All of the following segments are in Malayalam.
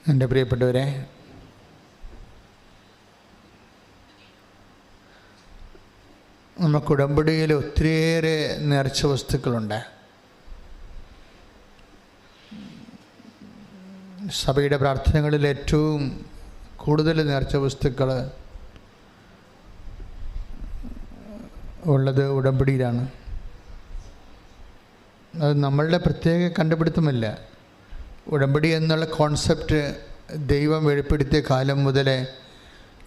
എൻ്റെ പ്രിയപ്പെട്ടവരെ, നമുക്ക് ഉടമ്പടിയിൽ ഒത്തിരിയേറെ നേർച്ച വസ്തുക്കളുണ്ട്. സഭയുടെ പ്രാർത്ഥനകളിൽ ഏറ്റവും കൂടുതൽ നേർച്ച വസ്തുക്കൾ ഉള്ളത് ഉടമ്പടിയിലാണ്. അത് നമ്മളുടെ പ്രത്യേക കണ്ടുപിടുത്തമല്ല. ഉടമ്പടി എന്നുള്ള കോൺസെപ്റ്റ് ദൈവം വെളിപ്പെടുത്തിയ കാലം മുതലേ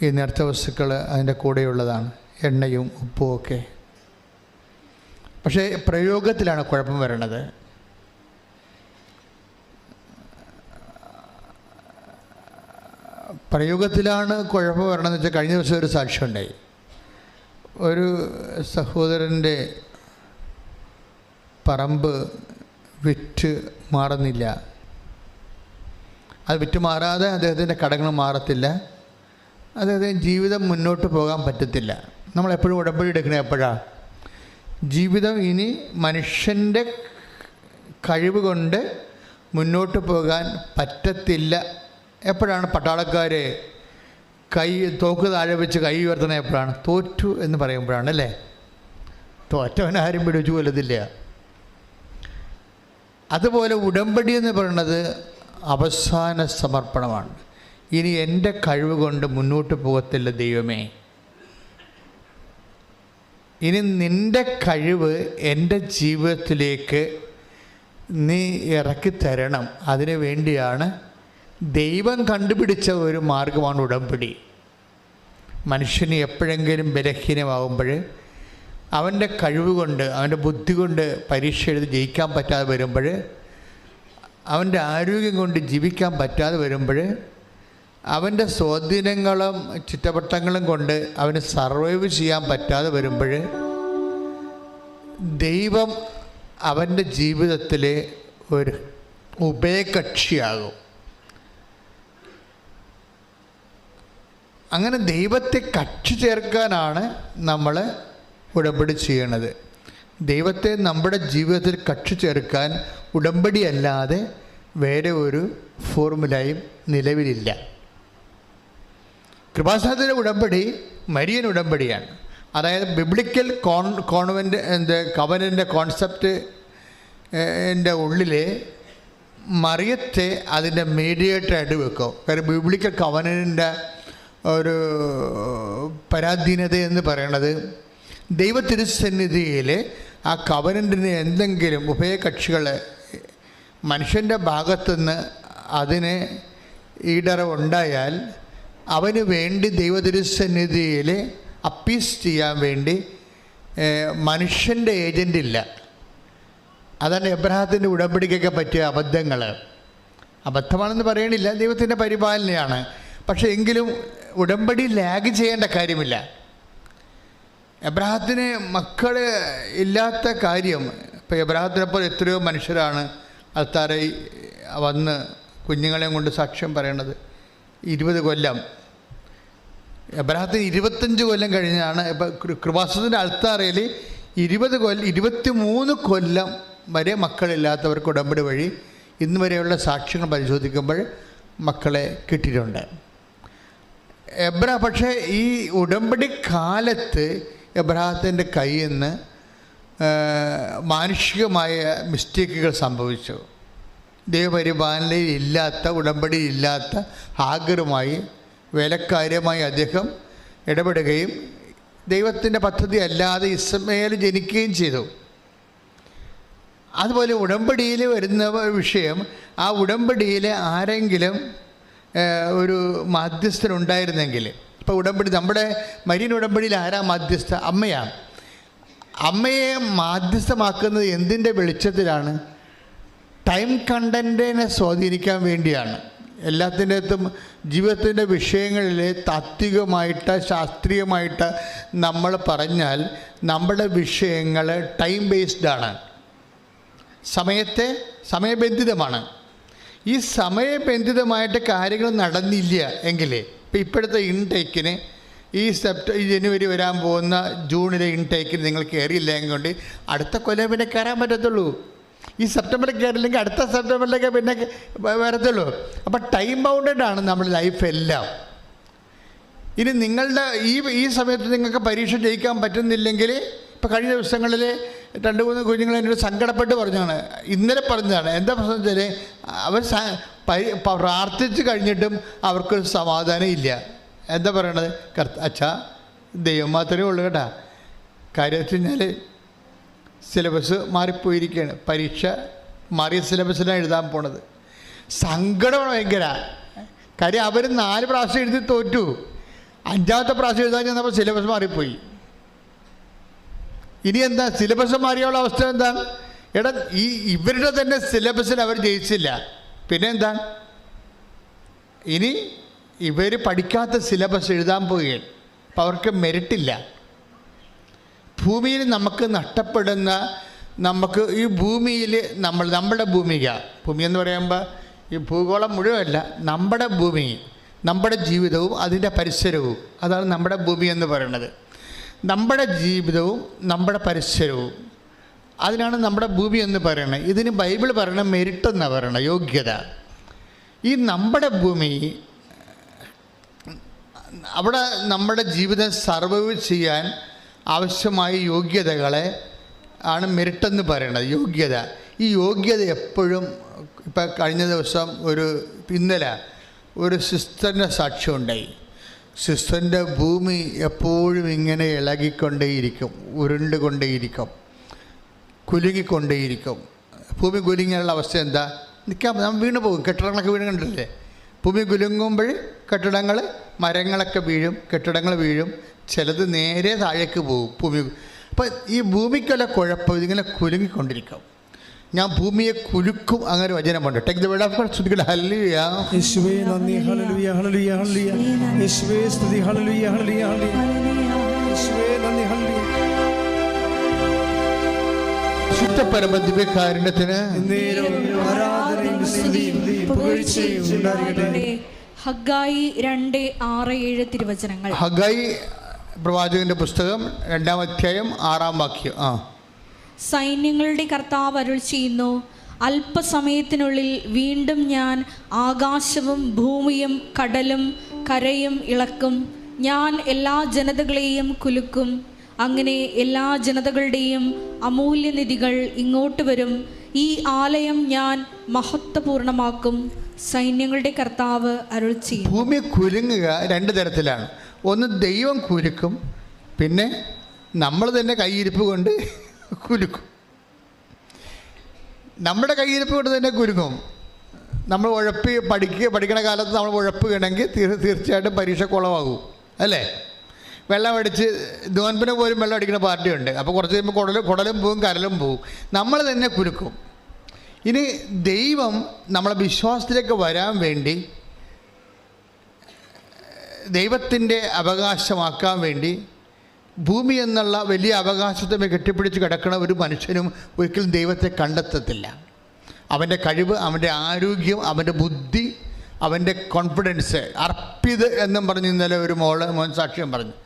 ഈ നേർച്ച വസ്തുക്കൾ അതിൻ്റെ കൂടെയുള്ളതാണ്, എണ്ണയും ഉപ്പും ഒക്കെ. പക്ഷേ പ്രയോഗത്തിലാണ് കുഴപ്പം വരണത്. പ്രയോഗത്തിലാണ് കുഴപ്പം വരണമെന്ന് വെച്ചാൽ, കഴിഞ്ഞ ദിവസം ഒരു സാക്ഷ്യം ഉണ്ടായി. ഒരു സഹോദരൻ്റെ പറമ്പ് വിറ്റ് മാറുന്നില്ല. അത് വിറ്റ് മാറാതെ അദ്ദേഹത്തിൻ്റെ കടങ്ങൾ മാറത്തില്ല. അദ്ദേഹത്തിന് ജീവിതം മുന്നോട്ട് പോകാൻ പറ്റത്തില്ല. നമ്മളെപ്പോഴും ഉടമ്പടി എടുക്കണേ എപ്പോഴാണ്? ജീവിതം ഇനി മനുഷ്യൻ്റെ കഴിവ് കൊണ്ട് മുന്നോട്ട് പോകാൻ പറ്റത്തില്ല. എപ്പോഴാണ് പട്ടാളക്കാർ തോക്ക് താഴെ വെച്ച് കൈ ഉയർത്തണത്? എപ്പോഴാണ്? തോറ്റു എന്ന് പറയുമ്പോഴാണ്, അല്ലേ? തോറ്റവനാരും പിടിച്ചു കൊല്ലത്തില്ല. അതുപോലെ ഉടമ്പടി എന്ന് പറയുന്നത് അവസാന സമർപ്പണമാണ്. ഇനി എൻ്റെ കഴിവ് കൊണ്ട് മുന്നോട്ട് പോകത്തില്ല ദൈവമേ, ഇനി നിൻ്റെ കഴിവ് എൻ്റെ ജീവിതത്തിലേക്ക് നീ ഇറക്കി തരണം. അതിനു വേണ്ടിയാണ് ദൈവം കണ്ടുപിടിച്ച ഒരു മാർഗമാണ് ഉടമ്പടി. മനുഷ്യന് എപ്പോഴെങ്കിലും ബലഹീനമാകുമ്പോൾ, അവൻ്റെ കഴിവ് കൊണ്ട്, അവൻ്റെ ബുദ്ധി കൊണ്ട് പരീക്ഷ എഴുതി ജയിക്കാൻ പറ്റാതെ വരുമ്പോൾ, അവൻ്റെ ആരോഗ്യം കൊണ്ട് ജീവിക്കാൻ പറ്റാതെ വരുമ്പോൾ, അവൻ്റെ സ്വാധീനങ്ങളും ചുറ്റവട്ടങ്ങളും കൊണ്ട് അവന് സർവൈവ് ചെയ്യാൻ പറ്റാതെ വരുമ്പോൾ, ദൈവം അവൻ്റെ ജീവിതത്തിലെ ഒരു ഉഭയകക്ഷിയാകും. അങ്ങനെ ദൈവത്തെ കക്ഷി ചേർക്കാനാണ് നമ്മൾ ഉടമ്പടി ചെയ്യണത്. ദൈവത്തെ നമ്മുടെ ജീവിതത്തിൽ കക്ഷി ചേർക്കാൻ ഉടമ്പടി അല്ലാതെ വേറെ ഒരു ഫോർമുലയും നിലവിലില്ല. കൃപാസനത്തിൻ്റെ ഉടമ്പടി മരിയൻ ഉടമ്പടിയാണ്. അതായത് ബിബ്ലിക്കൽ കവനൻ്റെ കോൺസെപ്റ്റിൻ്റെ ഉള്ളിൽ മറിയത്തെ അതിൻ്റെ മീഡിയേറ്ററായിട്ട് വെക്കും. കാര്യം ബിബ്ലിക്കൽ കവനൻ്റെ ഒരു പരാധീനത എന്ന് പറയണത്, ദൈവത്തിരുസന്നിധിയിൽ ആ കവനൻറ്റിന് എന്തെങ്കിലും ഉഭയകക്ഷികൾ മനുഷ്യൻ്റെ ഭാഗത്തുനിന്ന് അതിന് ഈടറവുണ്ടായാൽ അവന് വേണ്ടി ദൈവതിരുസന്നിധിയിൽ അപ്പീസ് ചെയ്യാൻ വേണ്ടി മനുഷ്യൻ്റെ ഏജൻ്റില്ല. അതാണ് എബ്രഹാത്തിൻ്റെ ഉടമ്പടിക്കൊക്കെ പറ്റിയ അബദ്ധങ്ങൾ. അബദ്ധമാണെന്ന് പറയണില്ല, ദൈവത്തിൻ്റെ പരിപാലനയാണ്. പക്ഷേ എങ്കിലും ഉടമ്പടി ലാഗ് ചെയ്യേണ്ട കാര്യമില്ല. എബ്രഹാത്തിന് മക്കൾ ഇല്ലാത്ത കാര്യം, ഇപ്പോൾ എബ്രഹാത്തിനെപ്പോലെ എത്രയോ മനുഷ്യരാണ് അൽത്താരയിൽ വന്ന് കുഞ്ഞുങ്ങളെയും കൊണ്ട് സാക്ഷ്യം പറയണത്. 20 കൊല്ലം, എബ്രഹാത്തിന് 25 കൊല്ലം കഴിഞ്ഞാണ്. ഇപ്പോൾ കൃപാസനത്തിൻ്റെ അൽത്താരയിൽ 23 കൊല്ലം വരെ മക്കളില്ലാത്തവർക്ക് ഉടമ്പടി വഴി ഇന്ന് വരെയുള്ള സാക്ഷ്യങ്ങൾ പരിശോധിക്കുമ്പോൾ മക്കളെ കിട്ടിയിട്ടുണ്ട്. പക്ഷേ ഈ ഉടമ്പടി കാലത്ത് എബ്രഹാത്തിൻ്റെ കയ്യിൽ നിന്ന് മാനുഷികമായ മിസ്റ്റേക്കുകൾ സംഭവിച്ചു. ദൈവപരിപാലനയിൽ ഇല്ലാത്ത, ഉടമ്പടി ഇല്ലാത്ത ഹാഗറുമായി വേലക്കാര്യമായി അദ്ദേഹം ഇടപെടുകയും ദൈവത്തിൻ്റെ പദ്ധതി അല്ലാതെ ഇസ്മായേൽ ജനിക്കുകയും ചെയ്തു. അതുപോലെ ഉടമ്പടിയിൽ വരുന്ന വിഷയം, ആ ഉടമ്പടിയിൽ ആരെങ്കിലും ഒരു മാധ്യസ്ഥനുണ്ടായിരുന്നെങ്കിൽ, ഇപ്പോൾ ഉടമ്പടി നമ്മുടെ മരിയൻ ഉടമ്പടിയിൽ ആരാ മാധ്യസ്ഥ? അമ്മയാണ്. അമ്മയെ മാധ്യസ്ഥമാക്കുന്നത് എന്തിൻ്റെ വെളിച്ചത്തിലാണ്? ടൈം കണ്ടൻറ്റിനെ സ്വാധീനിക്കാൻ വേണ്ടിയാണ്. എല്ലാത്തിൻ്റെ അകത്തും ജീവിതത്തിൻ്റെ വിഷയങ്ങളിൽ താത്വികമായിട്ട് ശാസ്ത്രീയമായിട്ട് നമ്മൾ പറഞ്ഞാൽ നമ്മുടെ വിഷയങ്ങൾ ടൈം ബേസ്ഡാണ്, സമയബന്ധിതമാണ്. ഈ സമയബന്ധിതമായിട്ട് കാര്യങ്ങൾ നടന്നില്ല എങ്കിൽ, ഇപ്പോഴത്തെ ഇൻടേക്കിന് ഈ ജനുവരി വരാൻ പോകുന്ന ജൂണിലെ ഇൻടേക്കിന് നിങ്ങൾ കയറിയില്ലെങ്കിൽ കൊണ്ട് അടുത്ത കൊല്ലം പിന്നെ കയറാൻ പറ്റത്തുള്ളൂ. ഈ സെപ്റ്റംബറിൽ കയറില്ലെങ്കിൽ അടുത്ത സെപ്റ്റംബറിലേക്ക് പിന്നെ വരത്തുള്ളൂ. അപ്പോൾ ടൈം ബൗണ്ടഡ് ആണ് നമ്മുടെ ലൈഫ് എല്ലാം. ഇനി നിങ്ങളുടെ ഈ സമയത്ത് നിങ്ങൾക്ക് പരീക്ഷ ജയിക്കാൻ പറ്റുന്നില്ലെങ്കിൽ, ഇപ്പോൾ കഴിഞ്ഞ ദിവസങ്ങളിൽ 2-3 കുഞ്ഞുങ്ങൾ എന്നോട് സങ്കടപ്പെട്ട് പറഞ്ഞാണ്, ഇന്നലെ പറഞ്ഞതാണ്. എന്താ പ്രശ്നം വെച്ചാൽ അവർ പ്രാർത്ഥിച്ച് കഴിഞ്ഞിട്ടും അവർക്കൊരു സമാധാനം ഇല്ല. എന്താ പറയണത്? അച്ഛാ ദൈവം മാത്രമേ ഉള്ളൂ കേട്ടാ. കാര്യം വെച്ച് കഴിഞ്ഞാൽ സിലബസ് മാറിപ്പോയിരിക്കുകയാണ്. പരീക്ഷ മാറിയ സിലബസിലാണ് എഴുതാൻ പോണത്. സങ്കടമാണ് ഭയങ്കര. കാര്യം അവർ 4 പ്രാവശ്യം എഴുതി തോറ്റു. 5ാമത്തെ പ്രാവശ്യം എഴുതാൻ ചെന്നപ്പോൾ സിലബസ് മാറിപ്പോയി. ഇനി എന്താ? സിലബസ് മാറിയുള്ള അവസ്ഥ എന്താണ്? എടാ, ഇവരുടെ തന്നെ സിലബസിൽ അവർ ജയിച്ചില്ല. പിന്നെ എന്താ? ഇനി ഇവർ പഠിക്കാത്ത സിലബസ് എഴുതാൻ പോവുകയാണ്. അപ്പം അവർക്ക് മെറിറ്റില്ല. ഭൂമിയിൽ നമുക്ക് നഷ്ടപ്പെടുന്ന, നമുക്ക് ഈ ഭൂമിയിൽ നമ്മുടെ ഭൂമി എന്ന് പറയുമ്പോൾ ഈ ഭൂഗോളം മുഴുവനല്ല, നമ്മുടെ ഭൂമി, നമ്മുടെ ജീവിതവും അതിൻ്റെ പരിസരവും, അതാണ് നമ്മുടെ ഭൂമി എന്ന് പറയുന്നത്. നമ്മുടെ ജീവിതവും നമ്മുടെ പരിസരവും, അതിനാണ് നമ്മുടെ ഭൂമി എന്ന് പറയുന്നത്. ഇതിന് ബൈബിൾ പറയണ മെറിറ്റ് എന്നാണ് പറയണത്, യോഗ്യത. ഈ നമ്മുടെ ഭൂമി, അവിടെ നമ്മുടെ ജീവിതം സർവൈവ് ചെയ്യാൻ ആവശ്യമായ യോഗ്യതകളെ ആണ് മെറിറ്റ് എന്ന് പറയുന്നത്, യോഗ്യത. ഈ യോഗ്യത എപ്പോഴും, ഇപ്പം കഴിഞ്ഞ ദിവസം ഇന്നലെ ഒരു സിസ്റ്ററിൻ്റെ സാക്ഷ്യം ഉണ്ടായി. സിസ്റ്ററിൻ്റെ ഭൂമി എപ്പോഴും ഇങ്ങനെ ഇളകിക്കൊണ്ടേയിരിക്കും, ഉരുണ്ടുകൊണ്ടേയിരിക്കും, കുലുങ്ങിക്കൊണ്ടേയിരിക്കും. ഭൂമി കുലുങ്ങിയുള്ള അവസ്ഥ എന്താ? നമ്മൾ വീണ് പോകും. കെട്ടിടങ്ങളൊക്കെ വീണ് കണ്ടില്ലേ? ഭൂമി കുലുങ്ങുമ്പോൾ കെട്ടിടങ്ങൾ, മരങ്ങളൊക്കെ വീഴും, കെട്ടിടങ്ങൾ വീഴും, ചിലത് നേരെ താഴേക്ക് പോകും ഭൂമി. അപ്പം ഈ ഭൂമിക്കുള്ള കുഴപ്പം ഇതിങ്ങനെ കുലുങ്ങിക്കൊണ്ടിരിക്കും. ഞാൻ ഭൂമിയെ കുലുക്കും, അങ്ങനെ വചനമുണ്ട്. Take the word of God. സ്തുതിക്കട്ടെ. ഹല്ലേലൂയ. യേശുവേ നന്ദി. ഹല്ലേലൂയ, ഹല്ലേലൂയ, ഹല്ലേലൂയ. യേശുവേ സ്തുതി. ഹല്ലേലൂയ, ഹല്ലേലൂയ, ഹല്ലേലൂയ. യേശുവേ നന്ദി. ഹല്ലേലൂയ. ശുദ്ധ പരമദിവ്യകാരുണ്യത്തിന് ആരാധനയും സ്തുതിയും പുകഴ്ചയും ഉണ്ടാകട്ടെ. ഹഗ്ഗായി 2:6-7 തിരുവചനങ്ങൾ. ഹഗ്ഗായി പ്രവാചകന്റെ പുസ്തകം 2-ാം അധ്യായം 6-ാം വാക്യം. സൈന്യങ്ങളുടെ കർത്താവ് അരുൾ ചെയ്യുന്നു, അല്പസമയത്തിനുള്ളിൽ വീണ്ടും ഞാൻ ആകാശവും ഭൂമിയും കടലും കരയും ഇളക്കും. ഞാൻ എല്ലാ ജനതകളെയും കുലുക്കും. അങ്ങനെ എല്ലാ ജനതകളുടെയും അമൂല്യനിധികൾ ഇങ്ങോട്ട് വരും. ഈ ആലയം ഞാൻ മഹത്വപൂർണമാക്കും. സൈന്യങ്ങളുടെ കർത്താവ് അരുൾ ചെയ്യും. ഭൂമി കുലുങ്ങുക 2 തരത്തിലാണ്. ഒന്ന് ദൈവം കുലുക്കും, പിന്നെ നമ്മൾ തന്നെ കൈയിരിപ്പ് കൊണ്ട് കുലുക്കും. നമ്മുടെ കൈയിരിപ്പ് കൊണ്ട് തന്നെ കുലുങ്ങും. നമ്മൾ പഠിക്കണ കാലത്ത് നമ്മൾ ഉഴപ്പുകയാണെങ്കിൽ തീർച്ചയായിട്ടും പരീക്ഷ കുളമാകും, അല്ലേ? വെള്ളം അടിച്ച് നോൻപിന് പോലും വെള്ളം അടിക്കുന്ന പാർട്ടിയുണ്ട്. അപ്പോൾ കുറച്ച് കഴിയുമ്പോൾ കുടലും പോവും, കരലും പോവും. നമ്മൾ തന്നെ കുലുക്കും. ഇനി ദൈവം നമ്മളെ വിശ്വാസത്തിലേക്ക് വരാൻ വേണ്ടി, ദൈവത്തിൻ്റെ അവകാശമാക്കാൻ വേണ്ടി, ഭൂമി എന്നുള്ള വലിയ അവകാശത്തെ കെട്ടിപ്പിടിച്ച് കിടക്കുന്ന ഒരു മനുഷ്യനും ഒരിക്കലും ദൈവത്തെ കണ്ടെത്തത്തില്ല. അവൻ്റെ കഴിവ്, അവൻ്റെ ആരോഗ്യം, അവൻ്റെ ബുദ്ധി, അവൻ്റെ കോൺഫിഡൻസ്, അർപ്പിത് എന്നും പറഞ്ഞ് ഇന്നലെ ഒരു മോൻ സാക്ഷ്യം പറഞ്ഞു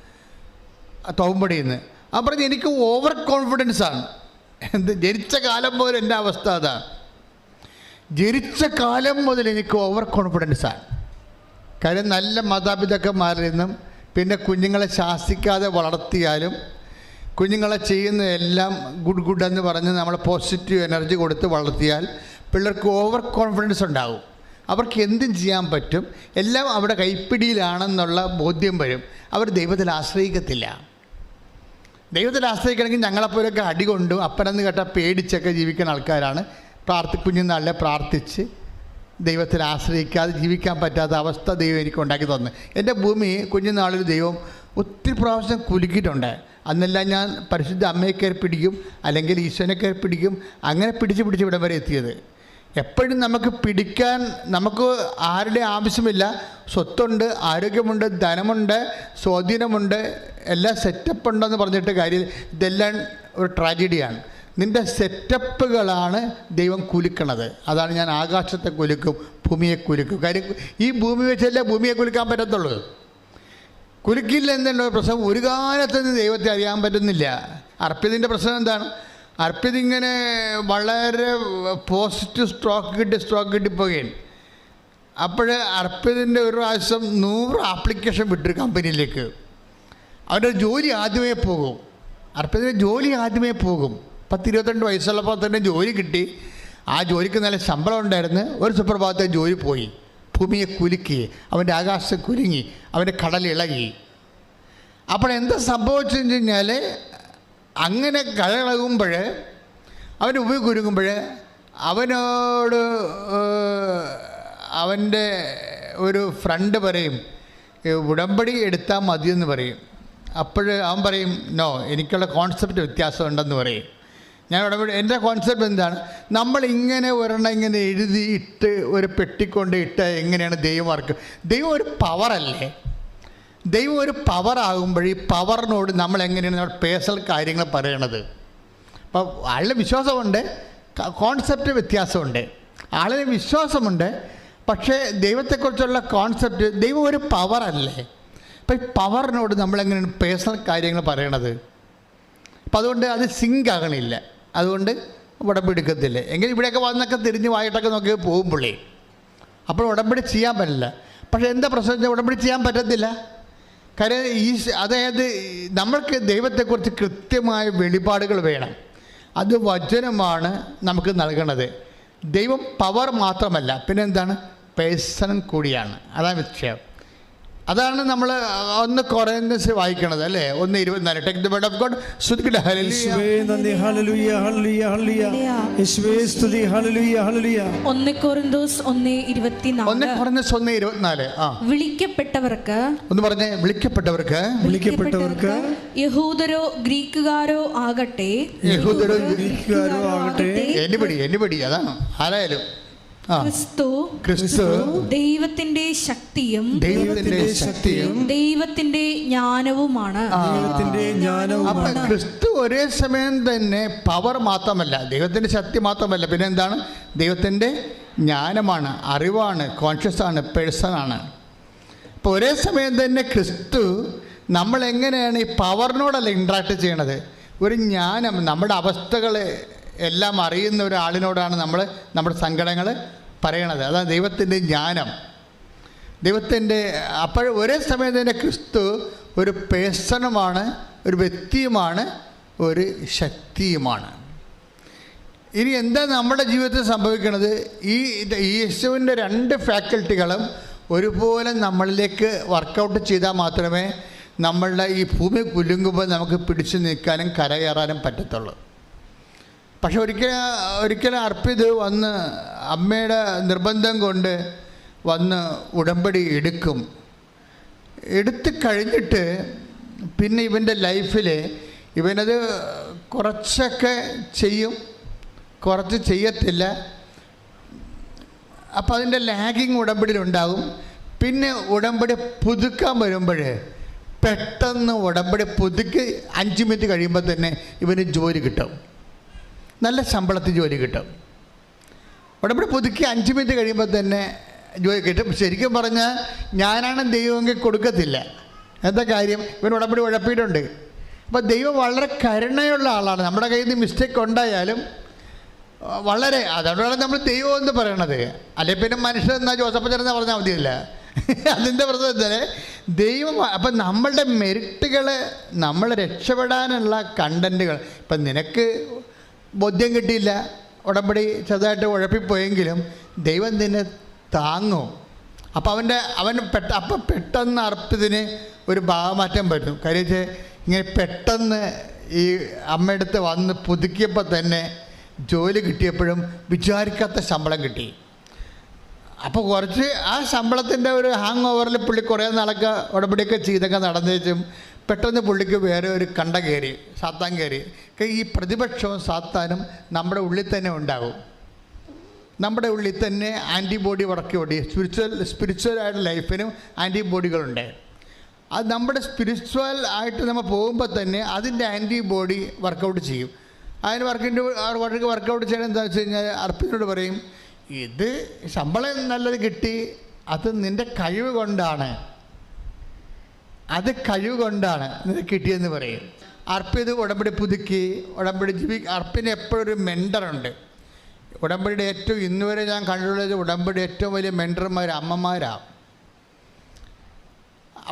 തോമ്പടിയിൽ നിന്ന്. ആ പറഞ്ഞ് എനിക്ക് ഓവർ കോൺഫിഡൻസാണ്. ജനിച്ച കാലം മുതൽ എൻ്റെ അവസ്ഥ അതാണ്. ജനിച്ച കാലം മുതൽ എനിക്ക് ഓവർ കോൺഫിഡൻസാണ്. കാര്യം നല്ല മാതാപിതാക്കന്മാരിൽ നിന്നും, പിന്നെ കുഞ്ഞുങ്ങളെ ശാസിക്കാതെ വളർത്തിയാലും, കുഞ്ഞുങ്ങളെ ചെയ്യുന്നതെല്ലാം ഗുഡ് എന്ന് പറഞ്ഞ് നമ്മൾ പോസിറ്റീവ് എനർജി കൊടുത്ത് വളർത്തിയാൽ പിള്ളേർക്ക് ഓവർ കോൺഫിഡൻസ് ഉണ്ടാകും. അവർക്ക് എന്തും ചെയ്യാൻ പറ്റും, എല്ലാം അവിടെ കൈപ്പിടിയിലാണെന്നുള്ള ബോധ്യം വരും. അവർ ദൈവത്തിൽ ആശ്രയിക്കത്തില്ല. ദൈവത്തിൽ ആശ്രയിക്കണമെങ്കിൽ ഞങ്ങളെപ്പോലൊക്കെ അടികൊണ്ടും അപ്പനെന്ന് കേട്ടാൽ പേടിച്ചൊക്കെ ജീവിക്കുന്ന ആൾക്കാരാണ്. കുഞ്ഞുനാളിലെ പ്രാർത്ഥിച്ച് ദൈവത്തിൽ ആശ്രയിക്കാതെ ജീവിക്കാൻ പറ്റാത്ത അവസ്ഥ ദൈവം എനിക്ക് ഉണ്ടാക്കി തന്നു. എൻ്റെ ഭൂമി കുഞ്ഞുനാളിൽ ദൈവം ഒത്തിരി പ്രാവശ്യം കുലുക്കിയിട്ടുണ്ട്. അന്നെല്ലാം ഞാൻ പരിശുദ്ധ അമ്മയെ കയറി പിടിക്കും, അല്ലെങ്കിൽ ഈശോനെ കയറി പിടിക്കും. അങ്ങനെ പിടിച്ച് ഇവിടം വരെ എത്തിയത്. എപ്പോഴും നമുക്ക് പിടിക്കാൻ നമുക്ക് ആരുടെ ആവശ്യമില്ല. സ്വത്തുണ്ട്, ആരോഗ്യമുണ്ട്, ധനമുണ്ട്, സ്വാധീനമുണ്ട്, എല്ലാം സെറ്റപ്പ് ഉണ്ടെന്ന് പറഞ്ഞിട്ട് കാര്യം. ഇതെല്ലാം ഒരു ട്രാജഡിയാണ്. നിൻ്റെ സെറ്റപ്പുകളാണ് ദൈവം കുലുക്കണത്. അതാണ് ഞാൻ ആകാശത്തെ കുലുക്കും, ഭൂമിയെ കുലുക്കും. കാര്യം ഈ ഭൂമി വെച്ചല്ലേ ഭൂമിയെ കുലുക്കാൻ പറ്റത്തുള്ളൂ. കുലുക്കില്ല എന്നുള്ള പ്രശ്നം. ഒരു കാലത്ത് നിന്ന് ദൈവത്തെ അറിയാൻ പറ്റുന്നില്ല. അർപ്പിതിൻ്റെ പ്രശ്നം എന്താണ്? അർപ്പിതിങ്ങനെ വളരെ പോസിറ്റീവ് സ്ട്രോക്ക് കിട്ടി പോകുകയാണ്. അപ്പോൾ അർപ്പിതിൻ്റെ ഒരു പ്രാവശ്യം 100 ആപ്ലിക്കേഷൻ വിട്ടു കമ്പനിയിലേക്ക്. അവൻ്റെ ജോലി ആദ്യമേ പോകും. അർപ്പിതിൻ്റെ ജോലി ആദ്യമേ പോകും. 10-22 വയസ്സുള്ളപ്പോൾ തന്നെ ജോലി കിട്ടി. ആ ജോലിക്ക് നല്ല ശമ്പളം ഉണ്ടായിരുന്നു. ഒരു സുപ്രഭാതത്തെ ജോലി പോയി. ഭൂമിയെ കുലുക്കി, അവൻ്റെ ആകാശം കുലുങ്ങി, അവൻ്റെ കടൽ ഇളകി. അപ്പോൾ എന്താ സംഭവിച്ചെന്ന് വെച്ച് കഴിഞ്ഞാൽ, അങ്ങനെ കടലിളകുമ്പോൾ അവൻ്റെ ഭൂമി കുലുങ്ങുമ്പോൾ അവനോട് അവൻ്റെ ഒരു ഫ്രണ്ട് പറയും, ഉടമ്പടി എടുത്താൽ മതിയെന്ന് പറയും. അപ്പോൾ അവൻ പറയും, നോ, എനിക്കുള്ള കോൺസെപ്റ്റ് വ്യത്യാസമുണ്ടെന്ന് പറയും. ഞാൻ ഉടമ്പടി, എൻ്റെ കോൺസെപ്റ്റ് എന്താണ്, നമ്മളിങ്ങനെ ഒരെണ്ണം ഇങ്ങനെ എഴുതി ഇട്ട് ഒരു പെട്ടിക്കൊണ്ട് ഇട്ട് എങ്ങനെയാണ് ദൈവം വർക്ക്? ദൈവം ഒരു പവറല്ലേ? ദൈവം ഒരു പവറാകുമ്പോൾ ഈ പവറിനോട് നമ്മൾ എങ്ങനെയാണ് നമ്മൾ പേഴ്സണൽ കാര്യങ്ങൾ പറയണത്? അപ്പോൾ ആളിന് വിശ്വാസമുണ്ട്, കോൺസെപ്റ്റ് വ്യത്യാസമുണ്ട്. ആളിന് വിശ്വാസമുണ്ട്, പക്ഷേ ദൈവത്തെക്കുറിച്ചുള്ള കോൺസെപ്റ്റ്, ദൈവം ഒരു പവറല്ലേ? അപ്പോൾ ഈ പവറിനോട് നമ്മളെങ്ങനെയാണ് പേഴ്സണൽ കാര്യങ്ങൾ പറയണത്? അപ്പോൾ അതുകൊണ്ട് അത് സിങ്ക് ആകണില്ല. അതുകൊണ്ട് ഉടമ്പടി എടുക്കത്തില്ല. എങ്കിൽ ഇവിടെയൊക്കെ വന്നൊക്കെ തിരിഞ്ഞ് വായിട്ടൊക്കെ നോക്കി പോകും പുള്ളി. അപ്പോൾ ഉടമ്പടി ചെയ്യാൻ പറ്റില്ല. പക്ഷേ എന്താ പ്രശ്നം? ഉടമ്പടി ചെയ്യാൻ പറ്റത്തില്ല. കാര്യം അതായത് നമ്മൾക്ക് ദൈവത്തെക്കുറിച്ച് കൃത്യമായ വെളിപാടുകൾ വേണം. അത് വചനമാണ് നമുക്ക് നൽകണത്. ദൈവം പവർ മാത്രമല്ല, പിന്നെ എന്താണ്, പേഴ്സൺ കൂടിയാണ്. അതാണ് വിഷയം. അതാണ് നമ്മൾ 1 കൊറിന്ത്യൻസ് വായിക്കണത് അല്ലേ? 1:24. Take the word of God. സ്തുതിക്കട്ടെ. ഹല്ലേലൂയ. നന്ദി. ഹല്ലേലൂയ, ഹല്ലേലൂയ, ഹല്ലേലൂയ. യേശുവേ സ്തുതി. ഹല്ലേലൂയ, ഹല്ലേലൂയ. 1 കൊരിന്തോസ് 1:24. 1 കൊരിന്തോസ് 1:24. വിളിക്കപ്പെട്ടവർക്ക്, ഒന്ന് പറഞ്ഞേ, വിളിക്കപ്പെട്ടവർക്ക് യഹൂദരോ ഗ്രീക്കുകാരോ ആകട്ടെ, എനിബടി അതാണ് ആരായാലും, ക്രിസ്തു ദൈവത്തിന്റെ ശക്തിയും ദൈവത്തിന്റെ ജ്ഞാനവുമാണ്. അപ്പൊ ക്രിസ്തു ഒരേ സമയം തന്നെ പവർ മാത്രമല്ല, ദൈവത്തിന്റെ ശക്തി മാത്രമല്ല, പിന്നെ എന്താണ്, ദൈവത്തിന്റെ ജ്ഞാനമാണ്, അറിവാണ്, കോൺഷ്യസ് ആണ്, പേഴ്സൺ ആണ്. അപ്പോൾ ഒരേ സമയം തന്നെ ക്രിസ്തു നമ്മൾ എങ്ങനെയാണ് ഈ പവറിനോടല്ല ഇൻട്രാക്ട് ചെയ്യണത്, ഒരു ജ്ഞാനം, നമ്മുടെ അവസ്ഥകൾ എല്ലാം അറിയുന്ന ഒരാളിനോടാണ് നമ്മൾ നമ്മുടെ സങ്കടങ്ങൾ പറയണത്. അതാണ് ദൈവത്തിൻ്റെ ജ്ഞാനം, ദൈവത്തിൻ്റെ. അപ്പോൾ ഒരേ സമയം തന്നെ ക്രിസ്തു ഒരു പേഴ്സണുമാണ്, ഒരു വ്യക്തിയുമാണ്, ഒരു ശക്തിയുമാണ്. ഇനി എന്താ നമ്മുടെ ജീവിതത്തിൽ സംഭവിക്കുന്നത്? ഈ യേശുവിൻ്റെ 2 ഫാക്കൽറ്റികളും ഒരുപോലെ നമ്മളിലേക്ക് വർക്കൗട്ട് ചെയ്താൽ മാത്രമേ നമ്മളുടെ ഈ ഭൂമി കുലുങ്ങുമ്പോൾ നമുക്ക് പിടിച്ചു നിൽക്കാനും കരകയറാനും പറ്റത്തുള്ളൂ. പക്ഷെ ഒരിക്കലും അർപ്പിത് വന്ന് അമ്മയുടെ നിർബന്ധം കൊണ്ട് വന്ന് ഉടമ്പടി എടുത്ത് കഴിഞ്ഞിട്ട് പിന്നെ ഇവൻ്റെ ലൈഫിൽ ഇവനത് കുറച്ചൊക്കെ ചെയ്യും, കുറച്ച് ചെയ്യത്തില്ല. അപ്പോൾ അതിൻ്റെ ലാഗിങ് ഉടമ്പടിയിലുണ്ടാകും. പിന്നെ ഉടമ്പടി പുതുക്കാൻ വരുമ്പോൾ പെട്ടെന്ന് ഉടമ്പടി പുതുക്കി 5 മിനിറ്റ് കഴിയുമ്പോൾ തന്നെ ഇവന് ജോലി കിട്ടും, നല്ല ശമ്പളത്തിൽ ജോലി കിട്ടും. ഉടമ്പടി പുതുക്കി 5 മിനിറ്റ് കഴിയുമ്പോൾ തന്നെ ജോലി കിട്ടും. ശരിക്കും പറഞ്ഞാൽ ഞാനാണ് ദൈവമെങ്കിൽ കൊടുക്കത്തില്ല. എന്താ കാര്യം? ഇവൻ ഉടമ്പടി ഉഴപ്പിയിട്ടുണ്ട്. അപ്പോൾ ദൈവം വളരെ കരുണയുള്ള ആളാണ്. നമ്മുടെ കയ്യിൽ നിന്ന് മിസ്റ്റേക്ക് ഉണ്ടായാലും വളരെ, അതുകൊണ്ടാണ് നമ്മൾ ദൈവം എന്ന് പറയണത്. അല്ലെങ്കിൽ പിന്നെ മനുഷ്യൻ എന്നാൽ ജോസഫ് ചേർന്ന് പറഞ്ഞാൽ മതിയല്ല. അതിൻ്റെ പ്രശ്നം എന്താ, ദൈവം. അപ്പം നമ്മളുടെ മെരിറ്റുകൾ, നമ്മൾ രക്ഷപ്പെടാനുള്ള കണ്ടൻറ്റുകൾ, ഇപ്പം നിനക്ക് ബോധ്യം കിട്ടിയില്ല, ഉടമ്പടി ചെറുതായിട്ട് ഉഴപ്പിപ്പോയെങ്കിലും ദൈവം നിന്നെ താങ്ങും. അപ്പോൾ അപ്പം പെട്ടെന്ന് അർപ്പിതിന് ഒരു ഭാവമാറ്റം പറ്റും. കാര്യം ഇങ്ങനെ പെട്ടെന്ന് ഈ അമ്മയടുത്ത് വന്ന് പുതുക്കിയപ്പോൾ തന്നെ ജോലി കിട്ടിയപ്പോഴും വിചാരിക്കാത്ത ശമ്പളം കിട്ടി. അപ്പോൾ കുറച്ച് ആ ശമ്പളത്തിൻ്റെ ഒരു ഹാങ് ഓവറിൽ പുള്ളി കുറേ നാളൊക്കെ ഉടമ്പടിയൊക്കെ ചെയ്തൊക്കെ നടന്നേച്ചും പെട്ടെന്ന് പുള്ളിക്ക് വേറെ ഒരു കണ്ട കയറി, സാത്താൻ കയറി. ഈ പ്രതിപക്ഷവും സാത്താനും നമ്മുടെ ഉള്ളിൽ തന്നെ ഉണ്ടാകും. നമ്മുടെ ഉള്ളിൽ തന്നെ ആൻറ്റിബോഡി വർക്ക് സ്പിരിച്വലായിട്ട് ലൈഫിനും ആൻറ്റിബോഡികളുണ്ട്. അത് നമ്മുടെ സ്പിരിച്വൽ ആയിട്ട് നമ്മൾ പോകുമ്പോൾ തന്നെ അതിൻ്റെ ആൻറ്റിബോഡി വർക്കൗട്ട് ചെയ്യും. അതിന് വർക്കൗട്ട് ചെയ്യണം എന്താണെന്ന് വെച്ച് കഴിഞ്ഞാൽ അർപ്പിനോട് പറയും, ഇത് ശമ്പളം നല്ലത് കിട്ടി, അത് നിൻ്റെ കഴിവ് കൊണ്ടാണ്, അത് കഴിവ് കൊണ്ടാണ് നിനക്ക് കിട്ടിയെന്ന് പറയും. അർപ്പിത് ഉടമ്പടി പുതുക്കി ഉടമ്പടി അർപ്പിന് എപ്പോഴും ഒരു മെൻറ്ററുണ്ട്. ഉടമ്പടിയുടെ ഏറ്റവും ഇന്നുവരെ ഞാൻ കണ്ടിട്ടുള്ളത് ഉടമ്പടി ഏറ്റവും വലിയ മെൻറ്റർമാർ അമ്മമാരാണ്.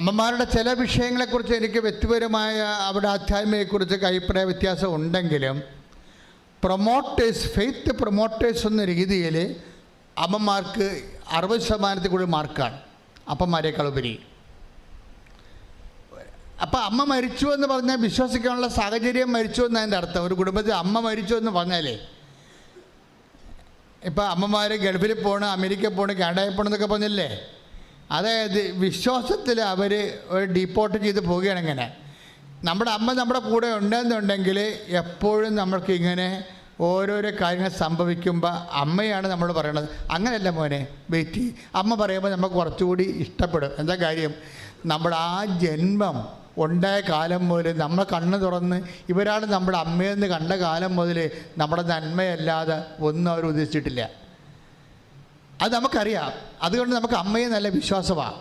അമ്മമാരുടെ ചില വിഷയങ്ങളെക്കുറിച്ച് എനിക്ക് വ്യക്തിപരമായ അവരുടെ ആധ്യാത്മികയെക്കുറിച്ച് അഭിപ്രായ വ്യത്യാസം ഉണ്ടെങ്കിലും ഫെയ്ത്ത് പ്രൊമോട്ടേഴ്സ് എന്ന രീതിയിൽ അമ്മമാർക്ക് 60% കൂടി മാർക്കാണ് അപ്പന്മാരെക്കാൾ ഉപരി. അപ്പോൾ അമ്മ മരിച്ചു എന്ന് പറഞ്ഞാൽ വിശ്വസിക്കാനുള്ള സാഹചര്യം മരിച്ചു എന്നതിൻ്റെ അർത്ഥം. ഒരു കുടുംബത്തിൽ അമ്മ മരിച്ചു എന്ന് പറഞ്ഞാലേ, ഇപ്പോൾ അമ്മമാർ ഗൾഫിൽ പോകണം, അമേരിക്കയിൽ പോകണം, കാനഡയിൽ പോകണം എന്നൊക്കെ പറഞ്ഞില്ലേ, അതായത് വിശ്വാസത്തിൽ അവർ ഒരു ഡീപ്പോർട്ട് ചെയ്ത് പോവുകയാണ്. ഇങ്ങനെ നമ്മുടെ അമ്മ നമ്മുടെ കൂടെ ഉണ്ടെന്നുണ്ടെങ്കിൽ എപ്പോഴും നമ്മൾക്ക് ഇങ്ങനെ ഓരോരോ കാര്യങ്ങൾ സംഭവിക്കുമ്പോൾ അമ്മയാണ് നമ്മൾ പറയണത്. അങ്ങനെയല്ല മോനെ, വെയിറ്റ് ചെയ്യും. അമ്മ പറയുമ്പോൾ നമുക്ക് കുറച്ചുകൂടി ഇഷ്ടപ്പെടും. എന്താ കാര്യം? നമ്മുടെ ആ ജന്മം ഉണ്ടായ കാലം മുതൽ നമ്മൾ കണ്ണ് തുറന്ന് ഇവരാണ് നമ്മുടെ അമ്മയെന്ന് കണ്ട കാലം മുതൽ നമ്മുടെ നന്മയല്ലാതെ ഒന്നും അവർ ഉദ്ദേശിച്ചിട്ടില്ല. അത് നമുക്കറിയാം. അതുകൊണ്ട് നമുക്ക് അമ്മയെ നല്ല വിശ്വാസമാണ്.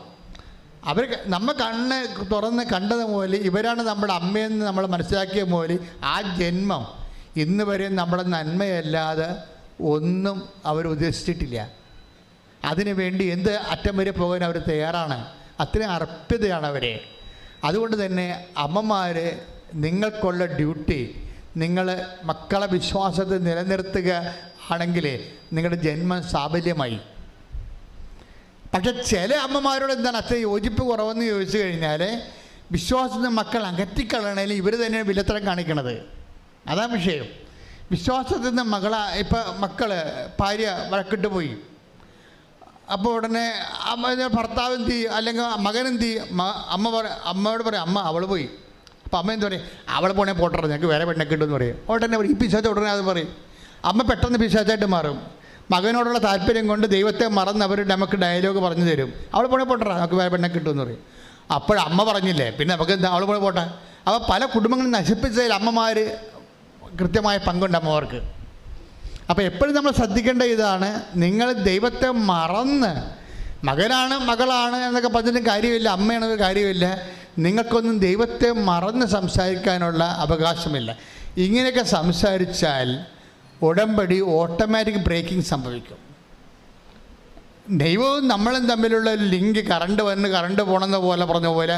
അവർ നമ്മൾ കണ്ണ് തുറന്ന് കണ്ടത് മുതൽ ഇവരാണ് നമ്മുടെ അമ്മയെന്ന് നമ്മൾ മനസ്സിലാക്കിയ മുതൽ ആ ജന്മം ഇന്ന് വരെ നമ്മുടെ നന്മയല്ലാതെ ഒന്നും അവർ ഉദ്ദേശിച്ചിട്ടില്ല. അതിനു വേണ്ടി എന്ത് അറ്റം വരെ പോകാൻ അവർ തയ്യാറാണ്. അത്രയും അർപ്പിതയാണ് അവരെ. അതുകൊണ്ട് തന്നെ അമ്മമാർ, നിങ്ങൾക്കുള്ള ഡ്യൂട്ടി നിങ്ങൾ മക്കളെ വിശ്വാസത്തെ നിലനിർത്തുക ആണെങ്കിൽ നിങ്ങളുടെ ജന്മം സാഫല്യമായി. പക്ഷെ ചില അമ്മമാരോട് എന്താണ് അത്ര യോജിപ്പ് കുറവെന്ന് ചോദിച്ചു കഴിഞ്ഞാൽ വിശ്വാസത്തിൽ മക്കൾ അകറ്റിക്കളയണേലും ഇവർ തന്നെയാണ് വിലത്തരം കാണിക്കണത്. അതാണ് വിഷയം. വിശ്വാസത്തിൽ നിന്ന് മക്കൾ ഭാര്യ വഴക്കിട്ട് പോയി, അപ്പോൾ ഉടനെ ഭർത്താവ് എന്ത് ചെയ്യും, അല്ലെങ്കിൽ മകൻ എന്ത് ചെയ്യും? അമ്മയോട് പറയും, അമ്മ അവൾ പോയി. അപ്പോൾ അമ്മ എന്ത് പറയും? അവൾ പോണേ പോട്ടറ, ഞങ്ങൾക്ക് വേറെ പെണ്ണെ കിട്ടുമെന്ന് പറയും. ഉടനെ ഈ പിശാച്ച് ഉടനെ അത് പറയും. അമ്മ പെട്ടെന്ന് പിശാച്ചായിട്ട് മാറും. മകനോടുള്ള താല്പര്യം കൊണ്ട് ദൈവത്തെ മറന്ന് അവർ നമുക്ക് ഡയലോഗ് പറഞ്ഞു തരും. അവൾ പോണേ പോട്ടറ, നമുക്ക് വേറെ പെണ്ണെ കിട്ടുമെന്ന് പറയും. അപ്പോഴമ്മ പറഞ്ഞില്ലേ, പിന്നെ നമുക്ക് എന്താ, അവൾ പോണേ പോട്ടെ. അപ്പോൾ പല കുടുംബങ്ങളും നശിപ്പിച്ചതിൽ അമ്മമാർ കൃത്യമായ പങ്കുണ്ട് അമ്മമാർക്ക്. അപ്പോൾ എപ്പോഴും നമ്മൾ ശ്രദ്ധിക്കേണ്ട ഇതാണ്, നിങ്ങൾ ദൈവത്തെ മറന്ന് മകനാണ് മകളാണ് എന്നൊക്കെ പറഞ്ഞിട്ടും കാര്യമില്ല, അമ്മയാണെന്നൊരു കാര്യമില്ല. നിങ്ങൾക്കൊന്നും ദൈവത്തെ മറന്ന് സംസാരിക്കാനുള്ള അവകാശമില്ല. ഇങ്ങനെയൊക്കെ സംസാരിച്ചാൽ ഉടമ്പടി ഓട്ടോമാറ്റിക് ബ്രേക്കിംഗ് സംഭവിക്കും. ദൈവവും നമ്മളും തമ്മിലുള്ള ഒരു ലിങ്ക്, കറണ്ട് പോകണമെന്ന പോലെ പറഞ്ഞ പോലെ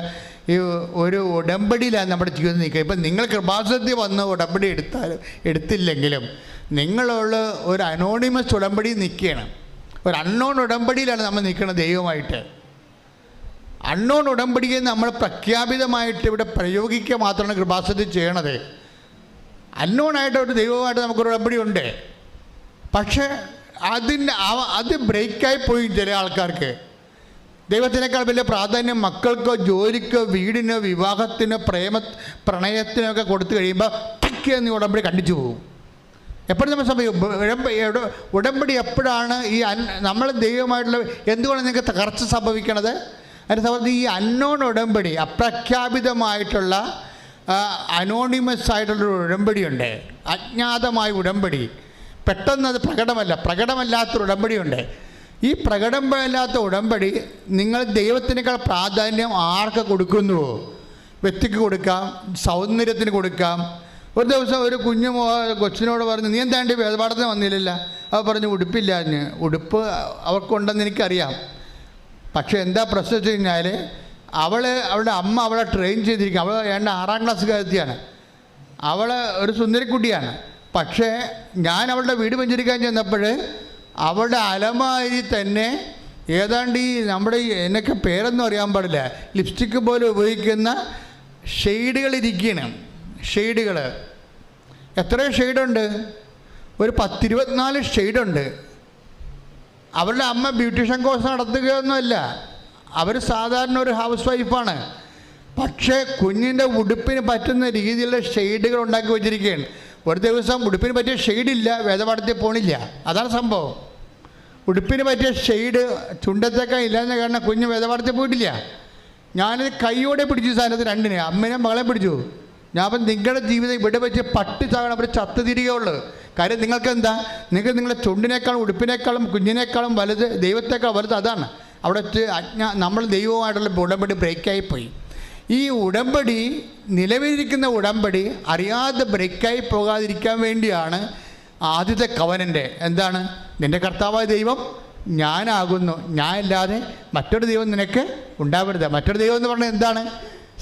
ഈ ഒരു ഉടമ്പടിയിലാണ് നമ്മുടെ ജീവിതം നിൽക്കുക. ഇപ്പം നിങ്ങൾ കൃപാസനത്തിൽ വന്ന് ഉടമ്പടി എടുത്തില്ലെങ്കിലും നിങ്ങളുള്ള ഒരു അനോണിമസ് ഉടമ്പടി നിൽക്കുകയാണ്. ഒരു അൺനോൺ ഉടമ്പടിയിലാണ് നമ്മൾ നിൽക്കുന്നത് ദൈവമായിട്ട്. അൺനോൺ ഉടമ്പടിയെ നമ്മൾ പ്രഖ്യാപിതമായിട്ട് ഇവിടെ പ്രയോഗിക്കുക മാത്രമാണ് കൃപാസനത്തിൽ ചെയ്യണത്. അൺനോണായിട്ട് ഒരു ദൈവമായിട്ട് നമുക്കൊരു ഉടമ്പടി ഉണ്ട്. പക്ഷേ അത് ബ്രേക്കായി പോയി ചില ആൾക്കാർക്ക്. ദൈവത്തിനേക്കാൾ വലിയ പ്രാധാന്യം മക്കൾക്കോ ജോലിക്കോ വീടിനോ വിവാഹത്തിനോ പ്രണയത്തിനോ ഒക്കെ കൊടുത്തു കഴിയുമ്പോൾ ടക്കെന്ന് ഉടമ്പടി കണ്ടിച്ചു പോകും. എപ്പോഴും നമ്മൾ സംഭവിക്കും ഉടമ്പടി എപ്പോഴാണ് ഈ നമ്മൾ ദൈവമായിട്ടുള്ള എന്തുകൊണ്ടാണ് നിങ്ങൾക്ക് തകർച്ച സംഭവിക്കണത്? അതിൻ്റെ സംബന്ധിച്ച് ഈ അൺനോൺ ഉടമ്പടി, അപ്രഖ്യാപിതമായിട്ടുള്ള അനോണിമസ് ആയിട്ടുള്ളൊരു ഉടമ്പടിയുണ്ട്, അജ്ഞാതമായ ഉടമ്പടി. പെട്ടെന്ന് അത് പ്രകടമല്ലാത്തൊരു ഉടമ്പടിയുണ്ട്. ഈ പ്രകടമല്ലാത്ത ഉടമ്പടി നിങ്ങൾ ദൈവത്തിനേക്കാൾ പ്രാധാന്യം ആർക്ക് കൊടുക്കുന്നുവോ, വ്യക്തിക്ക് കൊടുക്കാം, സൗന്ദര്യത്തിന് കൊടുക്കാം. ഒരു ദിവസം ഒരു കൊച്ചിനോട് പറഞ്ഞു, നീ എന്താണ്ട് വേദപാഠത്തിന് വന്നില്ലല്ല? അവ പറഞ്ഞു, ഉടുപ്പില്ല. ഉടുപ്പ് അവർക്കുണ്ടെന്ന് എനിക്കറിയാം. പക്ഷേ എന്താ പ്രശ്നം വെച്ച് കഴിഞ്ഞാൽ അവളുടെ അമ്മ അവളെ ട്രെയിൻ ചെയ്തിരിക്കുക. അവൾ 6ാം ക്ലാസ്സുകാരത്തിയാണ്. അവൾ ഒരു സുന്ദരിക്കുട്ടിയാണ്. പക്ഷേ ഞാൻ അവളുടെ വീട് പഞ്ചരിക്കാൻ ചെന്നപ്പോൾ അവളുടെ അലമാരി തന്നെ ഏതാണ്ട് ഈ നമ്മുടെ എന്നൊക്കെ പേരൊന്നും അറിയാൻ പാടില്ല, ലിപ്സ്റ്റിക്ക് പോലെ ഉപയോഗിക്കുന്ന ഷെയ്ഡുകളിരിക്കുകയാണ്. ഷെയ്ഡുകൾ എത്രയോ ഷെയ്ഡുണ്ട്? ഒരു 10-24 ഷെയ്ഡുണ്ട്. അവരുടെ അമ്മ ബ്യൂട്ടീഷ്യൻ കോഴ്സ് നടത്തുകയൊന്നുമല്ല, അവർ സാധാരണ ഒരു ഹൗസ് വൈഫാണ്. പക്ഷേ കുഞ്ഞിൻ്റെ ഉടുപ്പിന് പറ്റുന്ന രീതിയിലുള്ള ഷെയ്ഡുകൾ ഉണ്ടാക്കി വെച്ചിരിക്കുകയാണ്. ഒരു ദിവസം ഉടുപ്പിന് പറ്റിയ ഷെയ്ഡില്ല, വേദപാഠത്തിൽ പോണില്ല. അതാണ് സംഭവം. ഉടുപ്പിന് പറ്റിയ ഷെയ്ഡ് ചുണ്ടത്തേക്കാൻ ഇല്ലാന്ന് കാരണം കുഞ്ഞ് വേദപാഠത്തിൽ പോയിട്ടില്ല. ഞാനത് കൈയോടെ പിടിച്ചു സാധനത്തിന് രണ്ടിനെ, അമ്മേനെ മകളെ പിടിച്ചു. ഞാൻ അപ്പം നിങ്ങളുടെ ജീവിതം ഇവിടെ വെച്ച് പട്ടി ചാകണം, അവർ ചത്ത് തിരികെയുള്ളൂ. കാര്യം നിങ്ങൾക്ക് എന്താ, നിങ്ങളുടെ ചുണ്ടിനേക്കാളും ഉടുപ്പിനേക്കാളും കുഞ്ഞിനേക്കാളും വലുത്, ദൈവത്തേക്കാൾ വലുത് അതാണ്. അവിടെ വെച്ച് നമ്മൾ ദൈവവുമായിട്ടുള്ള ഉടമ്പടി ബ്രേക്കായിപ്പോയി. ഈ ഉടമ്പടി, നിലവിലിരിക്കുന്ന ഉടമ്പടി അറിയാതെ ബ്രേക്കായി പോകാതിരിക്കാൻ വേണ്ടിയാണ് ആദ്യത്തെ കവനൻ്റ്. എന്താണ്? നിൻ്റെ കർത്താവായ ദൈവം ഞാനാകുന്നു, ഞാൻ അല്ലാതെ മറ്റൊരു ദൈവം നിനക്ക് ഉണ്ടാവരുത്. മറ്റൊരു ദൈവം എന്ന് പറഞ്ഞാൽ എന്താണ്?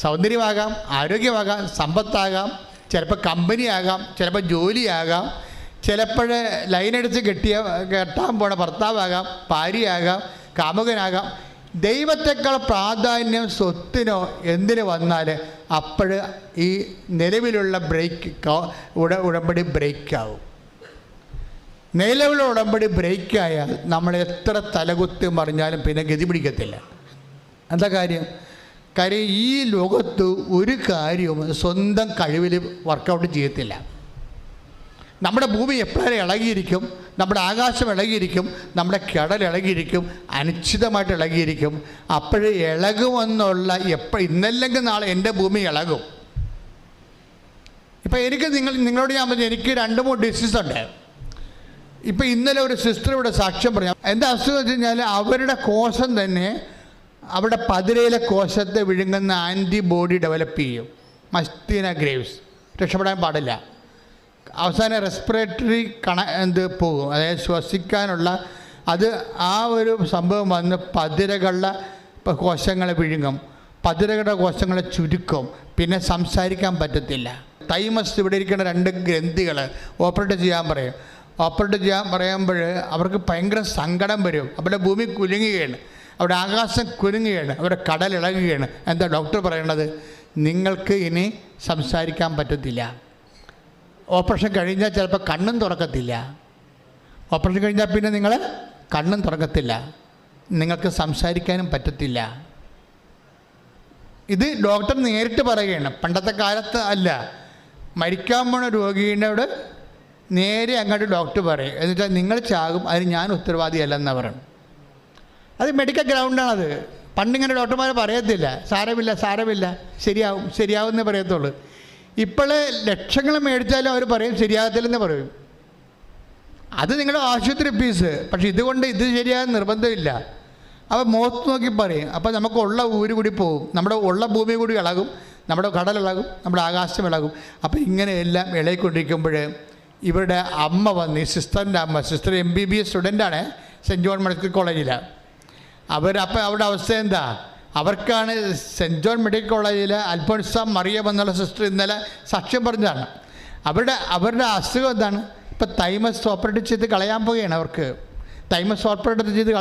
സൗന്ദര്യമാകാം, ആരോഗ്യമാകാം, സമ്പത്താകാം, ചിലപ്പോൾ കമ്പനിയാകാം, ചിലപ്പോൾ ജോലിയാകാം, ചിലപ്പോൾ ലൈനടിച്ച് കെട്ടാൻ പോണ ഭർത്താവാകാം, ഭാര്യയാകാം, കാമുകനാകാം. ദൈവത്തെക്കാൾ പ്രാധാന്യം സ്വത്തിനോ എന്തിന് വന്നാൽ അപ്പോൾ ഈ നിലവിലുള്ള ഉടമ്പടി ബ്രേക്കാവും. നിലവിലുള്ള ഉടമ്പടി ബ്രേക്കായാൽ നമ്മൾ എത്ര തലകുത്തി മറിഞ്ഞാലും പിന്നെ ഗതി പിടിക്കത്തില്ല. എന്താ കാര്യം? ഈ ലോകത്ത് ഒരു കാര്യവും സ്വന്തം കഴിവിൽ വർക്കൗട്ട് ചെയ്യത്തില്ല. നമ്മുടെ ഭൂമി എപ്പോഴും ഇളകിയിരിക്കും, നമ്മുടെ ആകാശം ഇളകിയിരിക്കും, നമ്മുടെ കടൽ ഇളകിയിരിക്കും, അനിശ്ചിതമായിട്ട് ഇളകിയിരിക്കും. അപ്പോഴേ ഇളകുമെന്നുള്ള ഇന്നല്ലെങ്കിൽ നാളെ എൻ്റെ ഭൂമി ഇളകും. ഇപ്പം നിങ്ങളോട് ഞാൻ പറഞ്ഞു, എനിക്ക് 2-3 ഡിസീസ് ഉണ്ട്. ഇപ്പം ഇന്നലെ ഒരു സിസ്റ്റർ ഇവിടെ സാക്ഷ്യം പറഞ്ഞു. എന്താ അസുഖം വെച്ച് കഴിഞ്ഞാൽ അവരുടെ കോശം തന്നെ അവിടെ പതിരയിലെ കോശത്തെ വിഴുങ്ങുന്ന ആൻറ്റിബോഡി ഡെവലപ്പ് ചെയ്യും. മസ്തീന ഗ്രേവ്സ് രക്ഷപ്പെടാൻ പാടില്ല. അവസാനം റെസ്പിറേറ്ററി പോകും, അതായത് ശ്വസിക്കാനുള്ള അത് ആ ഒരു സംഭവം വന്ന് പതിരകളുടെ കോശങ്ങളെ വിഴുങ്ങും, പതിരകളുടെ കോശങ്ങളെ ചുരുക്കും, പിന്നെ സംസാരിക്കാൻ പറ്റത്തില്ല. തൈമസ് ഇവിടെ ഇരിക്കുന്ന 2 ഗ്രന്ഥികൾ ഓപ്പറേറ്റ് ചെയ്യാൻ പറയും. ഓപ്പറേറ്റ് ചെയ്യാൻ പറയുമ്പോൾ അവർക്ക് ഭയങ്കര സങ്കടം വരും. അവരുടെ ഭൂമി കുലുങ്ങുകയാണ്, അവിടെ ആകാശം കുലുങ്ങുകയാണ്, അവിടെ കടൽ ഇളകുകയാണ്. എന്താ ഡോക്ടർ പറയണത്? നിങ്ങൾക്ക് ഇനി സംസാരിക്കാൻ പറ്റത്തില്ല. ഓപ്പറേഷൻ കഴിഞ്ഞാൽ ചിലപ്പോൾ കണ്ണും തുറക്കത്തില്ല. ഓപ്പറേഷൻ കഴിഞ്ഞാൽ പിന്നെ നിങ്ങൾ കണ്ണും തുറക്കത്തില്ല, നിങ്ങൾക്ക് സംസാരിക്കാനും പറ്റത്തില്ല. ഇത് ഡോക്ടർ നേരിട്ട് പറയുകയാണ്. പണ്ടത്തെ കാലത്ത് അല്ല, മരിക്കാൻ പോണ രോഗീനോട് നേരെ അങ്ങോട്ട് ഡോക്ടർ പറയും. എന്നുവെച്ചാൽ നിങ്ങൾ ചാകും, അതിന് ഞാൻ ഉത്തരവാദിയല്ലെന്നാണ് പറയുന്നത്. അത് മെഡിക്കൽ ഗ്രൗണ്ടാണത്. പണ്ടിങ്ങനെ ഡോക്ടർമാർ പറയത്തില്ല, സാരമില്ല, ശരിയാവും എന്നേ പറയത്തുള്ളൂ. ഇപ്പോൾ ലക്ഷങ്ങൾ മേടിച്ചാലും അവർ പറയും ശരിയാകത്തില്ലെന്ന് പറയും. അത് നിങ്ങളുടെ ആശുപത്രി ഫീസ്. പക്ഷെ ഇതുകൊണ്ട് ഇത് ശരിയാകാൻ നിർബന്ധമില്ല. അപ്പോൾ മുഖത്ത് നോക്കി പറയും. അപ്പോൾ നമുക്ക് ഉള്ള ഊര് കൂടി പോകും, നമ്മുടെ ഉള്ള ഭൂമി കൂടി ഇളകും, നമ്മുടെ കടലിളകും, നമ്മുടെ ആകാശം ഇളകും. അപ്പോൾ ഇങ്ങനെയെല്ലാം ഇളകിക്കൊണ്ടിരിക്കുമ്പോൾ ഇവരുടെ അമ്മ വന്ന്, ഈ സിസ്റ്ററിൻ്റെ അമ്മ, സിസ്റ്റർ MBBS സ്റ്റുഡൻ്റാണ് സെൻറ്റ് ജോൺ മെഡിക്കൽ കോളേജിൽ. അപ്പോൾ അവരുടെ അവസ്ഥ എന്താ? അവർക്കാണ് സെൻറ്റ് ജോൺ മെഡിക്കൽ കോളേജിൽ അൽഫോൻസ മറിയം എന്നുള്ള സിസ്റ്റർ ഇന്നലെ സാക്ഷ്യം പറഞ്ഞതാണ്. അവരുടെ അസുഖം എന്താണ്? ഇപ്പം തൈമസ് ഓപ്പറേറ്റ് ചെയ്ത് കളയാൻ പോവുകയാണ്. അവർക്ക് തൈമസ് ഓപ്പറേറ്റ് ചെയ്ത്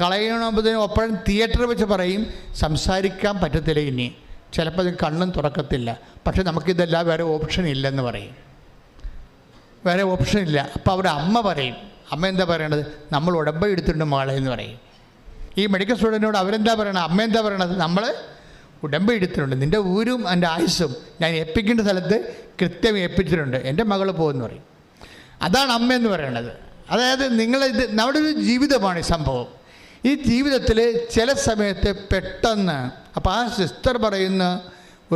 കളയണതിന് ഒപ്പം തിയേറ്ററിൽ വെച്ച് പറയും സംസാരിക്കാൻ പറ്റത്തില്ല, ഇനി ചിലപ്പോൾ അത് കണ്ണും തുറക്കത്തില്ല. പക്ഷെ നമുക്കിതെല്ലാം വേറെ ഓപ്ഷൻ ഇല്ലെന്ന് പറയും, വേറെ ഓപ്ഷൻ ഇല്ല. അപ്പോൾ അവരുടെ അമ്മ പറയും, അമ്മ എന്താ പറയണത്? നമ്മൾ ഉടമ്പടി എടുത്തിട്ടുണ്ട് മകളെ എന്ന് പറയും. ഈ മെഡിക്കൽ സ്റ്റുഡൻറ്റിനോട് അവരെന്താ പറയണത്? അമ്മ എന്താ പറയണത്? നമ്മൾ ഉടമ്പടി എടുത്തിട്ടുണ്ട്, നിൻ്റെ ഊരും എൻ്റെ ആയുസ്സും ഞാൻ ഏൽപ്പിക്കേണ്ട സ്ഥലത്ത് കൃത്യം ഏൽപ്പിച്ചിട്ടുണ്ട്, എൻ്റെ മകൾ പോകുമെന്ന് പറയും. അതാണ് അമ്മ എന്ന് പറയണത്. അതായത് നമ്മുടെ ഒരു ജീവിതമാണ് ഈ സംഭവം. ഈ ജീവിതത്തിൽ ചില സമയത്ത് പെട്ടെന്ന്, അപ്പോൾ ആ സിസ്റ്റർ പറയുന്ന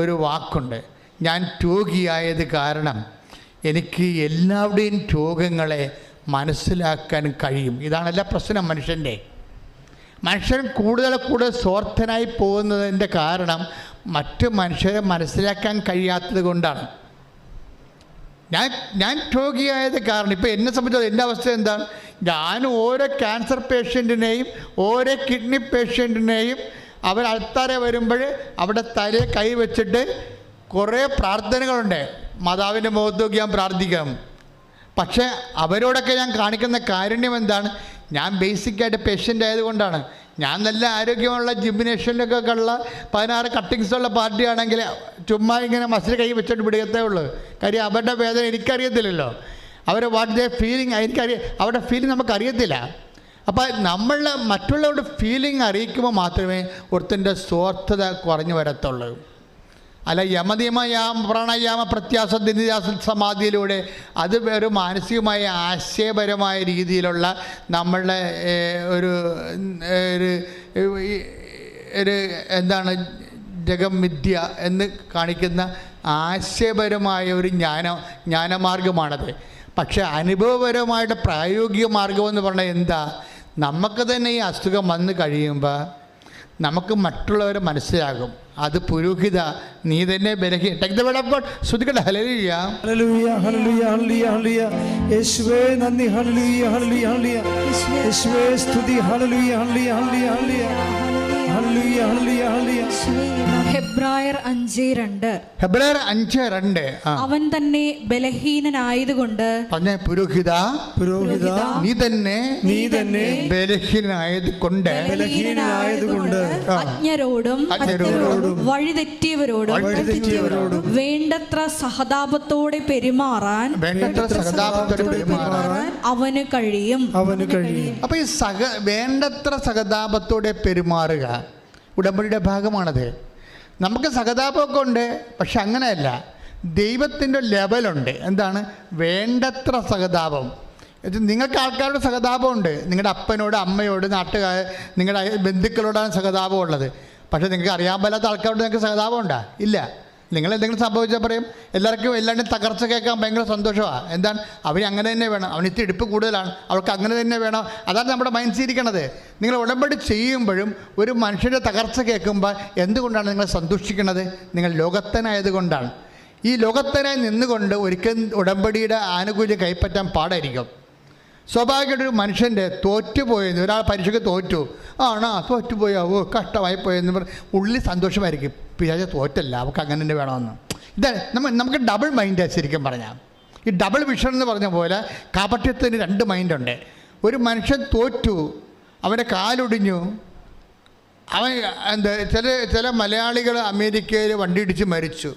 ഒരു വാക്കുണ്ട്, ഞാൻ രോഗിയായത് കാരണം എനിക്ക് എല്ലാവരുടെയും രോഗങ്ങളെ മനസ്സിലാക്കാൻ കഴിയും. ഇതാണല്ല പ്രശ്നം. മനുഷ്യൻ കൂടുതൽ സ്വാർത്ഥനായി പോകുന്നതിൻ്റെ കാരണം മറ്റു മനുഷ്യരെ മനസ്സിലാക്കാൻ കഴിയാത്തത് കൊണ്ടാണ്. ഞാൻ രോഗിയായത് കാരണം, ഇപ്പോൾ എന്നെ സംബന്ധിച്ചത് എൻ്റെ അവസ്ഥ എന്താണ്? ഞാൻ ഓരോ ക്യാൻസർ പേഷ്യൻറ്റിനെയും ഓരോ കിഡ്നി പേഷ്യൻറ്റിനെയും അവർ അൾത്താരെ വരുമ്പോൾ അവിടെ തലയെ കൈ വെച്ചിട്ട് കുറേ പ്രാർത്ഥനകളുണ്ട്. മാതാവിൻ്റെ മുഖത്ത് നോക്കി ഞാൻ പ്രാർത്ഥിക്കാം. പക്ഷേ അവരോടൊക്കെ ഞാൻ കാണിക്കുന്ന കാരുണ്യം എന്താണ്? ഞാൻ ബേസിക്കായിട്ട് പേഷ്യൻ്റ് ആയതുകൊണ്ടാണ്. ഞാൻ നല്ല ആരോഗ്യമുള്ള ജിംനേഷ്യനിലൊക്കെ ഉള്ള 16 കട്ടിങ്സുള്ള പാർട്ടിയാണെങ്കിൽ ചുമ്മാ ഇങ്ങനെ മസിൽ കൈ വെച്ചിട്ട് പിടിക്കത്തേ ഉള്ളൂ. കാര്യം അവരുടെ വേദന എനിക്കറിയത്തില്ലല്ലോ. വാട്ട് ദേ ഫീലിംഗ് അവരുടെ ഫീലിംഗ് നമുക്കറിയത്തില്ല. അപ്പോൾ നമ്മൾ മറ്റുള്ളവരുടെ ഫീലിംഗ് അറിയിക്കുമ്പോൾ മാത്രമേ ഒരുത്തിൻ്റെ സ്വാർത്ഥത കുറഞ്ഞു വരത്തുള്ളൂ. അല്ല പ്രാണായാമ പ്രത്യാസ ദിനിദാസ സമാധിയിലൂടെ അത് ഒരു മാനസികമായ ആശയപരമായ രീതിയിലുള്ള നമ്മളുടെ ഒരു എന്താണ് ജഗമിഥ്യ എന്ന് കാണിക്കുന്ന ആശയപരമായ ഒരു ജ്ഞാനമാർഗമാണത്. പക്ഷേ അനുഭവപരമായിട്ട് പ്രായോഗിക മാർഗമെന്ന് പറഞ്ഞാൽ എന്താ? നമുക്ക് തന്നെ ഈ അസുഖം വന്നു കഴിയുമ്പോൾ നമുക്ക് മറ്റുള്ളവരെ മനസ്സിലാകും. അത് പുരോഹിത, നീ തന്നെ ബലഹീന. ശ്രദ്ധിക്കട്ടെ. ഹല്ലേലൂയ, ഹല്ലേലൂയ, ഹല്ലേലൂയ, ഹല്ലേലൂയ, ഹല്ലേലൂയ. യേശുവേ നന്ദി. ഹല്ലേലൂയ, ഹല്ലേലൂയ, ഹല്ലേലൂയ. യേശുവേ സ്തുതി. ഹല്ലേലൂയ, ഹല്ലേലൂയ, ഹല്ലേലൂയ, ഹല്ലേലൂയ. ഹല്ലേലൂയ, ഹല്ലേലൂയ, ഹല്ലേലൂയ. ഹെബ്രായർ 5:2. ഹെബ്രായർ 5:2. അവൻ തന്നെ ബലഹീനനായതുകൊണ്ട് പറഞ്ഞ പുരോഹിത, നീ തന്നെ ബലഹീനനായതുകൊണ്ട് അജ്ഞരോടും വഴിതെറ്റിയവരോടും വേണ്ടത്ര സഹതാപത്തോടെ പെരുമാറാൻ അവന് കഴിയും. അപ്പൊ ഈ വേണ്ടത്ര സഹതാപത്തോടെ പെരുമാറുക ഉടമ്പടിയുടെ ഭാഗമാണത്. നമുക്ക് സഹതാപമൊക്കെ ഉണ്ട്, പക്ഷെ അങ്ങനെയല്ല. ദൈവത്തിൻ്റെ ലെവലുണ്ട്. എന്താണ് വേണ്ടത്ര സഹതാപം? നിങ്ങൾക്ക് ആൾക്കാരുടെ സഹതാപമുണ്ട്. നിങ്ങളുടെ അപ്പനോട്, അമ്മയോട്, നാട്ടുകാർ, നിങ്ങളുടെ ബന്ധുക്കളോടാണ് സഹതാപം ഉള്ളത്. പക്ഷേ നിങ്ങൾക്ക് അറിയാൻ പാടാത്ത ആൾക്കാരോട് നിങ്ങൾക്ക് സഹതാപം ഉണ്ടാ? ഇല്ല. നിങ്ങൾ എന്തെങ്കിലും സംഭവിച്ചാൽ പറയും എല്ലാവർക്കും എല്ലാവരുടെയും തകർച്ച കേൾക്കാൻ ഭയങ്കര സന്തോഷമാണ്. എന്താണ് അവന് അങ്ങനെ തന്നെ വേണം, അവന് ഇത്തിരി ഇടുപ്പ് കൂടുതലാണ്, അവൾക്ക് അങ്ങനെ തന്നെ വേണം. അതാണ് നമ്മുടെ മൈൻഡ് ഇരിക്കണത്. നിങ്ങൾ ഉടമ്പടി ചെയ്യുമ്പോഴും ഒരു മനുഷ്യൻ്റെ തകർച്ച കേൾക്കുമ്പോൾ എന്തുകൊണ്ടാണ് നിങ്ങൾ സന്തോഷിക്കുന്നത്? നിങ്ങൾ ലോകത്തനായതുകൊണ്ടാണ്. ഈ ലോകത്തനായി നിന്നുകൊണ്ട് ഒരിക്കലും ഉടമ്പടിയുടെ ആനുകൂല്യം കൈപ്പറ്റാൻ പാടായിരിക്കും. സ്വാഭാവികമായിട്ടൊരു മനുഷ്യൻ്റെ തോറ്റുപോയെന്ന്, ഒരാൾ പരീക്ഷയ്ക്ക് തോറ്റു, തോറ്റുപോയാവോ, കഷ്ടമായി പോയെന്ന് പറഞ്ഞ് ഉള്ളിൽ സന്തോഷമായിരിക്കും. പിതാജ തോറ്റല്ല, അവൾക്ക് അങ്ങനെ തന്നെ വേണമെന്ന്. ഇതാണ് നമുക്ക് ഡബിൾ മൈൻഡാണ് ശരിക്കും പറഞ്ഞാൽ. ഈ ഡബിൾ വിഷൻ എന്ന് പറഞ്ഞ പോലെ കാപട്യത്തിന് 2 മൈൻഡുണ്ട്. ഒരു മനുഷ്യൻ തോറ്റു, അവൻ്റെ കാലൊടിഞ്ഞു, അവൻ ചില മലയാളികൾ അമേരിക്കയിൽ വണ്ടി ഇടിച്ച് മരിച്ചു.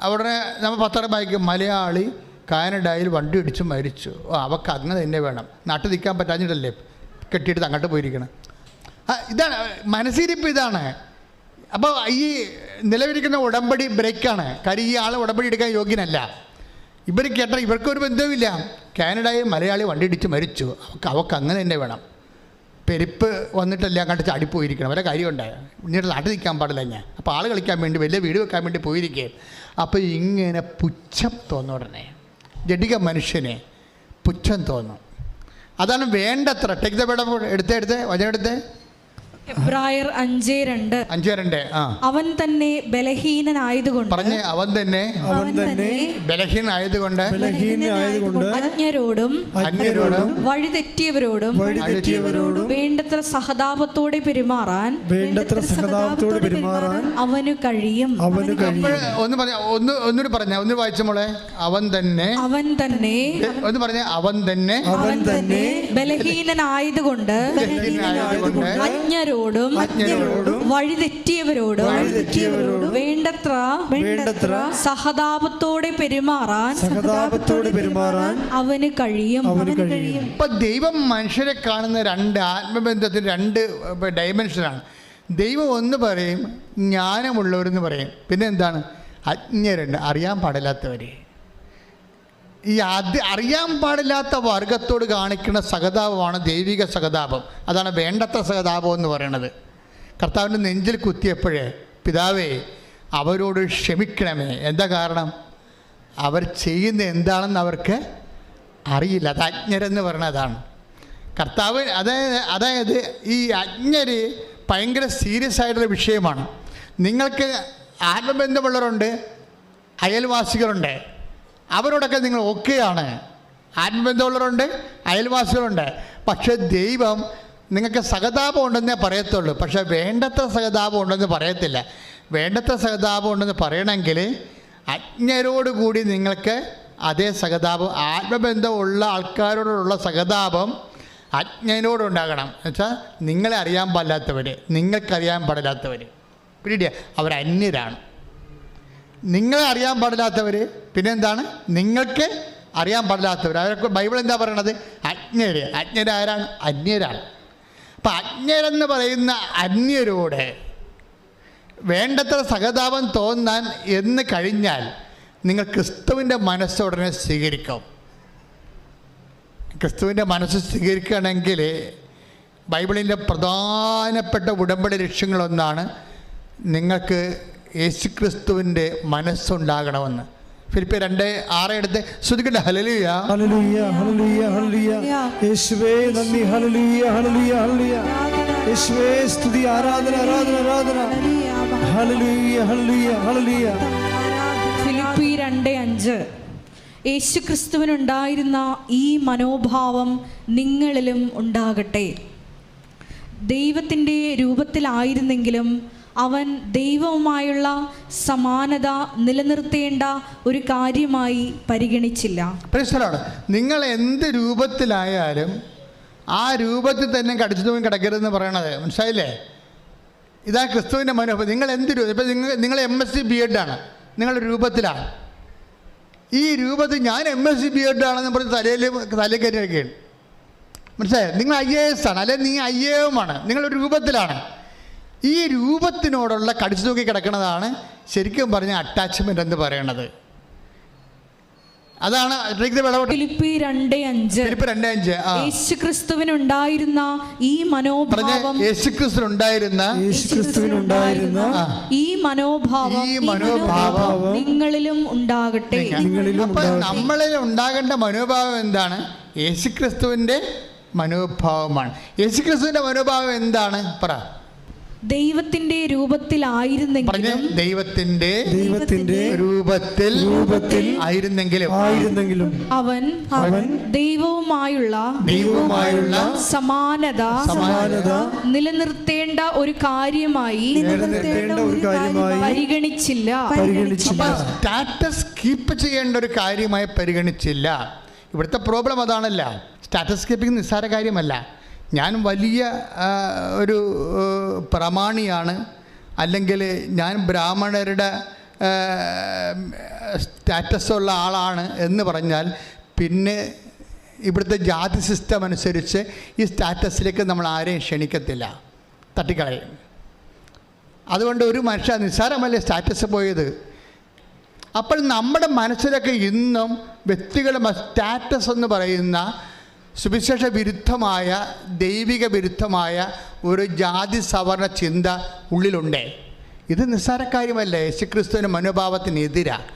അവിടെ നമ്മൾ പത്രം വായിക്കും, മലയാളി കാനഡയിൽ വണ്ടി ഇടിച്ച് മരിച്ചു. അവൾക്ക് അങ്ങനെ തന്നെ വേണം, നാട്ടിൽ നിൽക്കാൻ പറ്റാഞ്ഞിട്ടല്ലേ കെട്ടിയിട്ട് അങ്ങോട്ട് പോയിരിക്കണം. ഇതാണ് മനസ്സിരിപ്പ്. ഇതാണ്. അപ്പോൾ ഈ നിലവിലിരിക്കുന്ന ഉടമ്പടി ബ്രേക്കാണ്. കാര്യം ഈ ആൾ ഉടമ്പടി എടുക്കാൻ യോഗ്യനല്ല. ഇവർ കേട്ടാൽ ഇവർക്കൊരു ബന്ധവുമില്ല. കാനഡയിൽ മലയാളി വണ്ടി ഇടിച്ച് മരിച്ചു, അവൾക്ക് അങ്ങനെ തന്നെ വേണം. പെരുപ്പ് വന്നിട്ടല്ല അങ്ങോട്ട് ചാടിപ്പോയിരിക്കണം. വരെ കാര്യമുണ്ടായ ഇന്നിട്ട് നാട്ടിൽ നിൽക്കാൻ പാടില്ല ഞാൻ. അപ്പോൾ ആൾ കളിക്കാൻ വേണ്ടി വലിയ വീട് വെക്കാൻ വേണ്ടി പോയിരിക്കുക. അപ്പോൾ ഇങ്ങനെ പുച്ഛം തോന്നും. ഉടനെ ജഡിക മനുഷ്യനെ പുച്ഛം തോന്നും. അതാണ് വേണ്ടത്ര. ടേക്ക് ദ ബെഡ് എടുത്തേ വചനെടുത്തേ. ഹെബ്രായർ 5:2. അവൻ തന്നെ ബലഹീനനായതുകൊണ്ട് പറഞ്ഞേ, അവൻ തന്നെ ബലഹീനനായതുകൊണ്ട് അജ്ഞരോടും വഴിതെറ്റിയവരോടും വേണ്ടത്ര സഹതാപത്തോടെ പെരുമാറാൻ അവന് കഴിയും. ഒന്നുകൂടി പറഞ്ഞ, ഒന്ന് വായിച്ച മോളെ. അവൻ തന്നെ ഒന്ന് പറഞ്ഞ, അവൻ തന്നെ ബലഹീനനായതുകൊണ്ട് അജ്ഞരോടും വഴിതെറ്റിയവരോടും വേണ്ടത്ര സഹതാപത്തോടെ പെരുമാറാൻ അവന് കഴിയും. ഇപ്പൊ ദൈവം മനുഷ്യരെ കാണുന്ന 2 ആത്മബന്ധത്തിന് 2 ഡയമെൻഷനാണ്. ദൈവം ഒന്ന് പറയും ജ്ഞാനമുള്ളവരെന്ന് പറയും, പിന്നെ എന്താണ് അജ്ഞരുണ്ട്, അറിയാൻ പാടില്ലാത്തവർ. ഈ അറിയാൻ പാടില്ലാത്ത വർഗത്തോട് കാണിക്കുന്ന സഹതാപമാണ് ദൈവിക സഹതാപം. അതാണ് വേണ്ടത്ര സഹതാപം എന്ന് പറയുന്നത്. കർത്താവിൻ്റെ നെഞ്ചിൽ കുത്തിയപ്പോഴേ, പിതാവേ അവരോട് ക്ഷമിക്കണമേ. എന്താ കാരണം? അവർ ചെയ്യുന്ന എന്താണെന്ന് അവർക്ക് അറിയില്ല. അത് അജ്ഞരെന്ന് പറയുന്നതാണ്. കർത്താവ് അതായത് ഈ അജ്ഞര് ഭയങ്കര സീരിയസ് ആയിട്ടുള്ള വിഷയമാണ്. നിങ്ങൾക്ക് ആത്മബന്ധമുള്ളവരുണ്ട്, അയൽവാസികളുണ്ട്, അവരോടൊക്കെ നിങ്ങൾ ഓക്കെയാണ്. ആത്മബന്ധമുള്ളവരുണ്ട്, അയൽവാസികളുണ്ട്. പക്ഷെ ദൈവം നിങ്ങൾക്ക് സഹതാപം ഉണ്ടെന്നേ പറയത്തുള്ളൂ, പക്ഷെ വേണ്ടത്ര സഹതാപം ഉണ്ടെന്ന് പറയത്തില്ല. വേണ്ടത്ര സഹതാപം ഉണ്ടെന്ന് പറയണമെങ്കിൽ അജ്ഞരോടുകൂടി നിങ്ങൾക്ക് അതേ സഹതാപം, ആത്മബന്ധമുള്ള ആൾക്കാരോടുള്ള സഹതാപം അജ്ഞനോടുണ്ടാകണം. എന്നുവെച്ചാൽ നിങ്ങളെ അറിയാൻ പാടില്ലാത്തവർ, നിങ്ങൾക്കറിയാൻ പാടില്ലാത്തവർ, പിന്നീട് അവർ അന്യരാണ്. നിങ്ങളെ അറിയാൻ പാടില്ലാത്തവർ, പിന്നെന്താണ് നിങ്ങൾക്ക് അറിയാൻ പാടില്ലാത്തവർ. അവർക്ക് ബൈബിൾ എന്താ പറയണത്? അജ്ഞര്. അജ്ഞരാരാണ്? അന്യരാണ്. അപ്പം അജ്ഞരെന്ന് പറയുന്ന അന്യരോട് വേണ്ടത്ര സഹതാപം തോന്നാൻ എന്ന് കഴിഞ്ഞാൽ നിങ്ങൾ ക്രിസ്തുവിൻ്റെ മനസ്സ് ഉടനെ സ്വീകരിക്കും. ക്രിസ്തുവിൻ്റെ മനസ്സ് സ്വീകരിക്കുകയാണെങ്കിൽ ബൈബിളിൻ്റെ പ്രധാനപ്പെട്ട ഉടമ്പടി ലക്ഷ്യങ്ങളൊന്നാണ് നിങ്ങൾക്ക് യേശുക്രിസ്തുവിൻ്റെ മനസ്സുണ്ടാകണമെന്ന്. ഫിലിപ്പിയർ 2:6 എടുത്ത് ശ്രുതിക്കട്ടെ. ഹല്ലേലൂയ, ഹല്ലേലൂയ, ഹല്ലേലൂയ, ഹല്ലേലൂയ. യേശുവേ നന്ദി. ഹല്ലേലൂയ, ഹല്ലേലൂയ, ഹല്ലേലൂയ. യേശുവേ സ്തുതി, ആരാധന ആരാധന ആരാധന. ഹല്ലേലൂയ ഹല്ലേലൂയ ഹല്ലേലൂയ. ഫിലിപ്പി 2:5 യേശുക്രിസ്തുവിനുണ്ടായിരുന്ന ഈ മനോഭാവം നിങ്ങളിലും ഉണ്ടാകട്ടെ. ദൈവത്തിൻ്റെ രൂപത്തിലായിരുന്നെങ്കിലും അവൻ ദൈവവുമായുള്ള സമാനത നിലനിർത്തേണ്ട ഒരു കാര്യമായി പരിഗണിച്ചില്ല. നിങ്ങൾ എന്ത് രൂപത്തിലായാലും ആ രൂപത്തിൽ തന്നെ കടിച്ചു തൂങ്ങി കിടക്കരുതെന്ന് പറയണത് മനസ്സിലായില്ലേ? ഇതാ ക്രിസ്തുവിൻ്റെ മനോഭാവം. നിങ്ങൾ എന്ത് രൂപം, ഇപ്പം നിങ്ങൾ MSc BEd ആണ്, നിങ്ങളുടെ രൂപത്തിലാണ്. ഈ രൂപത്തിൽ ഞാൻ MSc BEd ആണെന്ന് പറഞ്ഞ് തലയിൽ കയറി വയ്ക്കുകയാണ്. മനസ്സിലായോ? നിങ്ങൾ IAS ആണ്, അല്ലെങ്കിൽ നീ IAM ആണ്, നിങ്ങളൊരു രൂപത്തിലാണ്. ഈ രൂപത്തിനോടുള്ള കടിച്ചു തൂക്കി കിടക്കുന്നതാണ് ശരിക്കും പറഞ്ഞ അറ്റാച്ച്മെൻ്റ് എന്ന് പറയണത്. അതാണ് ഫിലിപ്പി 2:5 യേശുക്രിസ്തുവിനുണ്ടായിരുന്ന ഈ മനോഭാവം ഈ മനോഭാവം നിങ്ങളിലും ഉണ്ടാകട്ടെ. നമ്മളിൽ ഉണ്ടാകേണ്ട മനോഭാവം എന്താണ്? യേശുക്രിസ്തുവിൻ്റെ മനോഭാവമാണ്. യേശുക്രിസ്തുവിൻ്റെ മനോഭാവം എന്താണ്? പറ. ദൈവത്തിന്റെ രൂപത്തിലായിരുന്നെങ്കിലും ദൈവത്തിന്റെ രൂപത്തിൽ ആയിരുന്നെങ്കിലും അവൻ ദൈവവുമായുള്ള സമാനത നിലനിർത്തേണ്ട ഒരു കാര്യമായി പരിഗണിച്ചില്ല. സ്റ്റാറ്റസ് കീപ്പ് ചെയ്യേണ്ട ഒരു കാര്യമായി പരിഗണിച്ചില്ല. ഇവിടുത്തെ പ്രോബ്ലം അതാണല്ല. സ്റ്റാറ്റസ് കീപ്പിംഗ് നിസ്സാര കാര്യമല്ല. ഞാൻ വലിയ ഒരു പ്രമാണിയാണ്, അല്ലെങ്കിൽ ഞാൻ ബ്രാഹ്മണരുടെ സ്റ്റാറ്റസുള്ള ആളാണ് എന്ന് പറഞ്ഞാൽ പിന്നെ ഇവിടുത്തെ ജാതി സിസ്റ്റം അനുസരിച്ച് ഈ സ്റ്റാറ്റസിലേക്ക് നമ്മൾ ആരെയും ക്ഷണിക്കത്തില്ല, തട്ടിക്കളയും. അതുകൊണ്ട് ഒരു മനുഷ്യ നിസ്സാരമല്ലേ സ്റ്റാറ്റസ് പോയത്. അപ്പോൾ നമ്മുടെ മനസ്സിലൊക്കെ ഇന്നും വ്യക്തികളുടെ സ്റ്റാറ്റസ് എന്ന് പറയുന്ന സുവിശേഷ വിരുദ്ധമായ, ദൈവിക വിരുദ്ധമായ ഒരു ജാതി സവർണ ചിന്ത ഉള്ളിലുണ്ട്. ഇത് നിസ്സാര കാര്യമല്ല. യേശുക്രിസ്തുവിൻ്റെ മനോഭാവത്തിനെതിരാണ്.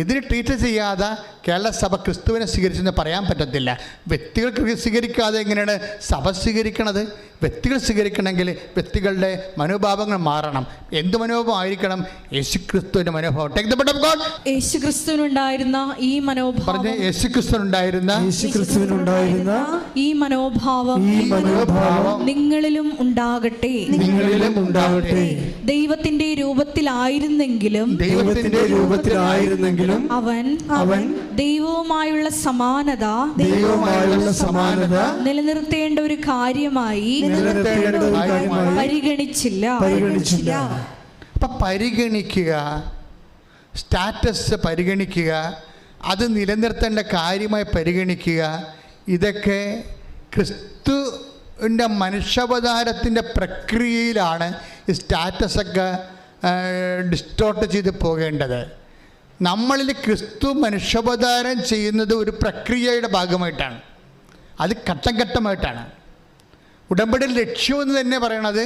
ഇതിന് ട്രീറ്റ് ചെയ്യാതെ കേരള സഭ ക്രിസ്തുവിനെ സ്വീകരിച്ചെന്ന് പറയാൻ പറ്റത്തില്ല. വ്യക്തികൾ സ്വീകരിക്കാതെ എങ്ങനെയാണ് സഭ സ്വീകരിക്കണത്? വ്യക്തികൾ സ്വീകരിക്കണമെങ്കിൽ വ്യക്തികളുടെ മനോഭാവങ്ങൾ മാറണം. എന്ത് മനോഭാവം ആയിരിക്കണം? യേശുക്രിസ്തുവിൻ്റെ മനോഭാവം. Take the word of God. യേശുക്രിസ്തുവിനുണ്ടായിരുന്ന ഈ മനോഭാവം പറഞ്ഞ യേശുക്രിസ്തുവിനുണ്ടായിരുന്ന ഈ മനോഭാവം നിങ്ങളിലും ഉണ്ടാകട്ടെ. ദൈവത്തിന്റെ രൂപത്തിലായിരുന്നെങ്കിലും അവൻ ദൈവവുമായുള്ള സമാനത നിലനിർത്തേണ്ട ഒരു കാര്യമായി പരിഗണിച്ചില്ല. അപ്പം പരിഗണിക്കുക, സ്റ്റാറ്റസ് പരിഗണിക്കുക, അത് നിലനിർത്തേണ്ട കാര്യമായി പരിഗണിക്കുക. ഇതൊക്കെ ക്രിസ്തുവിൻ്റെ മനുഷ്യാവതാരത്തിൻ്റെ പ്രക്രിയയിലാണ് ഈ സ്റ്റാറ്റസൊക്കെ ഡിസ്റ്റോർട്ട് ചെയ്ത് പോകേണ്ടത്. നമ്മളിൽ ക്രിസ്തു മനുഷ്യാവതാരം ചെയ്യുന്നത് ഒരു പ്രക്രിയയുടെ ഭാഗമായിട്ടാണ്. അത് ഘട്ടം ഘട്ടമായിട്ടാണ്. ഉടമ്പടിയിൽ ലക്ഷ്യമെന്ന് തന്നെ പറയണത്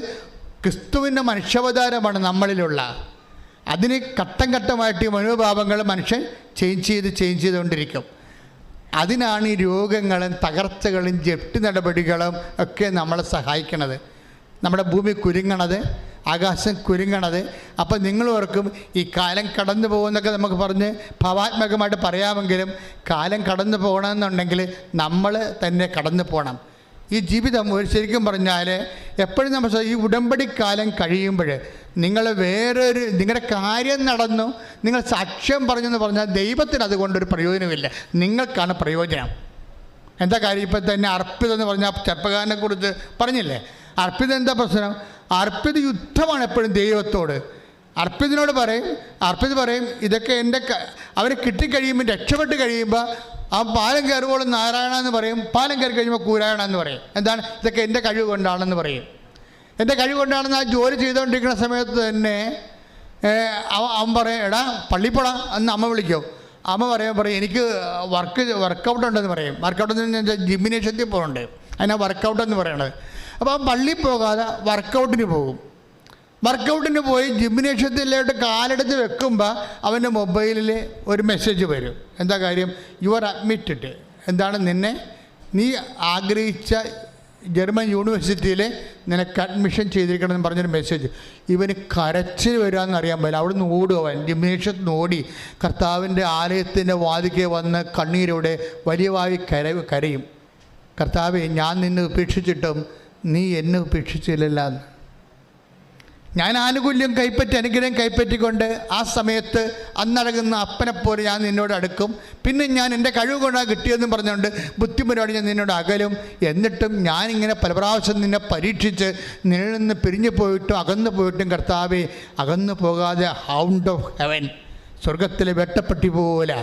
ക്രിസ്തുവിൻ്റെ മനുഷ്യാവതാരമാണ് നമ്മളിലുള്ള. അതിന് ഘട്ടം ഘട്ടമായിട്ട് ഈ മനോഭാവങ്ങൾ മനുഷ്യൻ ചേഞ്ച് ചെയ്തുകൊണ്ടിരിക്കും. അതിനാണ് ഈ രോഗങ്ങളും തകർച്ചകളും ജപ്തി നടപടികളും ഒക്കെ നമ്മളെ സഹായിക്കണത്. നമ്മുടെ ഭൂമി കുരുങ്ങണത്, ആകാശം കുരുങ്ങണത്. അപ്പം നിങ്ങൾ ഓർക്കും ഈ കാലം കടന്നു പോകുന്നൊക്കെ നമുക്ക് പറഞ്ഞ് ഭാവാത്മകമായിട്ട് പറയാമെങ്കിലും കാലം കടന്നു പോകണമെന്നുണ്ടെങ്കിൽ നമ്മൾ തന്നെ കടന്നു പോകണം. ഈ ജീവിതം ഒരു ശരിക്കും പറഞ്ഞാൽ എപ്പോഴും നമ്മൾ ഈ ഉടമ്പടി കാലം കഴിയുമ്പോൾ നിങ്ങൾ നിങ്ങളുടെ കാര്യം നടന്നു, നിങ്ങൾ സാക്ഷ്യം പറഞ്ഞെന്ന് പറഞ്ഞാൽ ദൈവത്തിന് അതുകൊണ്ടൊരു പ്രയോജനമില്ല, നിങ്ങൾക്കാണ് പ്രയോജനം. എന്താ കാര്യം? ഇപ്പം തന്നെ അർപ്പിതം എന്ന് പറഞ്ഞാൽ ചെറുപ്പക്കാരനെ കുറിച്ച് പറഞ്ഞില്ലേ? അർപ്പിതം എന്താ പ്രശ്നം? അർപ്പിത യുദ്ധമാണ് എപ്പോഴും ദൈവത്തോട്. അർപ്പിതനോട് പറയും ഇതൊക്കെ എൻ്റെ അവരെ കിട്ടിക്കഴിയുമ്പോൾ, രക്ഷപ്പെട്ട് കഴിയുമ്പോൾ ആ പാലം കയറുമ്പോൾ നാരായണ എന്ന് പറയും, പാലം കയറി കഴിയുമ്പോൾ കൂരായണ എന്ന് പറയും. എന്താണ്? ഇതൊക്കെ എൻ്റെ കഴിവ് കൊണ്ടാണെന്ന് പറയും. എൻ്റെ കഴിവ് കൊണ്ടാണെന്ന് ആ ജോലി ചെയ്തുകൊണ്ടിരിക്കുന്ന സമയത്ത് തന്നെ അവൻ പറയും, എടാ പള്ളിപ്പോടാ എന്ന് അമ്മ വിളിക്കും. അമ്മ പറയും എനിക്ക് വർക്കൗട്ട് ഉണ്ടെന്ന് പറയും. വർക്കൗട്ട് എന്ന് ജിംനേഷ്യത്തിൽ പോകുന്നുണ്ട്, അതിനാ വർക്കൗട്ട് എന്ന് പറയണത്. അപ്പോൾ അവൻ പള്ളിയിൽ പോകാതെ വർക്കൗട്ടിന് പോകും. വർക്കൗട്ടിന് പോയി ജിംനേഷ്യത്തിലോട്ട് കാലെടുത്ത് വെക്കുമ്പോൾ അവൻ്റെ മൊബൈലിൽ ഒരു മെസ്സേജ് വരും. എന്താ കാര്യം? You are admitted. എന്താണ്? നീ ആഗ്രഹിച്ച ജർമ്മൻ യൂണിവേഴ്സിറ്റിയിൽ നിനക്ക് അഡ്മിഷൻ ചെയ്തിരിക്കണമെന്ന് പറഞ്ഞൊരു മെസ്സേജ്. ഇവന് കരച്ചിൽ വരാമെന്ന് അറിയാൻ പറ്റില്ല. അവിടെ നിന്ന് ഓടും, അവൻ ജിംനേഷ്യത്തിൽ നിന്ന് ഓടി കർത്താവിൻ്റെ ആലയത്തിൻ്റെ വാതിക്കെ വന്ന് കണ്ണീരോടെ വലിയവായി കരയും. കർത്താവെ, ഞാൻ നിന്നെ ഉപേക്ഷിച്ചിട്ടും നീ എന്നെ ഉപേക്ഷിച്ചില്ലല്ലോ. ഞാൻ ആനുകൂല്യം കൈപ്പറ്റി, അനുഗ്രഹം കൈപ്പറ്റിക്കൊണ്ട് ആ സമയത്ത് അന്നടങ്ങുന്ന അപ്പനെപ്പോലെ ഞാൻ നിന്നോട് അടുക്കും. പിന്നെ ഞാൻ എൻ്റെ കഴിവ് കൊണ്ടാണ് കിട്ടിയതെന്ന് പറഞ്ഞുകൊണ്ട് ബുദ്ധിമുട്ടോടെ ഞാൻ നിന്നോട് അകലും. എന്നിട്ടും ഞാനിങ്ങനെ പല പ്രാവശ്യം നിന്നെ പരീക്ഷിച്ച് നിന്നിൽ നിന്ന് പിരിഞ്ഞു പോയിട്ടും അകന്നു പോയിട്ടും കർത്താവെ, അകന്നു പോകാതെ ഹൗണ്ട് ഓഫ് ഹെവൻ, സ്വർഗത്തിലെ വെട്ടപ്പെട്ടി പോലെ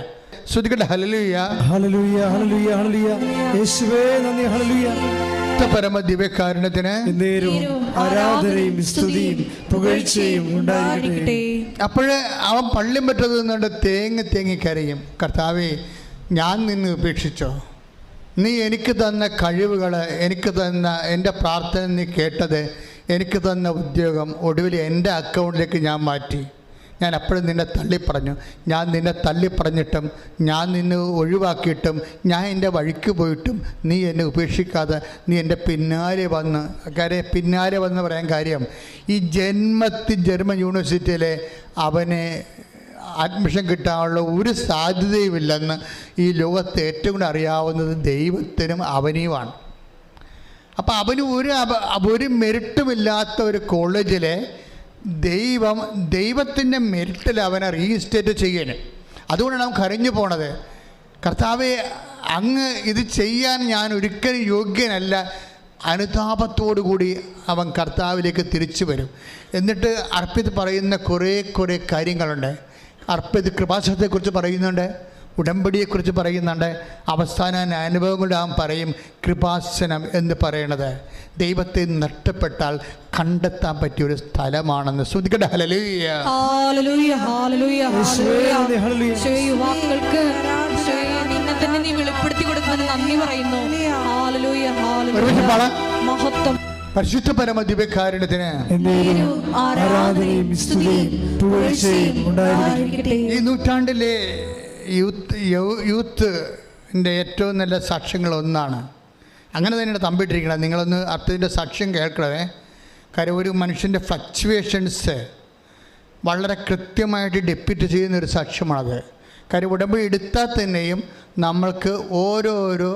ശ്രുതികട്ടെ. ഹല്ലേലൂയ, ഹല്ലേലൂയ, ഹല്ലേലൂയ, ഹല്ലേലൂയ. യേശുവേ നന്ദി. ഹല്ലേലൂയ. പരമ ദിവ്യകാരുണ്യത്തിന് ആരാധനയും സ്തുതിയും പുകഴ്ചയും ഉണ്ടായിരിക്കട്ടെ. അപ്പോഴേ അവൻ പള്ളിയും പറ്റത് നിന്നുകൊണ്ട് തേങ്ങി കരയും. കർത്താവേ, ഞാൻ നിന്നെ ഉപേക്ഷിച്ചോ? നീ എനിക്ക് തന്ന കഴിവുകൾ, എനിക്ക് തന്ന എൻ്റെ പ്രാർത്ഥന നീ കേട്ടത്, എനിക്ക് തന്ന ഉദ്യോഗം ഒടുവിൽ എൻ്റെ അക്കൗണ്ടിലേക്ക് ഞാൻ മാറ്റി. ഞാൻ അപ്പോഴും നിന്നെ തള്ളിപ്പറഞ്ഞു. ഞാൻ നിന്നെ തള്ളിപ്പറഞ്ഞിട്ടും, ഞാൻ നിന്നെ ഒഴിവാക്കിയിട്ടും, ഞാൻ എൻ്റെ വഴിക്ക് പോയിട്ടും നീ എന്നെ ഉപേക്ഷിക്കാതെ നീ എൻ്റെ പിന്നാലെ വന്ന്. കാര്യം പിന്നാലെ വന്ന് പറയാൻ കാര്യം, ഈ ജർമ്മൻ യൂണിവേഴ്സിറ്റിയിലെ അവനെ അഡ്മിഷൻ കിട്ടാനുള്ള ഒരു സാധ്യതയുമില്ലെന്ന് ഈ ലോകത്ത് ഏറ്റവും കൂടെ അറിയാവുന്നത് ദൈവത്തിനും അവനെയുമാണ്. അപ്പോൾ അവന് ഒരു മെറിറ്റുമില്ലാത്ത ഒരു കോളേജിലെ ദൈവത്തിൻ്റെ മെറിറ്റിൽ അവനെ റീസ്റ്റേറ്റ് ചെയ്യണം. അതുകൊണ്ടാണ് അവൻ കരഞ്ഞു പോണത്. കർത്താവെ, അങ്ങ് ഇത് ചെയ്യാൻ ഞാൻ ഒരിക്കലും യോഗ്യനല്ല. അനുതാപത്തോടു കൂടി അവൻ കർത്താവിലേക്ക് തിരിച്ചു വരും. എന്നിട്ട് അർപ്പിത് പറയുന്ന കുറേ കാര്യങ്ങളുണ്ട്. അർപ്പിത് കൃപാസനത്തെക്കുറിച്ച് പറയുന്നുണ്ട്, ഉടമ്പടിയെക്കുറിച്ച് പറയുന്നുണ്ട്. അവസാന അനുഭവങ്ങളുടെ അവൻ പറയും കൃപാസനം എന്ന് പറയണത് ദൈവത്തെ നഷ്ടപ്പെട്ടാൽ കണ്ടെത്താൻ പറ്റിയൊരു സ്ഥലമാണെന്ന്. ശ്രുതിക്കട്ടെ. ഹല്ലേലൂയ, ഹല്ലേലൂയ, ഹല്ലേലൂയ, ഹല്ലേലൂയ. വാക്കുകൾക്ക് നിന്നെ തന്നെ നീ വെളിപ്പെടുത്തി കൊടുക്കുന്നതിന് നന്ദി പറയുന്നു. ഹല്ലേലൂയ, ഹല്ലേലൂയ. മഹത്വം പരിശുദ്ധ പരമ ദിവ്യകാരുണ്യത്തിന് ആരാധനയും സ്തുതിയും പുകഴ്ചയും ഉണ്ടായിരിക്കട്ടെ. ഈ നൂറ്റാണ്ടിലെ യൂത്തിൻ്റെ ഏറ്റവും നല്ല സാക്ഷ്യങ്ങളൊന്നാണ്. അങ്ങനെ തന്നെയാണ് തമ്പിട്ടിരിക്കുന്നത്. നിങ്ങളൊന്ന് അർത്ഥത്തിൻ്റെ സാക്ഷ്യം കേൾക്കണമേ. കാര്യം ഒരു മനുഷ്യൻ്റെ ഫ്ലക്ച്വേഷൻസ് വളരെ കൃത്യമായിട്ട് ഡെപ്യൂട്ട് ചെയ്യുന്നൊരു സാക്ഷ്യമാണത്. കാര്യം ഉടമ്പടി എടുത്താൽ തന്നെയും നമ്മൾക്ക് ഓരോരോ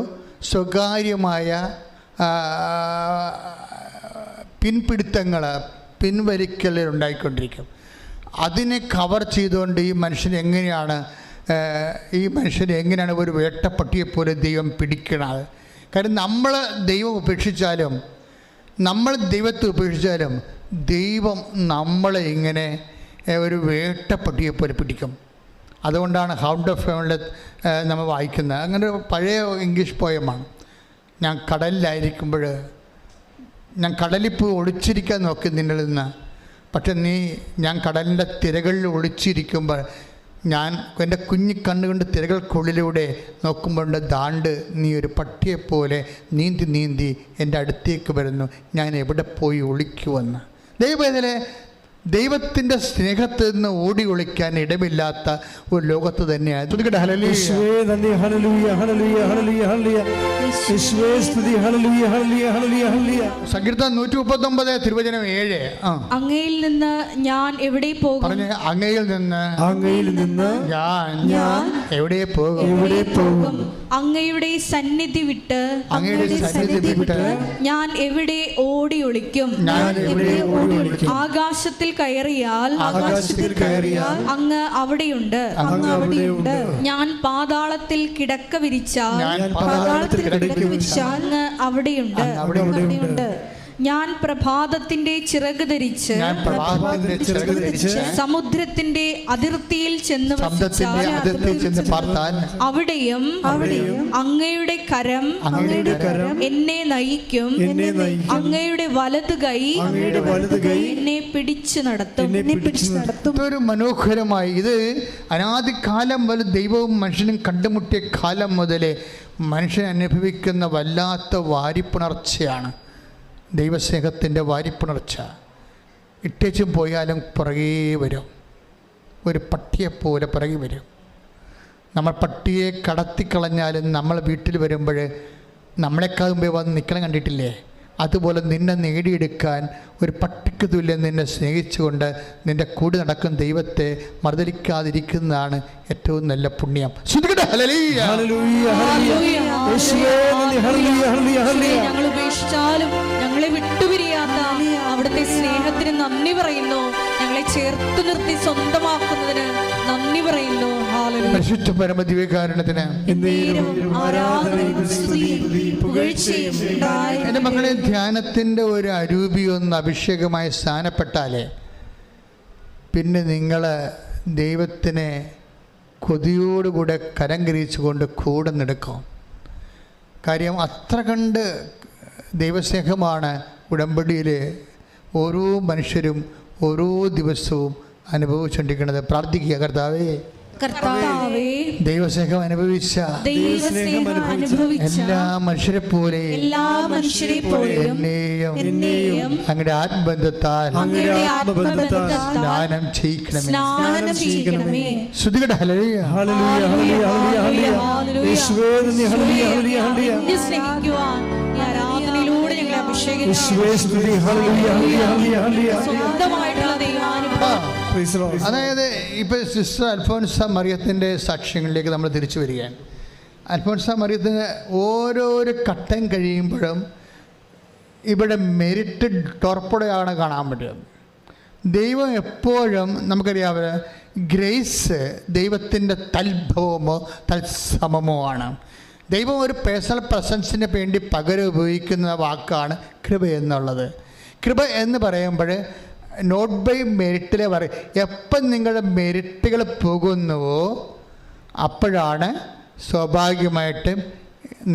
സ്വകാര്യമായ പിൻവലിക്കലുകൾ ഉണ്ടായിക്കൊണ്ടിരിക്കും. അതിനെ കവർ ചെയ്തുകൊണ്ട് ഈ മനുഷ്യൻ എങ്ങനെയാണ് ഒരു വേട്ടപ്പട്ടിയെപ്പോലെ ദൈവം പിടിക്കണത്. കാര്യം നമ്മൾ ദൈവം ഉപേക്ഷിച്ചാലും, നമ്മൾ ദൈവത്തെ ഉപേക്ഷിച്ചാലും ദൈവം നമ്മളെ ഇങ്ങനെ ഒരു വേട്ടപ്പട്ടിയെപ്പോലെ പിടിക്കും. അതുകൊണ്ടാണ് ഹൗണ്ട് ഓഫ് ഹെവനിൽ നമ്മൾ വായിക്കുന്നത്. അങ്ങനെ ഒരു പഴയ ഇംഗ്ലീഷ് പോയമാണ്. ഞാൻ കടലിലായിരിക്കുമ്പോൾ ഞാൻ കടലിൽ പോയി ഒളിച്ചിരിക്കാൻ നോക്കി നിന്നിൽ നിന്ന്. പക്ഷെ ഞാൻ കടലിൻ്റെ തിരകളിൽ ഒളിച്ചിരിക്കുമ്പോൾ ഞാൻ എൻ്റെ കണ്ണുകൊണ്ട് തിരകൾക്കുള്ളിലൂടെ നോക്കുമ്പോൾ ദാണ്ട് നീ ഒരു പട്ടിയെപ്പോലെ നീന്തി എൻ്റെ അടുത്തേക്ക് വരുന്നു. ഞാൻ എവിടെ പോയി ഒളിക്കുമെന്ന്. ദൈവത്തിൻ്റെ സ്നേഹത്തിൽ നിന്ന് ഓടി ഒളിക്കാൻ ഇടമില്ലാത്ത ഒരു ലോകത്ത് തന്നെയാണ്. സങ്കീർത്തനം 139 തിരുവചനം 7. അങ്ങയിൽ നിന്ന് ഞാൻ എവിടെ പോകും? പറഞ്ഞ അങ്ങയിൽ നിന്ന് ഞാൻ എവിടെ പോകും? അങ്ങയുടെ സന്നിധി വിട്ട് ഞാൻ എവിടെ ഓടി ഒളിക്കും? ആകാശത്തിൽ കയറിയാൽ അങ്ങ് അവിടെയുണ്ട്. ഞാൻ പാതാളത്തിൽ കിടക്ക വിരിച്ചാൽ അങ്ങ് അവിടെയുണ്ട്. ഞാൻ പ്രഭാതത്തിന്റെ ചിറക് ധരിച്ച് സമുദ്രത്തിന്റെ അതിർത്തിയിൽ ചെന്ന് അവിടെയും അങ്ങയുടെ കരം എന്നെ നയിക്കും. അങ്ങയുടെ വലതു കൈ എന്നെ പിടിച്ചു നടത്തും. ഒരു മനോഹരമായി ഇത് അനാദികാലം മുതൽ ദൈവവും മനുഷ്യനും കണ്ടുമുട്ടിയ കാലം മുതലേ മനുഷ്യൻ അനുഭവിക്കുന്ന വല്ലാത്ത വാരിപ്പുണർച്ചയാണ്. ദൈവസ്നേഹത്തിൻ്റെ വാരിപ്പുണർച്ച. ഇട്ടേച്ചും പോയാലും പുറകേ വരും, ഒരു പട്ടിയെപ്പോലെ പുറകെ വരും. നമ്മൾ പട്ടിയെ കടത്തിക്കളഞ്ഞാലും നമ്മൾ വീട്ടിൽ വരുമ്പോൾ നമ്മളെക്കാൾ മുമ്പേ വന്ന് നിൽക്കണം കണ്ടിട്ടില്ലേ? അതുപോലെ നിന്നെ നേടിയെടുക്കാൻ ഒരു പട്ടിക്ക് തുല്യം നിന്നെ സ്നേഹിച്ചുകൊണ്ട് നിൻ്റെ കൂടെ നടക്കുന്ന ദൈവത്തെ മറുതലിക്കാതിരിക്കുന്നതാണ് ഏറ്റവും നല്ല പുണ്യം. ഞങ്ങൾ ഉപേക്ഷിച്ചാലും ഞങ്ങളെ വിട്ടുപിരിയാത്ത അവിടുത്തെ സ്നേഹത്തിന് നന്ദി പറയുന്നു. ഞങ്ങളെ ചേർത്ത് നിർത്തി സ്വന്തമാക്കുന്നതിന് നന്ദി പറയുന്നു. പരിശുദ്ധ പരമദിവ്യകാരുണ്യത്തിന് എൻ്റെ മക്കളെ, ധ്യാനത്തിൻ്റെ ഒരു അരൂപിയൊന്ന് അഭിഷേകമായി സ്ഥാനപ്പെട്ടാലേ പിന്നെ നിങ്ങൾ ദൈവത്തിനെ കൊതിയോടുകൂടെ കരം കരിച്ചുകൊണ്ട് കൂടെ നടക്കും. കാര്യം അത്ര കണ്ട് ദൈവസ്നേഹമാണ് ഉടമ്പടിയിൽ ഓരോ മനുഷ്യരും ഓരോ ദിവസവും അനുഭവിച്ചുകൊണ്ടിരിക്കുന്നത്. പ്രാർത്ഥിക്കുക, കർത്താവേ, ദൈവസ്നേഹം അനുഭവിച്ച എല്ലാ മനുഷ്യരെ പോലെ എന്നെയും അങ്ങയുടെ ആത്മബന്ധത്താൽ സ്നാനം ചെയ്യിക്കണമേ. ശ്രുതികട ഹല്ലേലൂയ. ആരാധനയിലൂടെ ഞങ്ങളെ അഭിഷേകം അതായത് ഇപ്പം സിസ്റ്റർ അൽഫോൻസ മറിയത്തിൻ്റെ സാക്ഷ്യങ്ങളിലേക്ക് നമ്മൾ തിരിച്ചു വരികയാണ്. അൽഫോൻസ മറിയത്തിന് ഓരോരോ ഘട്ടം കഴിയുമ്പോഴും ഇവിടെ മെരിറ്റ് ടോർപ്പടയാണ് കാണാൻ പറ്റുക. ദൈവം എപ്പോഴും നമുക്കറിയാവുന്ന ഗ്രേസ് ദൈവത്തിൻ്റെ തൽഭവമോ തത്സമമോ ആണ്. ദൈവം ഒരു പേഴ്സണൽ പ്രസൻസിന് വേണ്ടി പകരം ഉപയോഗിക്കുന്ന വാക്കാണ് കൃപ എന്നുള്ളത്. കൃപ എന്ന് പറയുമ്പോൾ നോട്ട് ബൈ മെരിറ്റിലെ പറയും. എപ്പം നിങ്ങളുടെ മെരിറ്റുകൾ പോകുന്നുവോ അപ്പോഴാണ് സ്വാഭാവികമായിട്ടും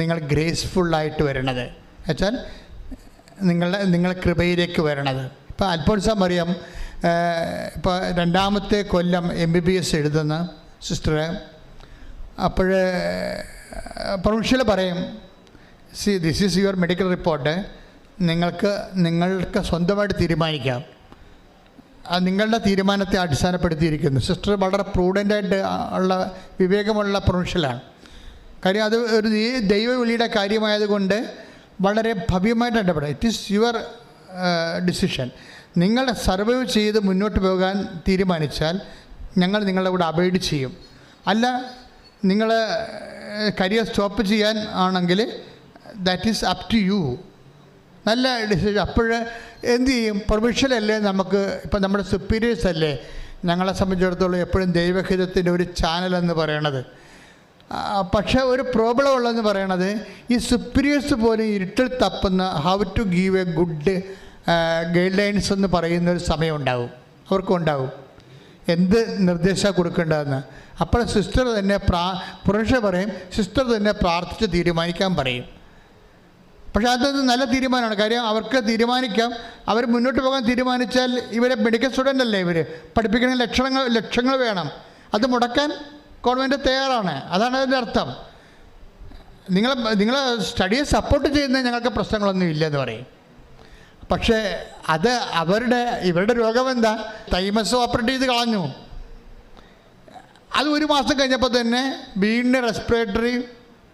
നിങ്ങൾ ഗ്രേസ്ഫുള്ളായിട്ട് വരണത്. വെച്ചാൽ നിങ്ങൾ കൃപയിലേക്ക് വരണത്. ഇപ്പോൾ അൽഫോൻസ മറിയം ഇപ്പോൾ 2ാമത്തെ കൊല്ലം MBBS എഴുതുന്ന സിസ്റ്റർ, അപ്പോൾ പ്രൊവിൻഷ്യൽ പറയും, this is your medical report, നിങ്ങൾക്ക് സ്വന്തമായിട്ട് തീരുമാനിക്കാം. നിങ്ങളുടെ തീരുമാനത്തെ അടിസ്ഥാനപ്പെടുത്തിയിരിക്കുന്നു. സിസ്റ്റർ വളരെ പ്രൂഡൻ്റായിട്ട് ഉള്ള വിവേകമുള്ള പ്രൊവിൻഷ്യലാണ്. കാര്യം അത് ഒരു ദൈവവിളിയുടെ കാര്യമായതുകൊണ്ട് വളരെ ഭവ്യമായിട്ട് ഇടപെടും. It is your decision. നിങ്ങൾ സർവൈവ് ചെയ്ത് മുന്നോട്ട് പോകാൻ തീരുമാനിച്ചാൽ ഞങ്ങൾ നിങ്ങളുടെ കൂടെ അബൈഡ് ചെയ്യും. അല്ല, നിങ്ങൾ കരിയർ സ്റ്റോപ്പ് ചെയ്യാൻ ആണെങ്കിൽ that is up to you. നല്ല ഡിസിഷൻ. അപ്പോൾ എന്തു ചെയ്യും? പ്രൊവിഷ്യലല്ലേ നമുക്ക്. ഇപ്പം നമ്മുടെ സുപ്പീരിയേഴ്സ് അല്ലേ ഞങ്ങളെ സംബന്ധിച്ചിടത്തോളം എപ്പോഴും ദൈവഹിതത്തിൻ്റെ ഒരു ചാനലെന്ന് പറയണത്. പക്ഷേ ഒരു പ്രോബ്ലം ഉള്ളതെന്ന് പറയണത് ഈ സുപ്പീരിയേഴ്സ് പോലും ഇരുട്ടിൽ തപ്പുന്ന how to give a good guidelines എന്ന് പറയുന്നൊരു സമയം ഉണ്ടാവും, അവർക്കും ഉണ്ടാവും, എന്ത് നിർദ്ദേശം കൊടുക്കേണ്ടതെന്ന്. അപ്പോൾ സിസ്റ്റർ തന്നെ പുരുഷൻ പറയും, സിസ്റ്റർ തന്നെ പ്രാർത്ഥിച്ച് തീരുമാനിക്കാൻ പറയും. പക്ഷേ അതൊരു നല്ല തീരുമാനമാണ്. കാര്യം അവർക്ക് തീരുമാനിക്കാം. അവർ മുന്നോട്ട് പോകാൻ തീരുമാനിച്ചാൽ ഇവരെ മെഡിക്കൽ സ്റ്റുഡൻ്റ് അല്ലേ, ഇവർ പഠിപ്പിക്കണമെങ്കിൽ ലക്ഷങ്ങൾ വേണം. അത് മുടക്കാൻ ഗവൺമെൻറ് തയ്യാറാണ്. അതാണ് അതിൻ്റെ അർത്ഥം. നിങ്ങൾ സ്റ്റഡിയെ സപ്പോർട്ട് ചെയ്യുന്നത് ഞങ്ങൾക്ക് പ്രശ്നങ്ങളൊന്നും ഇല്ലെന്ന് പറയും. പക്ഷേ അത് ഇവരുടെ രോഗം എന്താ? തൈമസ് ഓപ്പറേറ്റ് ചെയ്ത് കളഞ്ഞു. അത് 1 മാസം കഴിഞ്ഞപ്പോൾ തന്നെ വീണ്ടും റെസ്പിറേറ്ററി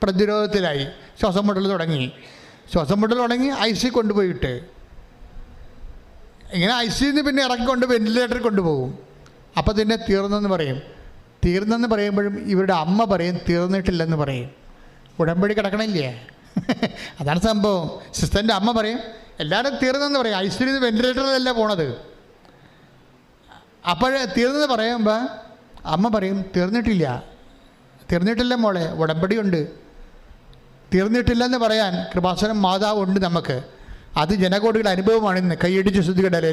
പ്രതിരോധത്തിലായി. ശ്വാസം മുട്ടൽ തുടങ്ങി IC കൊണ്ടുപോയിട്ട് ഇങ്ങനെ ICന്ന് പിന്നെ ഇറക്കിക്കൊണ്ട് വെന്റിലേറ്ററിൽ കൊണ്ടുപോകും. അപ്പോൾ തന്നെ തീർന്നെന്ന് പറയുമ്പോഴും ഇവരുടെ അമ്മ പറയും തീർന്നിട്ടില്ലെന്ന് പറയും. ഉടമ്പടി കിടക്കണില്ലേ? അതാണ് സംഭവം. സിസ്റ്ററിൻ്റെ അമ്മ പറയും എല്ലാവരും തീർന്നെന്ന് പറയും. ICന്ന് വെന്റിലേറ്ററിലല്ല പോണത്. അപ്പോൾ തീർന്നെന്ന് പറയുമ്പോൾ അമ്മ പറയും തീർന്നിട്ടില്ല മോളെ, ഉടമ്പടിയുണ്ട്. തീർന്നിട്ടില്ലെന്ന് പറയാൻ കൃപാസനം മാതാവ് ഉണ്ട് നമുക്ക്. അത് ജനകോടികളുടെ അനുഭവമാണ്. ഇന്ന് കൈയടിച്ച് ശ്രദ്ധിക്കട്ടെ.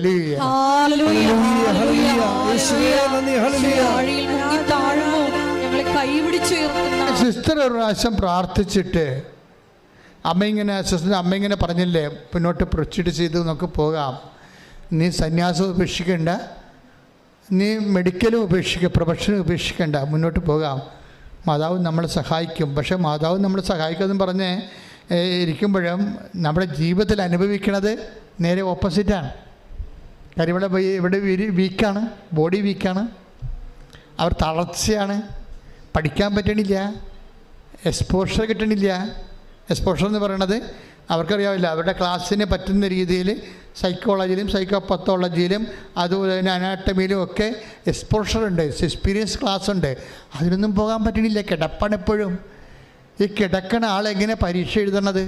സിസ്റ്റർ ഒരു പ്രാവശ്യം പ്രാർത്ഥിച്ചിട്ട് സിസ്റ്ററിൻ്റെ അമ്മ ഇങ്ങനെ പറഞ്ഞില്ലേ, മുന്നോട്ട് പ്രൊസീഡ് ചെയ്ത് നമുക്ക് പോകാം, നീ സന്യാസം ഉപേക്ഷിക്കേണ്ട, നീ മെഡിക്കലും പ്രൊഫഷനും ഉപേക്ഷിക്കേണ്ട, മുന്നോട്ട് പോകാം, മാതാവ് നമ്മളെ സഹായിക്കും. പക്ഷേ മാതാവ് നമ്മളെ സഹായിക്കുമെന്ന് പറഞ്ഞ് ഇരിക്കുമ്പോഴും നമ്മുടെ ജീവിതത്തിൽ അനുഭവിക്കുന്നത് നേരെ ഓപ്പോസിറ്റാണ്. കാര്യം ഇവിടെ വീക്കാണ്, ബോഡി വീക്കാണ്, അവർ തളർച്ചയാണ്, പഠിക്കാൻ പറ്റണില്ല, എക്സ്പോഷർ കിട്ടണില്ല. എക്സ്പോഷർ എന്ന് പറയണത് അവർക്കറിയാവില്ല, അവരുടെ ക്ലാസ്സിന് പറ്റുന്ന രീതിയിൽ സൈക്കോളജിയിലും സൈക്കോപത്തോളജിയിലും അതുപോലെ തന്നെ അനാട്ടമിയിലും ഒക്കെ എക്സ്പോഷർ ഉണ്ട്, എക്സ്പീരിയൻസ് ക്ലാസ് ഉണ്ട്. അതിനൊന്നും പോകാൻ പറ്റണില്ല. കിടപ്പാണ് എപ്പോഴും. ഈ കിടക്കണ ആളെങ്ങനെ പരീക്ഷ എഴുതണത്,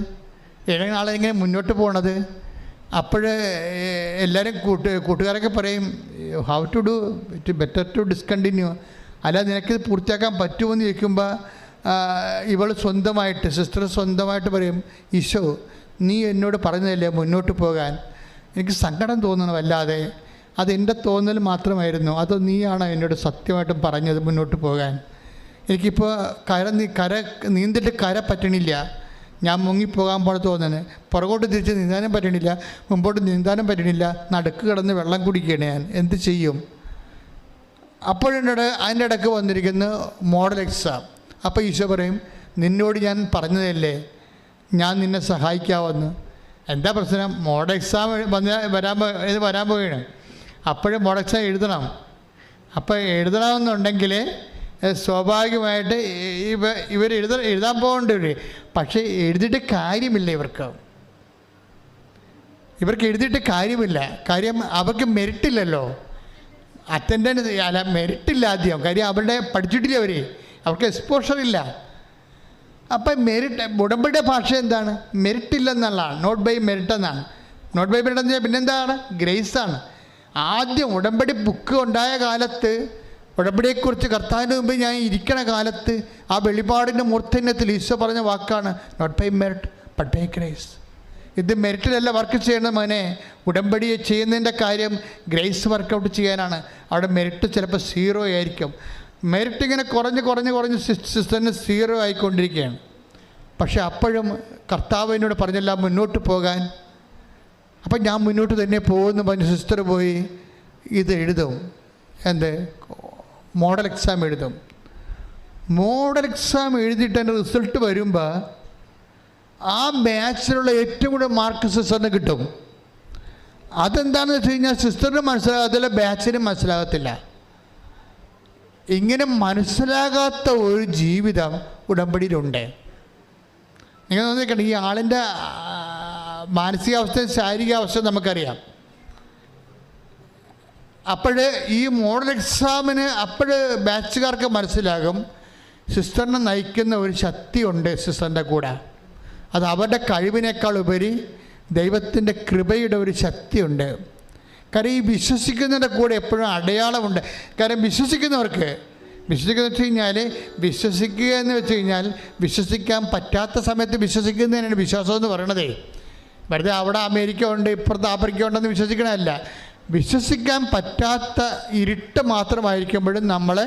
എഴുതുന്ന ആളെങ്ങനെ മുന്നോട്ട് പോകണത്? അപ്പോൾ എല്ലാവരും കൂട്ടുകാരൊക്കെ പറയും how to do it better to discontinue. അല്ലാതെ നിനക്കിത് പൂർത്തിയാക്കാൻ പറ്റുമെന്ന് ചോദിക്കുമ്പോൾ ഇവൾ സ്വന്തമായിട്ട്, സിസ്റ്റർ സ്വന്തമായിട്ട് പറയും, ഈശോ നീ എന്നോട് പറഞ്ഞതല്ലേ മുന്നോട്ട് പോകാൻ. എനിക്ക് സങ്കടം തോന്നണം വല്ലാതെ. അതെൻ്റെ തോന്നൽ മാത്രമായിരുന്നു, അതോ നീയാണോ എന്നോട് സത്യമായിട്ടും പറഞ്ഞത് മുന്നോട്ട് പോകാൻ? എനിക്കിപ്പോൾ കര നീന്തിട്ട് കര പറ്റണില്ല. ഞാൻ മുങ്ങിപ്പോകാൻ പോലെ തോന്നുന്നത്. പുറകോട്ട് തിരിച്ച് നീന്താനും പറ്റണില്ല, മുമ്പോട്ട് നീന്താനും പറ്റണില്ല. നടുക്ക് കിടന്ന് വെള്ളം കുടിക്കുകയാണ് ഞാൻ. എന്ത് ചെയ്യും? അപ്പോഴെന്നോട് അതിൻ്റെ ഇടയ്ക്ക് വന്നിരിക്കുന്ന മോഡൽ എക്സാം. അപ്പോൾ ഈശോ പറയും, നിന്നോട് ഞാൻ പറഞ്ഞതല്ലേ ഞാൻ നിന്നെ സഹായിക്കാമെന്ന്. എന്താ പ്രശ്നം? മോഡൽ എക്സാം വരാൻ പോവുകയാണ്. അപ്പോഴും മോഡൽ എക്സാം എഴുതണം. അപ്പോൾ എഴുതണമെന്നുണ്ടെങ്കിൽ സ്വാഭാവികമായിട്ട് ഇവർ എഴുതാൻ പോകേണ്ടവർ. പക്ഷേ എഴുതിയിട്ട് കാര്യമില്ല. ഇവർക്ക് എഴുതിയിട്ട് കാര്യമില്ല. കാര്യം അവർക്ക് മെറിറ്റില്ലല്ലോ. അറ്റൻഡൻസ് അല്ല, മെറിറ്റില്ല ആദ്യം. കാര്യം അവരുടെ പഠിച്ചിട്ടില്ല, അവർക്ക് എക്സ്പോഷർ ഇല്ല. അപ്പം മെറിറ്റ്, ഉടമ്പടിയുടെ ഭാഷ എന്താണ്? മെറിറ്റ് ഇല്ലെന്നുള്ളതാണ്. നോട്ട് ബൈ മെറിറ്റ് എന്നാണ്. നോട്ട് ബൈ മെറിറ്റ് എന്ന് വെച്ചാൽ പിന്നെന്താണ്? ഗ്രേസാണ്. ആദ്യം ഉടമ്പടി ബുക്ക് ഉണ്ടായ കാലത്ത്, ഉടമ്പടിയെക്കുറിച്ച് കർത്താവിൻ്റെ മുമ്പ് ഞാൻ ഇരിക്കണ കാലത്ത്, ആ വെളിപാടിൻ്റെ മൂർധന്യത്തിൽ ഈശോ പറഞ്ഞ വാക്കാണ് not by merit but by grace. ഇത് മെറിറ്റിലല്ല വർക്ക് ചെയ്യണം മോനെ. ഉടമ്പടിയെ ചെയ്യുന്നതിൻ്റെ കാര്യം ഗ്രേസ് വർക്കൗട്ട് ചെയ്യാനാണ്. അവിടെ മെറിറ്റ് ചിലപ്പോൾ 0 ആയിരിക്കും. മെറിറ്റ് ഇങ്ങനെ കുറഞ്ഞ് സിസ്റ്ററിന് 0 ആയിക്കൊണ്ടിരിക്കുകയാണ്. പക്ഷെ അപ്പോഴും കർത്താവ് എന്നോട് പറഞ്ഞല്ല മുന്നോട്ട് പോകാൻ. അപ്പം ഞാൻ മുന്നോട്ട് തന്നെ പോകുമെന്ന് പറഞ്ഞ് സിസ്റ്റർ പോയി ഇത് എഴുതും. എന്ത്? മോഡൽ എക്സാം എഴുതും. മോഡൽ എക്സാം എഴുതിയിട്ട് എൻ്റെ റിസൾട്ട് വരുമ്പോൾ ആ ബാച്ചിലുള്ള ഏറ്റവും കൂടുതൽ മാർക്ക് സിസ്റ്ററിന് കിട്ടും. അതെന്താണെന്ന് വെച്ച് കഴിഞ്ഞാൽ സിസ്റ്ററിന് മനസ്സിലാകത്തില്ല, ബാച്ചിനും മനസ്സിലാകത്തില്ല. ഇങ്ങനെ മനസ്സിലാകാത്ത ഒരു ജീവിതം ഉടമ്പടിയിലുണ്ട്. നിങ്ങൾ നോക്കിക്കണ്ട, ഈ ആളിൻ്റെ മാനസികാവസ്ഥയും ശാരീരികാവസ്ഥയും നമുക്കറിയാം. അപ്പോൾ ഈ മോഡൽ എക്സാമിന് ബാച്ചുകാർക്ക് മനസ്സിലാകും സിസ്റ്ററിനെ നയിക്കുന്ന ഒരു ശക്തിയുണ്ട് സിസ്റ്ററിൻ്റെ കൂടെ. അത് അവരുടെ കഴിവിനേക്കാൾ ഉപരി ദൈവത്തിൻ്റെ കൃപയുടെ ഒരു ശക്തിയുണ്ട്. കാര്യം ഈ വിശ്വസിക്കുന്നതിൻ്റെ കൂടെ എപ്പോഴും അടയാളമുണ്ട്. കാര്യം വിശ്വസിക്കുന്നവർക്ക് വെച്ച് കഴിഞ്ഞാൽ വിശ്വസിക്കാൻ പറ്റാത്ത സമയത്ത് വിശ്വസിക്കുന്നതിനാണ് വിശ്വാസം എന്ന് പറയണതേ. വെറുതെ അവിടെ അമേരിക്ക ഉണ്ട് ഇപ്പുറത്ത് ആഫ്രിക്ക ഉണ്ടെന്ന് വിശ്വസിക്കണമല്ല. വിശ്വസിക്കാൻ പറ്റാത്ത ഇരുട്ട് മാത്രമായിരിക്കുമ്പോഴും നമ്മൾ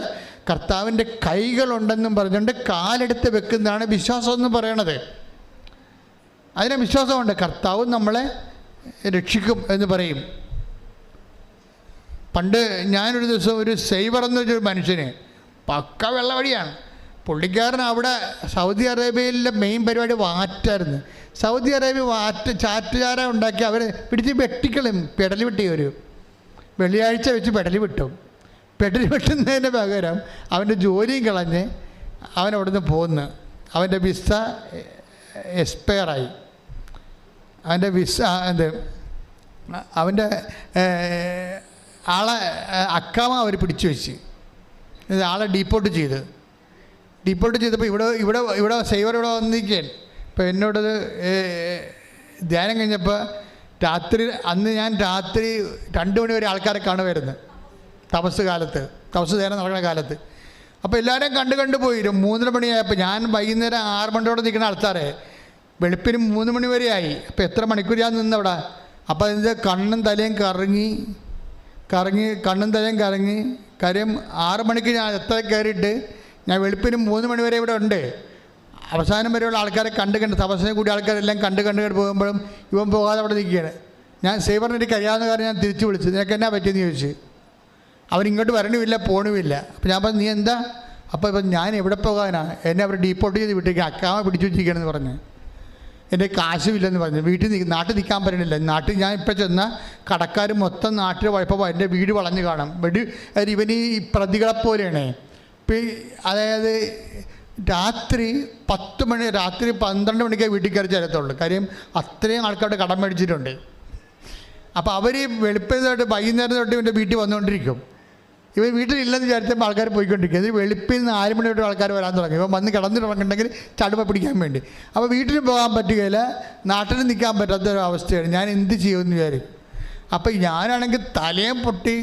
കർത്താവിൻ്റെ കൈകളുണ്ടെന്നും പറഞ്ഞുകൊണ്ട് കാലെടുത്ത് വെക്കുന്നതാണ് വിശ്വാസം എന്ന് പറയണത്. അതിന് വിശ്വാസമുണ്ട്, കർത്താവ് നമ്മളെ രക്ഷിക്കും എന്ന് പറയും. പണ്ട് ഞാനൊരു ദിവസം ഒരു സൈവർ എന്നൊരു മനുഷ്യന് പക്ക വെള്ളവടിയാണ്. പുള്ളിക്കാരൻ അവിടെ സൗദി അറേബ്യയിലെ മെയിൻ പരിപാടി വാറ്റായിരുന്നു. സൗദി അറേബ്യ ചാറ്റുചാര ഉണ്ടാക്കി അവർ പിടിച്ച് വെട്ടിക്കളും, പെടൽ വെട്ടി. ഒരു വെള്ളിയാഴ്ച വെച്ച് പെടൽ വിട്ടും. പെടൽ വെട്ടുന്നതിന് പകരം അവൻ്റെ ജോലിയും കളഞ്ഞ് അവൻ അവിടുന്ന് പോന്ന്. അവൻ്റെ വിസ എക്സ്പയറായി. അവൻ്റെ വിസ അവൻ്റെ ആളെ അക്കാമ അവർ പിടിച്ചു വെച്ച് ആളെ ഡീപ്പോർട്ട് ചെയ്തപ്പോൾ ഇവിടെ സൈവർ ഇവിടെ വന്നിരിക്കുകയാണ്. ഇപ്പോൾ എന്നോടത് ധ്യാനം കഴിഞ്ഞപ്പോൾ അന്ന് ഞാൻ രാത്രി 2 മണി വരെ ആൾക്കാരെ കാണുമായിരുന്നു. തപസ് ധ്യാനം നടക്കുന്ന കാലത്ത്. അപ്പോൾ എല്ലാവരും കണ്ടു പോയി. 3:30 മണിയായപ്പോൾ ഞാൻ വൈകുന്നേരം 6 മണിയോടെ നിൽക്കുന്ന ആൾക്കാരെ വെളുപ്പിന് 3 മണി വരെ ആയി. അപ്പോൾ എത്ര മണിക്കൂർ ഞാൻ നിന്നവിടെ. അപ്പോൾ അതിൻ്റെ കണ്ണും തലയും കറങ്ങി കാര്യം 6 മണിക്ക് ഞാൻ എത്ര കയറിയിട്ട് ഞാൻ വെളുപ്പിന് 3 മണി വരെ ഇവിടെ ഉണ്ട്. അവസാനം വരെയുള്ള ആൾക്കാരെ കണ്ട് തപസ്സിനെ കൂടി ആൾക്കാരെല്ലാം കണ്ട് പോകുമ്പോഴും ഇവൻ പോകാതെ അവിടെ നിൽക്കുകയാണ്. ഞാൻ സേവറിന് എനിക്ക് കഴിയാവുന്ന കാര്യം ഞാൻ തിരിച്ചു വിളിച്ചു. നിനക്ക് എന്നാ പറ്റിയെന്ന് ചോദിച്ചു. അവരിങ്ങോട്ട് വരണമില്ല പോണുമില്ല. അപ്പോൾ ഞാൻ പറഞ്ഞു നീ എന്താ? അപ്പോൾ ഇപ്പം ഞാൻ എവിടെ പോകാനാണ്? എന്നെ അവർ ഡീപ്പോർട്ട് ചെയ്ത് വിട്ടേക്ക് അക്കാമ പിടിച്ചു വെച്ചിരിക്കുകയാണെന്ന് പറഞ്ഞു. എൻ്റെ കാശുമില്ലെന്ന് പറഞ്ഞു. നാട്ടിൽ നിൽക്കാൻ പറ്റണില്ല. നാട്ടിൽ ഞാൻ ഇപ്പം ചെന്ന കടക്കാർ മൊത്തം നാട്ടിൽ പോയപ്പോൾ എൻ്റെ വീട് വളഞ്ഞു കാണാം. ഇവൻ ഈ പ്രതികളെപ്പോലെയാണ്. ഇപ്പം അതായത് രാത്രി 10 മണി, രാത്രി 12 മണിക്കേ വീട്ടിൽ കയറി ചെല്ലത്തുള്ളൂ. കാര്യം അത്രയും ആൾക്കാരുടെ കടം മേടിച്ചിട്ടുണ്ട്. അപ്പോൾ അവർ വെളുപ്പിന് തൊട്ട് വൈകുന്നേരം തൊട്ട് ഇവൻ്റെ വീട്ടിൽ വന്നുകൊണ്ടിരിക്കും. ഇവൻ വീട്ടിലില്ലെന്ന് വിചാരിച്ചപ്പോൾ ആൾക്കാർ പോയിക്കൊണ്ടിരിക്കും. ഇത് വെളുപ്പിൽ നിന്ന് 6 മണി തൊട്ട് ആൾക്കാർ വരാൻ തുടങ്ങി. ഇവൻ വന്ന് കിടന്നിട്ടുണ്ടെങ്കിൽ ചടുമ പിടിക്കാൻ വേണ്ടി. അപ്പോൾ വീട്ടിൽ പോകാൻ പറ്റുകയില്ല, നാട്ടിൽ നിൽക്കാൻ പറ്റാത്തൊരവസ്ഥയാണ്. ഞാൻ എന്ത് ചെയ്യുമെന്ന് വിചാരിക്കും. അപ്പോൾ ഞാനാണെങ്കിൽ തലയും പൊട്ടി,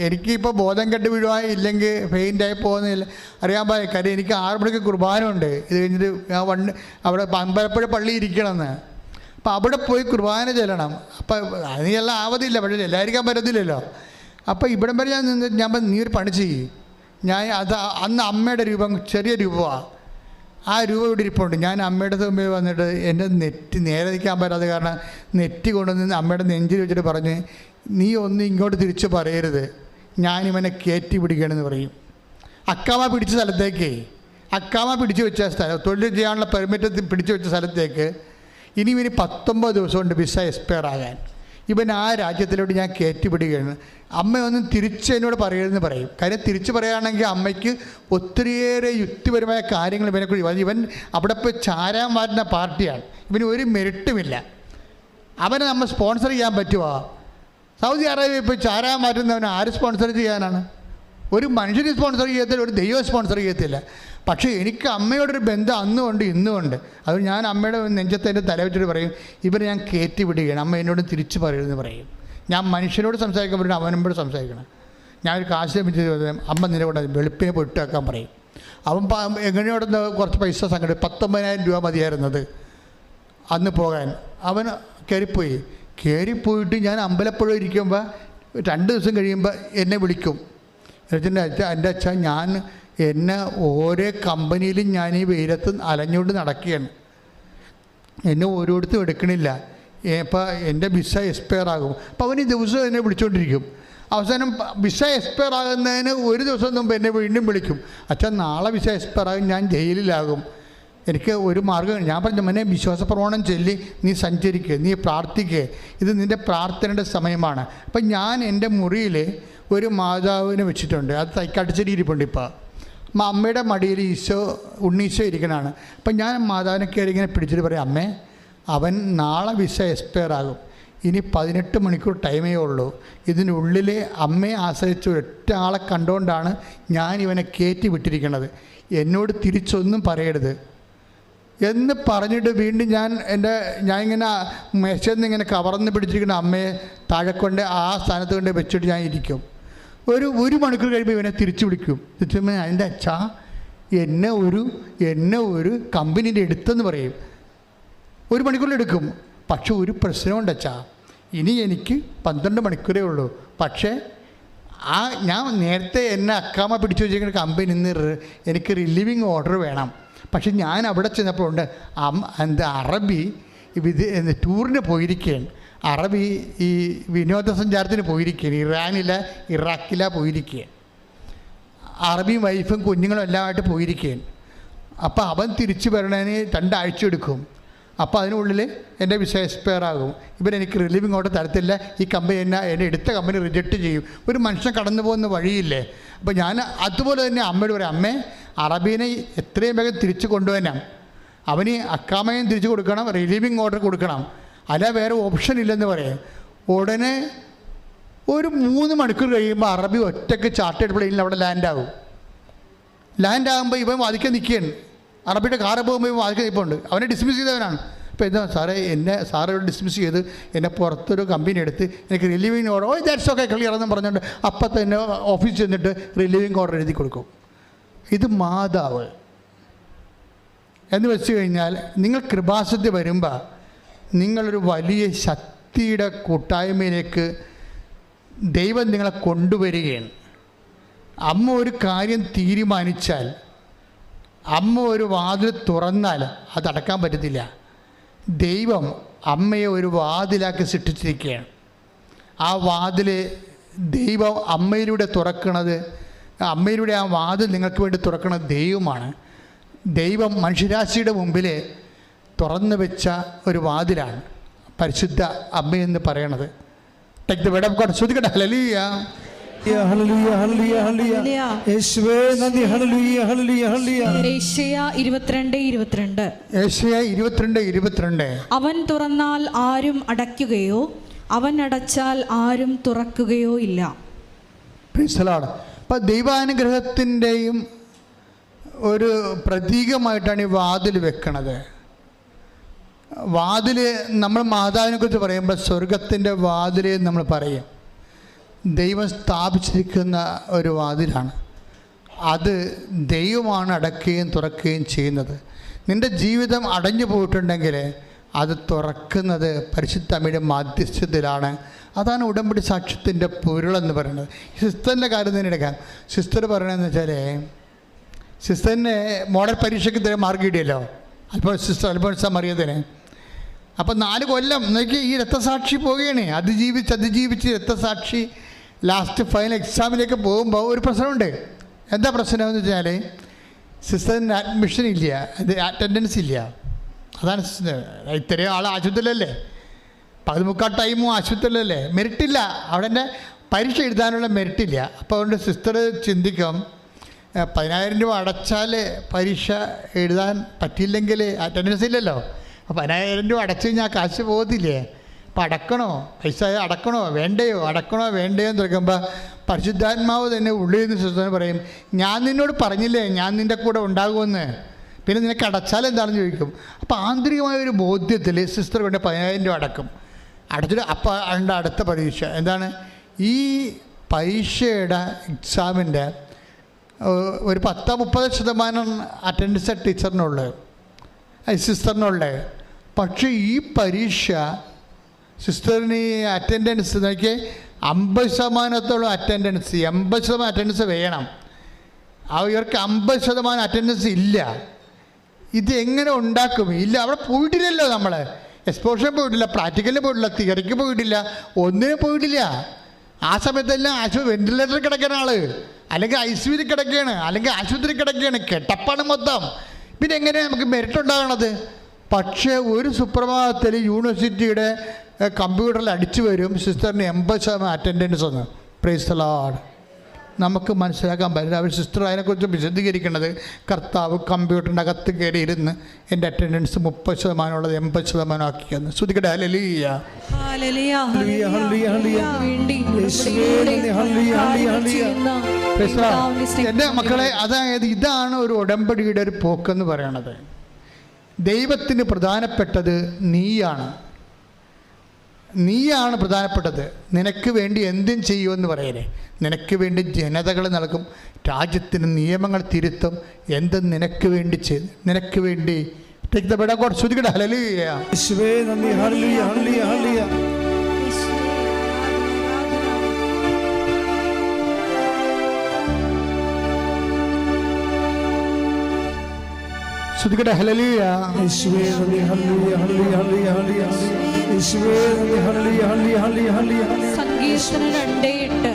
എനിക്കിപ്പോൾ ബോധം കെട്ട് വീഴുവാൻ ഇല്ലെങ്കിൽ ഫെയിൻ്റായി പോകുന്നില്ല അറിയാൻ പാടില്ല. കാര്യം എനിക്ക് 6 മണിക്ക് കുർബാന ഉണ്ട്. ഇത് കഴിഞ്ഞിട്ട് ഞാൻ അവിടെ അമ്പലപ്പുഴ പള്ളി ഇരിക്കണമെന്ന്. അപ്പോൾ അവിടെ പോയി കുർബാന ചെല്ലണം. അപ്പോൾ അതിനെല്ലാം ആവതില്ല, പക്ഷേ എല്ലാവർക്കും പറ്റത്തില്ലല്ലോ. അപ്പോൾ ഇവിടം വരെ ഞാൻ നിന്നിട്ട് ഞാൻ നീ ഒരു പണി ചെയ്യും. ഞാൻ അന്ന് അമ്മയുടെ രൂപം ചെറിയ രൂപമാണ്, ആ രൂപം ഇവിടെ ഇരിപ്പുണ്ട്. ഞാൻ അമ്മയുടെ മുമ്പിൽ വന്നിട്ട് എൻ്റെ നെറ്റ് നേരെ നിൽക്കാൻ പറ്റാതെ കാരണം നെറ്റ് കൊണ്ടുവന്ന് അമ്മയുടെ നെഞ്ചിൽ വെച്ചിട്ട് പറഞ്ഞ്, നീ ഒന്നും ഇങ്ങോട്ട് തിരിച്ച് പറയരുത്, ഞാനിവനെ കയറ്റി പിടിക്കണമെന്ന് പറയും. അക്കാമ പിടിച്ച സ്ഥലത്തേക്ക്, അക്കാമ പിടിച്ചു വെച്ച സ്ഥലം, തൊഴിൽ ചെയ്യാനുള്ള പെർമിറ്റ് പിടിച്ചു വെച്ച സ്ഥലത്തേക്ക് ഇനി 19 ദിവസം കൊണ്ട് വിസ എക്സ്പയർ ആകാൻ. ഇവൻ ആ രാജ്യത്തിലോട്ട് ഞാൻ കയറ്റി പിടിക്കുകയാണ്. അമ്മയൊന്നും തിരിച്ച് എന്നോട് പറയരുതെന്ന് പറയും. കാര്യം തിരിച്ച് പറയുകയാണെങ്കിൽ അമ്മയ്ക്ക് ഒത്തിരിയേറെ യുക്തിപരമായ കാര്യങ്ങൾ ഇവനെക്കുറിച്ച്. ഇവൻ അവിടെ പോയി ചാരാൻ മാറ്റുന്ന പാർട്ടിയാണ്, ഇവന് ഒരു മെറിറ്റുമില്ല. അവനെ നമ്മൾ സ്പോൺസർ ചെയ്യാൻ പറ്റുമോ? സൗദി അറേബ്യ ഇപ്പോൾ ചാരാൻ മാറ്റുന്നവനെ ആര് സ്പോൺസർ ചെയ്യാനാണ്? ഒരു മനുഷ്യന് സ്പോൺസർ ചെയ്യത്തില്ല, ഒരു ദൈവം സ്പോൺസർ ചെയ്യത്തില്ല. പക്ഷേ എനിക്ക് അമ്മയോടൊരു ബന്ധം അന്നുമുണ്ട് ഇന്നുമുണ്ട്. അത് ഞാൻ അമ്മയുടെ നെഞ്ചത്തെ തല വെച്ചിട്ട് പറയും, ഇവരെ ഞാൻ കയറ്റി വിടുകയാണ്, അമ്മ എന്നോട് തിരിച്ച് പറയുമെന്ന് പറയും. ഞാൻ മനുഷ്യനോട് സംസാരിക്കാൻ പറ്റും, അവനോട് സംസാരിക്കണം. ഞാനൊരു കാശ് ലഭിച്ച് അമ്മ നിന്നെ കൊണ്ട് വെളുപ്പിനെ പൊട്ട് വെക്കാൻ പറയും. അവൻ എങ്ങനെയോടൊന്ന് കുറച്ച് പൈസ സംഘടിപ്പിക്കും. 19,000 രൂപ മതിയായിരുന്നത് അന്ന് പോകാൻ. അവൻ കയറിപ്പോയിട്ട് ഞാൻ അമ്പലപ്പുഴ ഇരിക്കുമ്പോൾ 2 ദിവസം കഴിയുമ്പോൾ എന്നെ വിളിക്കും. എൻ്റെ അച്ഛൻ ഞാൻ എന്നെ ഓരോ കമ്പനിയിലും ഞാൻ ഈ വെയിലത്ത് അലഞ്ഞുകൊണ്ട് നടക്കുകയാണ്, എന്നെ ഓരോരുത്തും എടുക്കണില്ല, ഇപ്പോൾ എൻ്റെ വിസ എക്സ്പയർ ആകും. അപ്പോൾ അവൻ ഈ ദിവസം എന്നെ വിളിച്ചുകൊണ്ടിരിക്കും. അവസാനം വിസ എക്സ്പയർ ആകുന്നതിന് 1 ദിവസം മുമ്പ് എന്നെ വീണ്ടും വിളിക്കും, അച്ഛൻ നാളെ വിസ എക്സ്പയർ ആകും, ഞാൻ ജയിലിലാകും, എനിക്ക് ഒരു മാർഗ്ഗം. ഞാൻ പറഞ്ഞു, മോനെ വിശ്വാസപ്രമാണം ചൊല്ലി നീ സഞ്ചരിക്കുക, നീ പ്രാർത്ഥിക്കുക, ഇത് നിൻ്റെ പ്രാർത്ഥനയുടെ സമയമാണ്. അപ്പം ഞാൻ എൻ്റെ മുറിയിൽ ഒരു മാതാവിനെ വെച്ചിട്ടുണ്ട്, അത് തൈക്കാട്ടുചെടി ഇരിപ്പുണ്ട്. ഇപ്പോൾ അമ്മയുടെ മടിയിൽ ഉണ്ണീശോ ഇരിക്കണതാണ്. അപ്പം ഞാൻ മാതാവിനെ കയറി ഇങ്ങനെ പിടിച്ചിട്ട് പറയും, അമ്മേ അവൻ നാളെ വിസ എക്സ്പയർ ആകും, ഇനി 18 മണിക്കൂർ ടൈമേ ഉള്ളൂ, ഇതിനുള്ളിൽ അമ്മയെ ആശ്രയിച്ച് ഒറ്റ ആളെ കണ്ടുകൊണ്ടാണ് ഞാൻ ഇവനെ കയറ്റി വിട്ടിരിക്കുന്നത്, എന്നോട് തിരിച്ചൊന്നും പറയരുത് എന്ന് പറഞ്ഞിട്ട് വീണ്ടും ഞാൻ ഇങ്ങനെ മേശയിൽ നിന്ന് ഇങ്ങനെ കവർന്ന് പിടിച്ചിരിക്കുന്ന അമ്മയെ താഴെ കൊണ്ട് ആ സ്ഥാനത്ത് കൊണ്ട് വെച്ചിട്ട് ഞാൻ ഇരിക്കും. ഒരു മണിക്കൂർ കഴിയുമ്പോൾ ഇവനെ തിരിച്ചു വിളിക്കും. തിരിച്ചു അതിൻ്റെ അച്ഛാ എന്നെ ഒരു കമ്പനീൻ്റെ എടുത്തെന്ന് പറയും. 1 മണിക്കൂറിലെടുക്കും. പക്ഷെ ഒരു പ്രശ്നമുണ്ട് അച്ഛാ, ഇനി എനിക്ക് 12 മണിക്കൂറേ ഉള്ളൂ. പക്ഷേ ഞാൻ നേരത്തെ എന്നെ അക്കാമ പിടിച്ചു വെച്ചിരിക്കുന്ന കമ്പനി നിന്ന് എനിക്ക് റിലീവിങ് ഓർഡർ വേണം. പക്ഷെ ഞാൻ അവിടെ ചെന്നപ്പോൾ ഉണ്ട് അറബി ടൂറിന് പോയിരിക്കുകയാണ്, അറബി ഈ വിനോദസഞ്ചാരത്തിന് പോയിരിക്കുകയാണ്, ഇറാഖിലാണ് പോയിരിക്കുകയാണ്, അറബിയും വൈഫും കുഞ്ഞുങ്ങളും എല്ലാമായിട്ട് പോയിരിക്കുകയാണ്. അപ്പോൾ അവൻ തിരിച്ചു വരണതിന് 2 ആഴ്ച എടുക്കും. അപ്പോൾ അതിനുള്ളിൽ എൻ്റെ വിസ എക്സ്പയർ ആകും, ഇവരെനിക്ക് റിലീവിങ് ഓർഡർ തരത്തില്ല, ഈ കമ്പനി എന്നെ എടുത്ത കമ്പനി റിജക്റ്റ് ചെയ്യും. ഒരു മനുഷ്യൻ കടന്നു പോകുന്ന വഴിയില്ലേ. അപ്പോൾ ഞാൻ അതുപോലെ തന്നെ അമ്മയോട് പറയാം, അമ്മേ അറബീനെ എത്രയും വേഗം തിരിച്ചു കൊണ്ടുവരണം, അവന് അക്കാമയും തിരിച്ചു കൊടുക്കണം, റിലീവിങ് ഓർഡർ കൊടുക്കണം, അല്ല വേറെ ഓപ്ഷൻ ഇല്ലെന്ന് പറയും. ഉടനെ ഒരു 3 മണിക്കൂർ കഴിയുമ്പോൾ അറബി ഒറ്റയ്ക്ക് ചാർട്ടേഡ് പ്ലെയിനിൽ അവിടെ ലാൻഡാകുമ്പോൾ ഇവൻ വാദിക്കാൻ നിൽക്കുകയാണ്. അറബിയുടെ കാറ് പോകുമ്പോൾ ഇവൻ വാദിക്കാൻ നിൽപ്പുണ്ട്. അവനെ ഡിസ്മിസ് ചെയ്തവനാണ്. അപ്പോൾ എന്താ സാറേ സാറ് ഡിസ്മിസ് ചെയ്ത് എന്നെ പുറത്തൊരു കമ്പനി എടുത്ത് എനിക്ക് relieving order that's okay clear എന്ന് പറഞ്ഞുകൊണ്ട് അപ്പം തന്നെ ഓഫീസിൽ ചെന്നിട്ട് റിലീവിങ് ഓർഡർ എഴുതി കൊടുക്കും. ഇത് മാതാവ് എന്ന് വെച്ച് കഴിഞ്ഞാൽ നിങ്ങൾ കൃപാസനത്തിൽ വരുമ്പോൾ നിങ്ങളൊരു വലിയ ശക്തിയുടെ കൂട്ടായ്മയിലേക്ക് ദൈവം നിങ്ങളെ കൊണ്ടുവരികയാണ്. അമ്മ ഒരു കാര്യം തീരുമാനിച്ചാൽ, അമ്മ ഒരു വാതിൽ തുറന്നാൽ അതടക്കാൻ പറ്റത്തില്ല. ദൈവം അമ്മയെ ഒരു വാതിലാക്കി സൃഷ്ടിച്ചിരിക്കുകയാണ്. ആ വാതിൽ ദൈവം അമ്മയിലൂടെ തുറക്കുന്നത്, അമ്മയിലൂടെ ആ വാതിൽ നിങ്ങൾക്ക് വേണ്ടി തുറക്കുന്നത് ദൈവമാണ്. ദൈവം മനുഷ്യരാശിയുടെ മുമ്പിൽ തുറന്നു വെച്ച ഒരു വാതിലാണ് പരിശുദ്ധ അമ്മയെന്ന് പറയണത്. Take the word of God. ശ്രദ്ധിക്കട്ടെ. ഹല്ലേലൂയ ഹല്ലേലൂയ ഹല്ലേലൂയ ഹല്ലേലൂയ യേശുവേ നന്ദി ഹല്ലേലൂയ ഹല്ലേലൂയ ഹല്ലേലൂയ യേശയ്യ 22:22 യേശയ്യ 22:22 അവൻ തുറന്നാൽ ആരും അടയ്ക്കുകയോ അവൻ അടച്ചാൽ ആരും തുറക്കുകയോ ഇല്ല. Praise the Lord. അപ്പം ദൈവാനുഗ്രഹത്തിൻ്റെയും ഒരു പ്രതീകമായിട്ടാണ് ഈ വാതിൽ വെക്കണത്. വാതിൽ നമ്മൾ മാതാവിനെ കുറിച്ച് പറയുമ്പോൾ സ്വർഗത്തിൻ്റെ വാതിൽ നമ്മൾ പറയും. ദൈവം സ്ഥാപിച്ചിരിക്കുന്ന ഒരു വാതിലാണ്. അത് ദൈവമാണ് അടയ്ക്കുകയും തുറക്കുകയും ചെയ്യുന്നത്. നിൻ്റെ ജീവിതം അടഞ്ഞു പോയിട്ടുണ്ടെങ്കിൽ അത് തുറക്കുന്നത് പരിശുദ്ധ അമ്മയുടെ മാധ്യസ്ഥത്തിലാണ്. അതാണ് ഉടമ്പടി സാക്ഷ്യത്തിൻ്റെ പൊരുളെന്ന് പറയുന്നത്. സിസ്റ്ററിൻ്റെ കാര്യം തന്നെ എടുക്കാം. സിസ്റ്റർ പറയണതെന്ന് വെച്ചാൽ, സിസ്റ്ററിന് മോഡൽ പരീക്ഷയ്ക്ക് ഇതുവരെ മാർക്ക് കിട്ടിയല്ലോ, അൽഫോൻസ മറിയത്തിന്. അപ്പം 4 കൊല്ലം നോക്കി ഈ രക്തസാക്ഷി പോവുകയാണ്. അതിജീവിച്ച് രക്തസാക്ഷി ലാസ്റ്റ് ഫൈനൽ എക്സാമിലേക്ക് പോകുമ്പോൾ ഒരു പ്രശ്നമുണ്ട്. എന്താ പ്രശ്നമെന്ന് വെച്ചാൽ, സിസ്റ്ററിന് അഡ്മിഷൻ ഇല്ല, അത് അറ്റൻഡൻസ് ഇല്ല. അതാണ് ഇത്രയും ആൾ ആശുപത്രിയിലല്ലേ, 13 ടൈമും ആശുപത്രിയിലല്ലേ, മെറിറ്റില്ല. അവിടെ തന്നെ പരീക്ഷ എഴുതാനുള്ള മെറിറ്റില്ല. അപ്പോൾ അതുകൊണ്ട് സിസ്റ്റർ ചിന്തിക്കും, 10,000 രൂപ അടച്ചാൽ പരീക്ഷ എഴുതാൻ പറ്റിയില്ലെങ്കിൽ അറ്റൻഡൻസ് ഇല്ലല്ലോ. അപ്പോൾ 10,000 രൂപ അടച്ചു കഴിഞ്ഞാൽ കാശ് പോകത്തില്ലേ? അപ്പം അടക്കണോ, പൈസ അടക്കണോ വേണ്ടയോ എന്ന് ചോദിക്കുമ്പോൾ പരിശുദ്ധാത്മാവ് തന്നെ ഉള്ളിൽ നിന്ന് സിസ്റ്റർ പറയും, ഞാൻ നിന്നോട് പറഞ്ഞില്ലേ ഞാൻ നിൻ്റെ കൂടെ ഉണ്ടാകുമെന്ന്, പിന്നെ നിനക്ക് അടച്ചാൽ എന്താണെന്ന് ചോദിക്കും. അപ്പോൾ ആന്തരികമായ ഒരു ബോധ്യത്തിൽ സിസ്റ്റർ കൊണ്ട് 10,000 രൂപ അടച്ചിട്ട് അപ്പോൾ അതിൻ്റെ അടുത്ത പരീക്ഷ എന്താണ്, ഈ പരീക്ഷയുടെ എക്സാമിൻ്റെ ഒരു 10-30% അറ്റൻഡൻസ് ടീച്ചറിനുള്ളത്, സിസ്റ്ററിനുള്ളത്. പക്ഷേ ഈ പരീക്ഷ സിസ്റ്ററിന് ഈ അറ്റൻഡൻസ് നോക്കി 50% അറ്റൻഡൻസ്, 80% അറ്റൻഡൻസ് വേണം. ഇവർക്ക് 50% അറ്റൻഡൻസ് ഇല്ല. ഇത് എങ്ങനെ ഉണ്ടാക്കും? ഇല്ല, അവിടെ പോയിട്ടില്ലല്ലോ, നമ്മൾ എക്സ്പോഷന് പോയിട്ടില്ല, പ്രാക്ടിക്കലിന് പോയിട്ടില്ല, തിയറിക്ക് പോയിട്ടില്ല, ഒന്നിനും പോയിട്ടില്ല. ആ സമയത്തെല്ലാം വെന്റിലേറ്ററിൽ കിടക്കുന്ന ആൾ, അല്ലെങ്കിൽ ICUവിൽ കിടക്കുകയാണ്, അല്ലെങ്കിൽ ആശുപത്രി കിടക്കുകയാണ്, കെട്ടപ്പാണ് മൊത്തം. പിന്നെ എങ്ങനെയാണ് നമുക്ക് മെറിറ്റ് ഉണ്ടാകണത്? പക്ഷേ ഒരു സുപ്രഭാതത്തിൽ യൂണിവേഴ്സിറ്റിയുടെ കമ്പ്യൂട്ടറിൽ അടിച്ചു വരും സിസ്റ്ററിന് 80% അറ്റൻഡൻസ് ഒന്ന്. Praise the Lord. നമുക്ക് മനസ്സിലാക്കാൻ പറ്റില്ല. അവർ സിസ്റ്റർ അതിനെക്കുറിച്ച് വിശദീകരിക്കുന്നത്, കർത്താവ് കമ്പ്യൂട്ടറിൻ്റെ അകത്ത് കയറി ഇരുന്ന് എൻ്റെ അറ്റൻഡൻസ് 30% ഉള്ളത് 80% ആക്കിയെന്ന്. ശ്രുതിക്കട്ടെ ഹല്ലേലൂയ. എൻ്റെ മക്കളെ, അതായത് ഇതാണ് ഒരു ഉടമ്പടിയുടെ ഒരു പോക്കെന്ന് പറയണത്. ദൈവത്തിന് പ്രധാനപ്പെട്ടത് നീയാണ് പ്രധാനപ്പെട്ടത്. നിനക്ക് വേണ്ടി എന്തും ചെയ്യുമെന്ന് പറയലേ. നിനക്ക് വേണ്ടി ജനതകൾ നൽകും, രാജ്യത്തിന് നിയമങ്ങൾ തിരുത്തും, എന്തും നിനക്ക് വേണ്ടി ചെയ്ത്, നിനക്ക് വേണ്ടി ശ്രുതിക്കട്ടെ ഹല്ലേലൂയ. യേശുവേ നന്ദി ഹല്ലേലൂയ ഹല്ലേലൂയ ഹല്ലേലൂയ. ശ്രുതിക്കട്ടെ ഹല്ലേലൂയ. യേശുവേ നന്ദി ഹല്ലേലൂയ ഹല്ലേലൂയ ഹല്ലേലൂയ ഹല്ലേലൂയ. യേശുവേ നന്ദി ഹല്ലേലൂയ ഹല്ലേലൂയ ഹല്ലേലൂയ. സങ്കീർത്തനം 2:8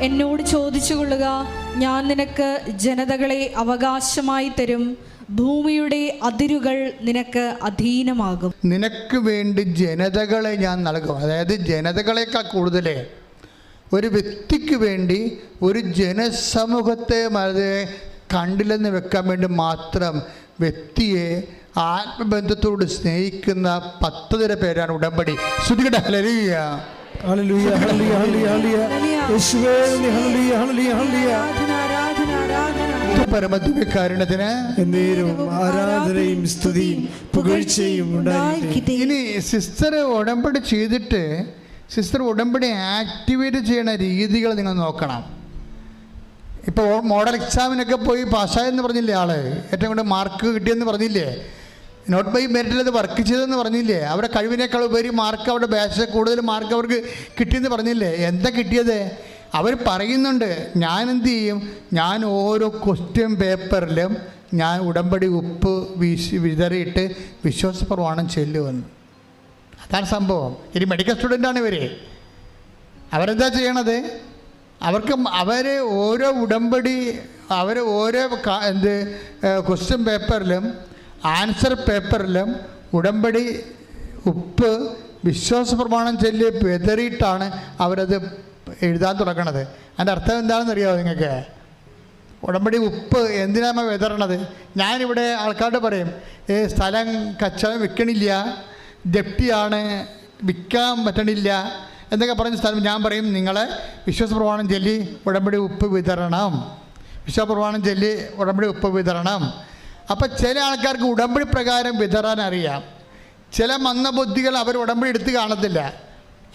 എന്നോട് ചോദിച്ചു കൊള്ളുക, ഞാൻ നിനക്ക് ജനതകളെ അവകാശമായി തരും, ഭൂമിയുടെ അതിരുകൾ നിനക്ക് അധീനമാകും. നിനക്ക് വേണ്ടി ജനതകളെ ഞാൻ നൽകും. അതായത് ജനതകളെക്കാൾ കൂടുതൽ ഒരു വ്യക്തിക്ക് വേണ്ടി, ഒരു ജനസമൂഹത്തെ കണ്ടില്ലെന്ന് വെക്കാൻ വേണ്ടി മാത്രം വ്യക്തിയെ ആത്മബന്ധത്തോട് സ്നേഹിക്കുന്ന 10 തരം പേരാണ് ഉടമ്പടി. ശ്രുതികട ഹല്ലേലൂയ ഹല്ലേലൂയ ഹല്ലേലൂയ ഹല്ലേലൂയ. യേശുവേ ഹല്ലേലൂയ ഹല്ലേലൂയ ഹല്ലേലൂയ. പരമദിവ്യകാരുണ്യത്തിന് എന്നേരവും ആരാധനയും സ്തുതിയും പുകഴ്ചയും ഉണ്ടായിരിക്കട്ടെ. ഇനി സിസ്റ്റർ ഉടമ്പടി ചെയ്തിട്ട് സിസ്റ്റർ ഉടമ്പടി ആക്ടിവേറ്റ് ചെയ്യുന്ന രീതികൾ നിങ്ങൾ നോക്കണം. ഇപ്പോൾ മോഡൽ എക്സാമിനൊക്കെ പോയി പാസ്സായെന്ന് പറഞ്ഞില്ലേ, ആള് ഏറ്റവും കൂടുതൽ മാർക്ക് കിട്ടിയെന്ന് പറഞ്ഞില്ലേ, നോട്ട് ബൈ മെറിറ്റിൽ അത് വർക്ക് ചെയ്തെന്ന് പറഞ്ഞില്ലേ, അവരുടെ കഴിവിനേക്കാൾ ഉപരി മാർക്ക്, അവരുടെ ബാച്ച് കൂടുതൽ മാർക്ക് അവർക്ക് കിട്ടിയെന്ന് പറഞ്ഞില്ലേ. എന്താ കിട്ടിയത്? അവർ പറയുന്നുണ്ട്, ഞാൻ എന്ത് ചെയ്യും, ഞാൻ ഓരോ ക്വസ്റ്റ്യൻ പേപ്പറിലും ഞാൻ ഉടമ്പടി ഉപ്പ് വിതറിയിട്ട് വിശ്വാസപ്രമാണം ചെല്ലുമെന്ന്. അതാണ് സംഭവം. ഇനി മെഡിക്കൽ സ്റ്റുഡൻ്റാണ് ഇവർ. അവരെന്താ ചെയ്യണത്? അവർ ഓരോ ഉടമ്പടി, അവർ ഓരോ ക്വസ്റ്റ്യൻ പേപ്പറിലും ആൻസർ പേപ്പറിലും ഉടമ്പടി ഉപ്പ് വിശ്വാസപ്രമാണം ചൊല്ലി വിതറിയിട്ടാണ് അവരത് എഴുതാൻ തുടങ്ങണത്. അതിൻ്റെ അർത്ഥം എന്താണെന്ന് അറിയാമോ നിങ്ങൾക്ക്? ഉടമ്പടി ഉപ്പ് എന്തിനാണ് വിതറണത്? ഞാനിവിടെ ആൾക്കാരോട് പറയും, സ്ഥലം കച്ചവടം വിൽക്കണില്ല, ജപ്തിയാണ്, വിൽക്കാൻ പറ്റണില്ല എന്നൊക്കെ പറഞ്ഞ സ്ഥലം ഞാൻ പറയും, നിങ്ങളെ വിശ്വാസപ്രമാണം ചൊല്ലി ഉടമ്പടി ഉപ്പ് വിതരണം, വിശ്വാസപ്രമാണം ചൊല്ലി ഉടമ്പടി ഉപ്പ് വിതരണം. അപ്പം ചില ആൾക്കാർക്ക് ഉടമ്പടി പ്രകാരം വിതറാൻ അറിയാം. ചില മന്ദബുദ്ധികൾ അവർ ഉടമ്പടി എടുത്ത് കാണത്തില്ല.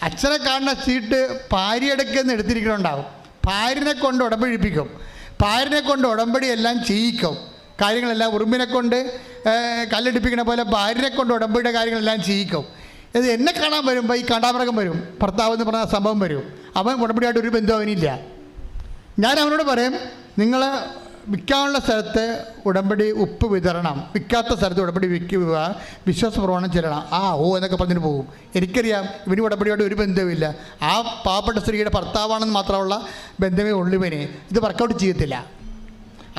അച്ഛനെ കാണുന്ന സീറ്റ് ഭാര്യയെടുക്കുന്ന എടുത്തിരിക്കണുണ്ടാവും. ഭാര്യനെ കൊണ്ട് ഉടമ്പടി എടുപ്പിക്കും, ഭാര്യനെ കൊണ്ട് ഉടമ്പടി എല്ലാം ചെയ്യിക്കും. കാര്യങ്ങളെല്ലാം ഉറുമ്പിനെ കൊണ്ട് കല്ലെടുപ്പിക്കണ പോലെ ഭാര്യനെ കൊണ്ട് ഉടമ്പടിയുടെ കാര്യങ്ങളെല്ലാം ചെയ്യിക്കും. ഇത് എന്നെ കാണാൻ വരുമ്പോൾ ഈ കണ്ടാമൃഗം വരും, ഭർത്താവ് എന്ന് പറഞ്ഞ സംഭവം വരും. അവൻ ഉടമ്പടിയായിട്ട് ഒരു ബന്ധം അവനില്ല. ഞാൻ അവനോട് പറയും, നിങ്ങൾ വിൽക്കാനുള്ള സ്ഥലത്ത് ഉടമ്പടി ഉപ്പ് വിതരണം, വിൽക്കാത്ത സ്ഥലത്ത് ഉടമ്പടി വിൽക്കുക, വിശ്വാസപ്രമാണം ചെല്ലണം. എന്നൊക്കെ പറഞ്ഞിട്ട് പോകും. എനിക്കറിയാം ഇവന് ഉടമ്പടിയോട് ഒരു ബന്ധവുമില്ല. ആ പാവപ്പെട്ട സ്ത്രീയുടെ ഭർത്താവാണെന്ന് മാത്രമുള്ള ബന്ധമേ ഉള്ളുവന്. ഇത് വർക്കൗട്ട് ചെയ്യത്തില്ല.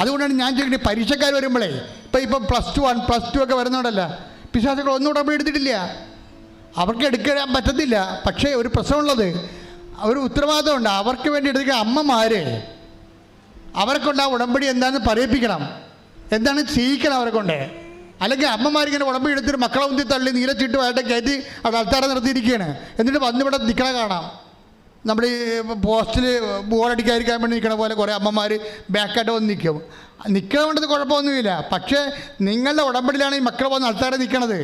അതുകൊണ്ടാണ് ഞാൻ ചോദിക്കുന്നത്, പരീക്ഷക്കാർ വരുമ്പോഴേ ഇപ്പം +2 ഒക്കെ വരുന്നുണ്ടല്ലോ, വിശ്വാസികൾ ഒന്നും ഉടമ്പടി എടുത്തിട്ടില്ല, അവർക്ക് എടുക്കാൻ പറ്റത്തില്ല. പക്ഷേ ഒരു പ്രശ്നമുള്ളത്, ഒരു ഉത്തരവാദിത്തമുണ്ട്. അവർക്ക് വേണ്ടി എടുക്കുക അമ്മമാർ, അവരെ കൊണ്ട് ആ ഉടമ്പടി എന്താണെന്ന് പറയിപ്പിക്കണം, എന്താണ് ചെയ്യിക്കണം അവരെ കൊണ്ട്. അല്ലെങ്കിൽ അമ്മമാരിങ്ങനെ ഉടമ്പടി എടുത്തിട്ട് മക്കളെ മുന്തി തള്ളി നീലച്ചിട്ടുമായിട്ട് കയറ്റി അത് ആൾക്കാരെ നിർത്തിയിരിക്കുകയാണ്. എന്നിട്ട് വന്നിവിടെ നിൽക്കണ കാണാം. നമ്മൾ ഈ പോസ്റ്റിൽ ബോർഡടിക്കാതിരിക്കാൻ വേണ്ടി നിൽക്കണ പോലെ കുറേ അമ്മമാർ ബാക്കായിട്ട് വന്ന് നിൽക്കും. നിൽക്കാൻ വേണ്ടത് കുഴപ്പമൊന്നുമില്ല. പക്ഷേ നിങ്ങളുടെ ഉടമ്പടിയിലാണ് ഈ മക്കൾ വന്ന് ആൾക്കാരെ നിൽക്കണത്.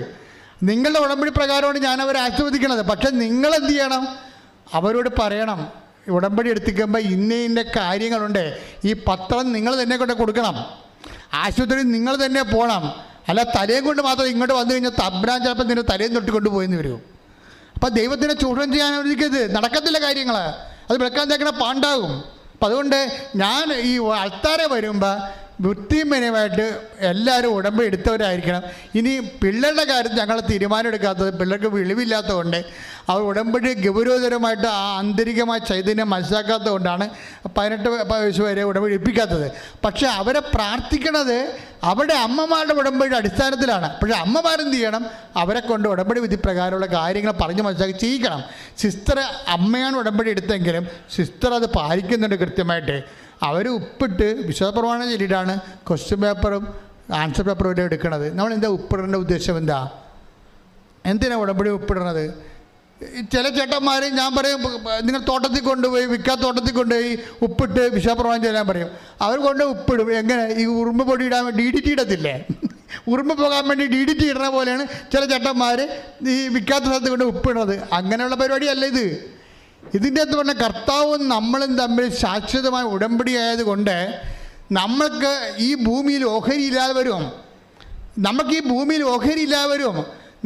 നിങ്ങളുടെ ഉടമ്പടി പ്രകാരമാണ് ഞാൻ അവരെ ആശീർവദിക്കണത്. പക്ഷേ നിങ്ങളെന്ത് ചെയ്യണം? അവരോട് പറയണം, ഉടമ്പടി എടുത്തിക്കുമ്പോൾ ഇന്ന കാര്യങ്ങളുണ്ട്, ഈ പത്രം നിങ്ങൾ തന്നെ കൊണ്ട് കൊടുക്കണം, ആശുപത്രി നിങ്ങൾ തന്നെ പോകണം. അല്ല തലയും കൊണ്ട് മാത്രം ഇങ്ങോട്ട് വന്നു കഴിഞ്ഞാൽ തബ്രാൻ ചിലപ്പോൾ നിന്നെ തലയും തൊട്ടിക്കൊണ്ട് പോയെന്ന് വരും. അപ്പം ദൈവത്തിനെ ചൂഷണം ചെയ്യാൻ അനുവദിക്കരുത്. നടക്കത്തില്ല കാര്യങ്ങൾ, അത് വിളക്കാൻ തേക്കണ പാണ്ടാകും. അപ്പം അതുകൊണ്ട് ഞാൻ ഈ ആൾക്കാരെ വരുമ്പോൾ വൃത്തിമനമായിട്ട് എല്ലാവരും ഉടമ്പടി എടുത്തവരായിരിക്കണം. ഇനി പിള്ളേരുടെ കാര്യത്തിൽ ഞങ്ങൾ തീരുമാനം എടുക്കാത്തത്, പിള്ളേർക്ക് വെളിവില്ലാത്തതുകൊണ്ട് അവർ ഉടമ്പടി ഗൗരവതരമായിട്ട് ആ ആന്തരികമായ ചൈതന്യം മനസ്സിലാക്കാത്തത് കൊണ്ടാണ് 18 വയസ്സ് വരെ ഉടമ്പടി എടുപ്പിക്കാത്തത്. പക്ഷേ അവരെ പ്രാർത്ഥിക്കണത് അവരുടെ അമ്മമാരുടെ ഉടമ്പടിയുടെ അടിസ്ഥാനത്തിലാണ്. പക്ഷേ അമ്മമാരെന്ത് ചെയ്യണം? അവരെ കൊണ്ട് ഉടമ്പടി വിധി പ്രകാരമുള്ള കാര്യങ്ങൾ പറഞ്ഞ് മനസ്സിലാക്കി ചെയ്യിക്കണം. സിസ്റ്റർ അമ്മയാണ് ഉടമ്പടി എടുത്തെങ്കിലും സിസ്റ്റർ അത് പാലിക്കുന്നുണ്ട് കൃത്യമായിട്ട്. അവർ ഉപ്പിട്ട് വിശ്വാസപ്രമാണം ചൊല്ലിയിട്ടാണ് ക്വസ്റ്റ്യൻ പേപ്പറും ആൻസർ പേപ്പറും വരെ എടുക്കുന്നത്. നമ്മളെന്താ ഉപ്പിടേണ്ട ഉദ്ദേശം എന്താ? എന്തിനാണ് ഉടമ്പടി ഉപ്പിടണത്? ചില ചേട്ടന്മാർ ഞാൻ പറയും, നിങ്ങൾ തോട്ടത്തിൽ കൊണ്ടുപോയി വിൽക്കാത്ത തോട്ടത്തിൽ കൊണ്ടുപോയി ഉപ്പിട്ട് വിശ്വാസപ്രമാണം ചെല്ലാൻ പറയും. അവർ കൊണ്ട് ഉപ്പിടും. എങ്ങനെ? ഈ ഉറുമ്പ് പൊടി ഇടാൻ വേണ്ടി DDT ഇടത്തില്ലേ? ഉറുമ്പ് പോകാൻ വേണ്ടി DDT ഇടുന്ന പോലെയാണ് ചില ചേട്ടന്മാർ ഈ വിൽക്കാത്ത സ്ഥലത്ത് കൊണ്ട് ഉപ്പിടുന്നത്. അങ്ങനെയുള്ള പരിപാടിയല്ല ഇത്. ഇതിൻ്റെ അകത്ത് പറഞ്ഞ കർത്താവും നമ്മളും തമ്മിൽ ശാശ്വതമായ ഉടമ്പടി ആയതുകൊണ്ട് നമ്മൾക്ക് ഈ ഭൂമിയിൽ ഓഹരിയില്ലാതെ വരും. നമുക്ക് ഈ ഭൂമിയിൽ ഓഹരിയില്ലാതെ വരും.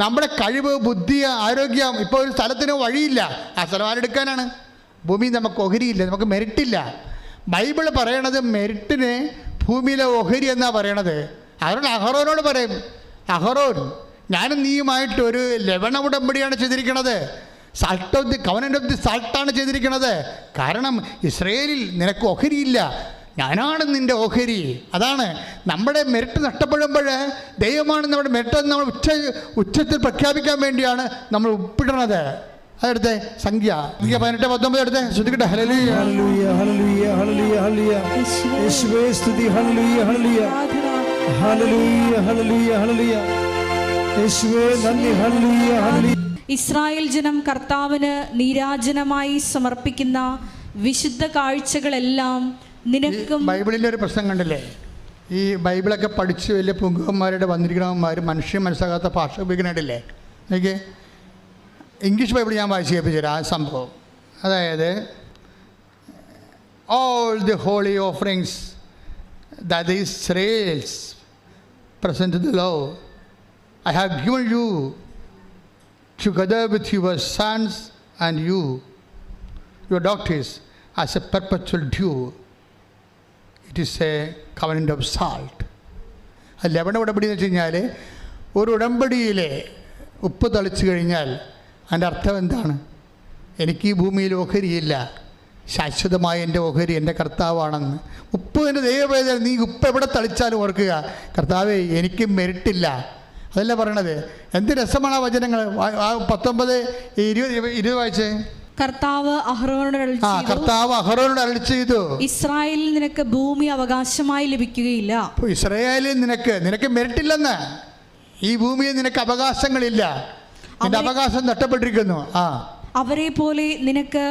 നമ്മുടെ കഴിവ്, ബുദ്ധി, ആരോഗ്യം. ഇപ്പോൾ ഒരു സ്ഥലത്തിന് വഴിയില്ല, ആ സ്ഥലം ആരെടുക്കാനാണ്? ഭൂമിയിൽ നമുക്ക് ഓഹരിയില്ല, നമുക്ക് മെരിറ്റില്ല. ബൈബിൾ പറയണത് മെരിറ്റിന് ഭൂമിയിലെ ഓഹരി എന്നാണ് പറയണത്. അതുകൊണ്ട് അഹറോനോട് പറയും, അഹറോൻ ഞാനും നീയുമായിട്ട് ഒരു ലവണ ഉടമ്പടിയാണ് ചെയ്തിരിക്കുന്നത്. Salt of the covenant of the സാൾട്ടാണ് ചെയ്തിരിക്കുന്നത്. കാരണം ഇസ്രയേലിൽ നിനക്ക് ഓഹരിയില്ല, ഞാനാണ് നിൻ്റെ ഓഹരി. അതാണ് നമ്മുടെ മെരിറ്റ് നഷ്ടപ്പെടുമ്പോൾ ദൈവമാണ് നമ്മുടെ മെരിറ്റ് നമ്മൾ ഉച്ചത്തിൽ പ്രഖ്യാപിക്കാൻ വേണ്ടിയാണ് നമ്മൾ ഉപ്പിടുന്നത്. അതെടുത്തെ സംഖ്യ 18-19 എടുത്ത് ശ്രദ്ധിക്കട്ടെ. ഹല്ലേലൂയ ഹല്ലേലൂയ ഹല്ലേലൂയ ഹല്ലേലൂയ ഹല്ലേലൂയ യേശുവേ സ്തുതി. ഹല്ലേലൂയ ഹല്ലേലൂയ ഹല്ലേലൂയ ഹല്ലേലൂയ ഹല്ലേലൂയ യേശുവേ നന്ദി. ഹല്ലേലൂയ ഹല്ലേലൂയ. ഇസ്രായേൽ ജനം കർത്താവിന് നീരാജനമായി സമർപ്പിക്കുന്ന വിശുദ്ധ കാഴ്ചകളെല്ലാം നിനക്കും. ബൈബിളിൻ്റെ ഒരു പ്രശ്നം കണ്ടില്ലേ? ഈ ബൈബിളൊക്കെ പഠിച്ച് വലിയ പുങ്കന്മാരുടെ വന്നിരിക്കണവന്മാർ മനുഷ്യൻ മനസ്സിലാകാത്ത ഭാഷ ഉപയോഗിക്കണില്ലേ? എനിക്ക് ഇംഗ്ലീഷ് ബൈബിൾ ഞാൻ വായിച്ച് കേൾപ്പിച്ചു തരാം ആ സംഭവം. അതായത് all the holy offerings that the Israelites present to the Lord, I have given you together with your sons and your daughters as a perpetual due. It is a covenant of salt. ആ ലവണ ഉടമ്പടി എന്ന് വെച്ച് കഴിഞ്ഞാൽ ഒരു ഉടമ്പടിയിൽ ഉപ്പ് തളിച്ചു കഴിഞ്ഞാൽ അതിൻ്റെ അർത്ഥം എന്താണ്? എനിക്ക് ഈ ഭൂമിയിൽ ഓഹരിയില്ല, ശാശ്വതമായ എൻ്റെ ഓഹരി എൻ്റെ കർത്താവാണെന്ന്. ഉപ്പ് എൻ്റെ ദൈവവേദന. നീ ഉപ്പ് എവിടെ തളിച്ചാലും ഓർക്കുക, കർത്താവേ എനിക്ക് മെരിട്ടില്ല. അതല്ല പറയണത്. എന്ത് രസമാണ് ആ വചനങ്ങൾ. 19-20 വായിച്ചേ. കർത്താവ് അഹ്റോനോട് അരുളി ചെയ്തു, കർത്താവ് അഹ്റോനോട് അരുളി ചെയ്തു, ഇസ്രായേലിൽ നിനക്ക് ഭൂമി അവകാശമായി ലഭിക്കുകയില്ല. ഇസ്രായേലിൽ നിനക്ക് മെറിറ്റില്ലെന്ന്, ഈ ഭൂമിയിൽ നിനക്ക് അവകാശങ്ങളില്ല, നിന്റെ അവകാശം നഷ്ടപ്പെട്ടിരിക്കുന്നു. അവരെ പോലെ നിനക്ക്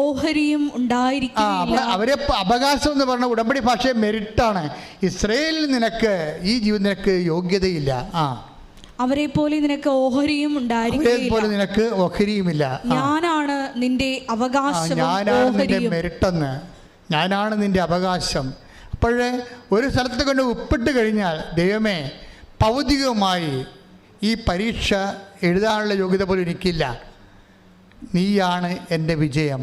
ഓഹരിയും ഉണ്ടായിരിക്കുകയില്ല. അവരെ അവകാശം എന്ന് പറഞ്ഞ ഉടമ്പടി ഭാഷ മെറിറ്റാണ്. ഇസ്രായേലിൽ നിനക്ക് ഈ ജീവിതം നിനക്ക് യോഗ്യതയില്ല. അവരെ പോലെ നിനക്ക് ഓഹരിയും ഉണ്ടായിരിക്കുകയില്ല. നിനക്ക് ഓഹരിയുമില്ല. ഞാനാണ് നിന്റെ അവകാശം, ഞാനാണ് നിന്റെ മെറിട്ടെന്ന്, ഞാനാണ് നിന്റെ അവകാശം. അപ്പോഴേ ഒരു സ്ഥലത്ത് കൊണ്ട് ഉപ്പിട്ട് കഴിഞ്ഞാൽ, ദൈവമേ, ഭൗതികമായി ഈ പരീക്ഷ എഴുതാനുള്ള യോഗ്യത പോലും എനിക്കില്ല, നീയാണ് എൻ്റെ വിജയം,